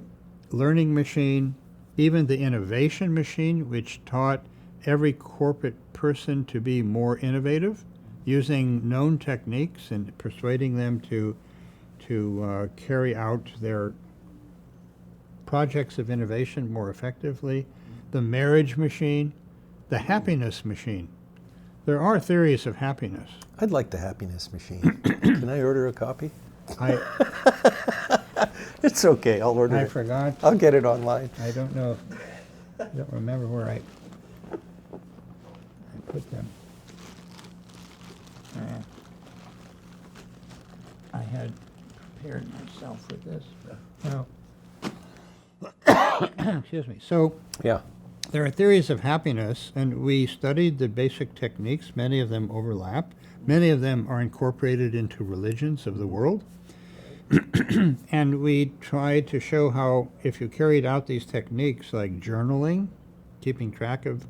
learning machine, even the innovation machine, which taught every corporate person to be more innovative, using known techniques and persuading them to carry out their projects of innovation more effectively. The marriage machine, the happiness machine. There are theories of happiness. I'd like the happiness machine. Can I order a copy? It's okay, I'll order it. I forgot. I'll get it online. I don't know. I don't remember where I put them. I had prepared myself for this. Well, excuse me. So Yeah. there are theories of happiness, and we studied the basic techniques. Many of them overlap. Many of them are incorporated into religions of the world. And we tried to show how if you carried out these techniques like journaling, keeping track of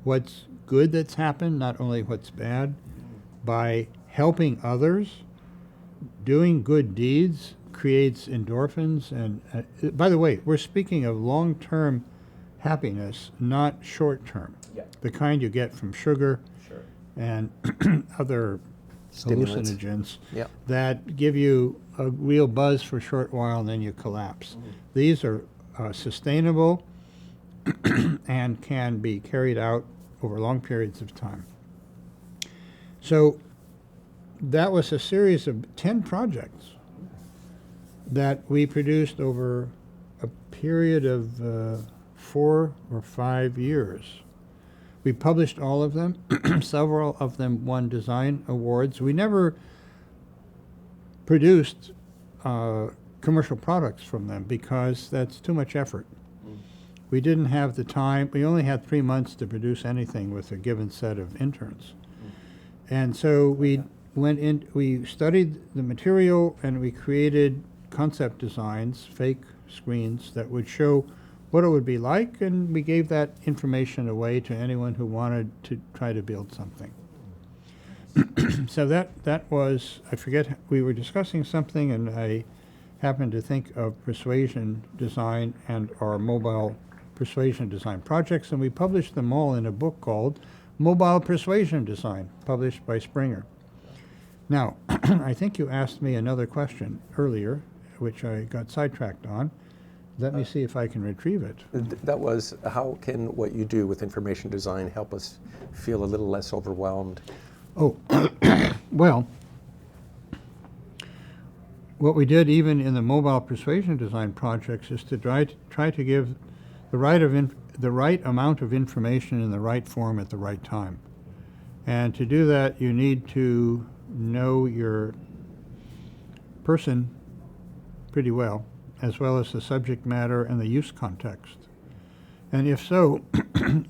what's good that's happened, not only what's bad, by helping others, doing good deeds creates endorphins. And by the way, we're speaking of long-term happiness, not short-term. Yeah. The kind you get from sugar Sure. and other Stimulants. hallucinogens Yeah. that give you a real buzz for a short while and then you collapse. These are sustainable and can be carried out over long periods of time. So that was a series of 10 projects that we produced over a period of 4 or 5 years. We published all of them. Several of them won design awards. We never produced commercial products from them because that's too much effort. We didn't have the time. We only had 3 months to produce anything with a given set of interns. And so we went in, we studied the material, and we created concept designs, fake screens that would show what it would be like, and we gave that information away to anyone who wanted to try to build something. So that was, I forget, we were discussing something, and I happened to think of persuasion design and our mobile persuasion design projects, and we published them all in a book called Mobile Persuasion Design, published by Springer. Now, I think you asked me another question earlier, which I got sidetracked on. Let me see if I can retrieve it. That was, how can what you do with information design help us feel a little less overwhelmed? Oh, well, what we did even in the mobile persuasion design projects is to try to give the right amount of information in the right form at the right time. And to do that, you need to know your person pretty well as the subject matter and the use context. And if so,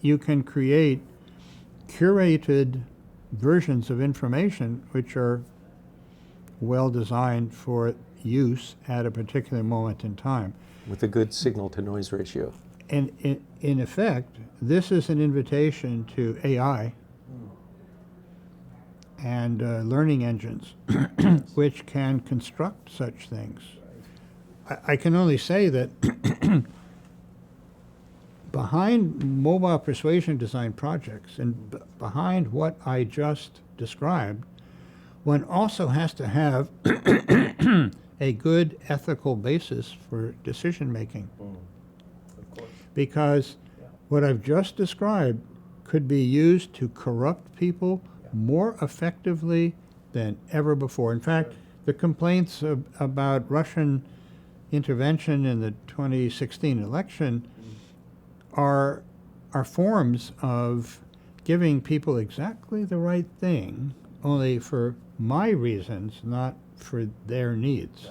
you can create curated versions of information which are well designed for use at a particular moment in time. With a good signal-to-noise ratio. And in effect, this is an invitation to AI and learning engines, which can construct such things. I can only say that behind mobile persuasion design projects and behind what I just described, one also has to have a good ethical basis for decision making. Of course. Because what I've just described could be used to corrupt people more effectively than ever before. In fact, the complaints about Russian intervention in the 2016 election are forms of giving people exactly the right thing, only for my reasons, not for their needs.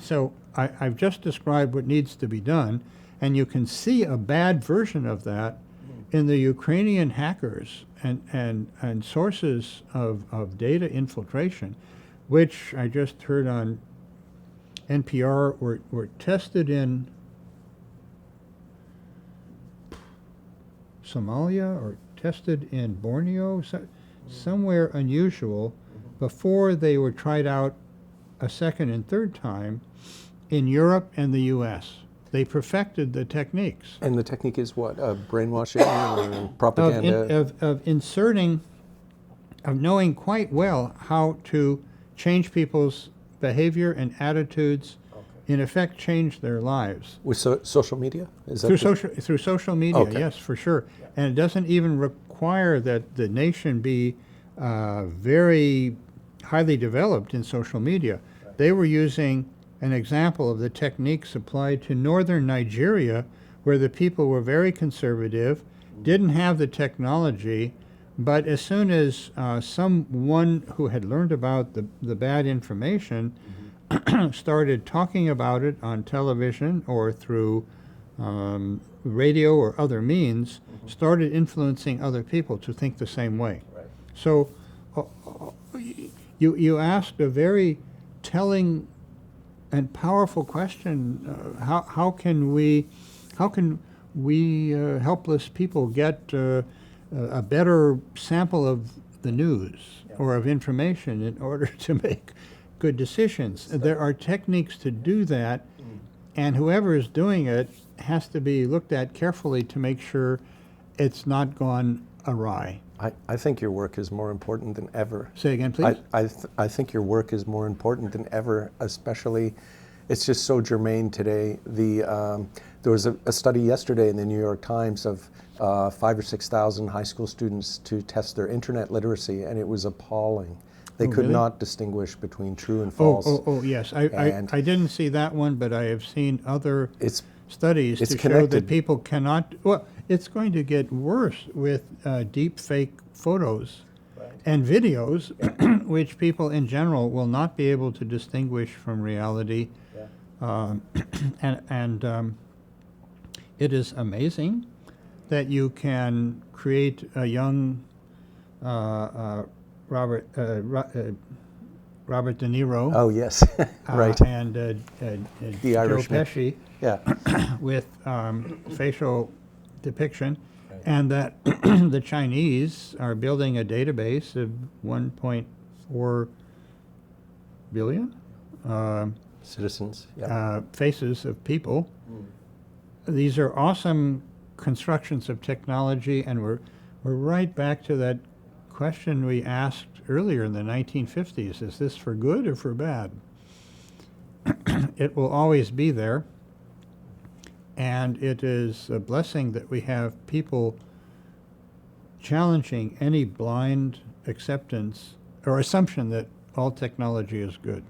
So I've just described what needs to be done, and you can see a bad version of that in the Ukrainian hackers and sources of data infiltration, which I just heard on NPR were tested in Somalia or tested in Borneo, somewhere unusual, before they were tried out a second and third time in Europe and the US. They perfected the techniques. And the technique is what? Brainwashing or propaganda? Of inserting, of knowing quite well how to change people's behavior and attitudes, in effect change their lives. With social media? Is that Through social media, Okay. yes, for sure. And it doesn't even require that the nation be very highly developed in social media. They were using an example of the techniques applied to northern Nigeria, where the people were very conservative, didn't have the technology, but as soon as someone who had learned about the bad information started talking about it on television or through radio or other means, started influencing other people to think the same way. Right. So you asked a very telling and powerful question. How can we helpless people get a better sample of the news or of information in order to make good decisions? There are techniques to do that, and whoever is doing it has to be looked at carefully to make sure it's not gone awry. I think your work is more important than ever. Say again, please. I think your work is more important than ever, especially, it's just so germane today. There was a study yesterday in the New York Times of 5,000 or 6,000 high school students to test their internet literacy, and it was appalling. They could really? not distinguish between true and false. Oh, yes. I didn't see that one, but I have seen other studies it's to show connected. that people cannot. Well, it's going to get worse with deep fake photos and videos, which people in general will not be able to distinguish from reality. And it is amazing that you can create a young Robert De Niro. Oh, yes, right. And The Joe Irishman. Pesci Yeah. with facial depiction, and that the Chinese are building a database of 1.4 billion Citizens. faces of people. These are awesome constructions of technology, and we're right back to that question we asked earlier in the 1950s. Is this for good or for bad? It will always be there, and it is a blessing that we have people challenging any blind acceptance or assumption that all technology is good.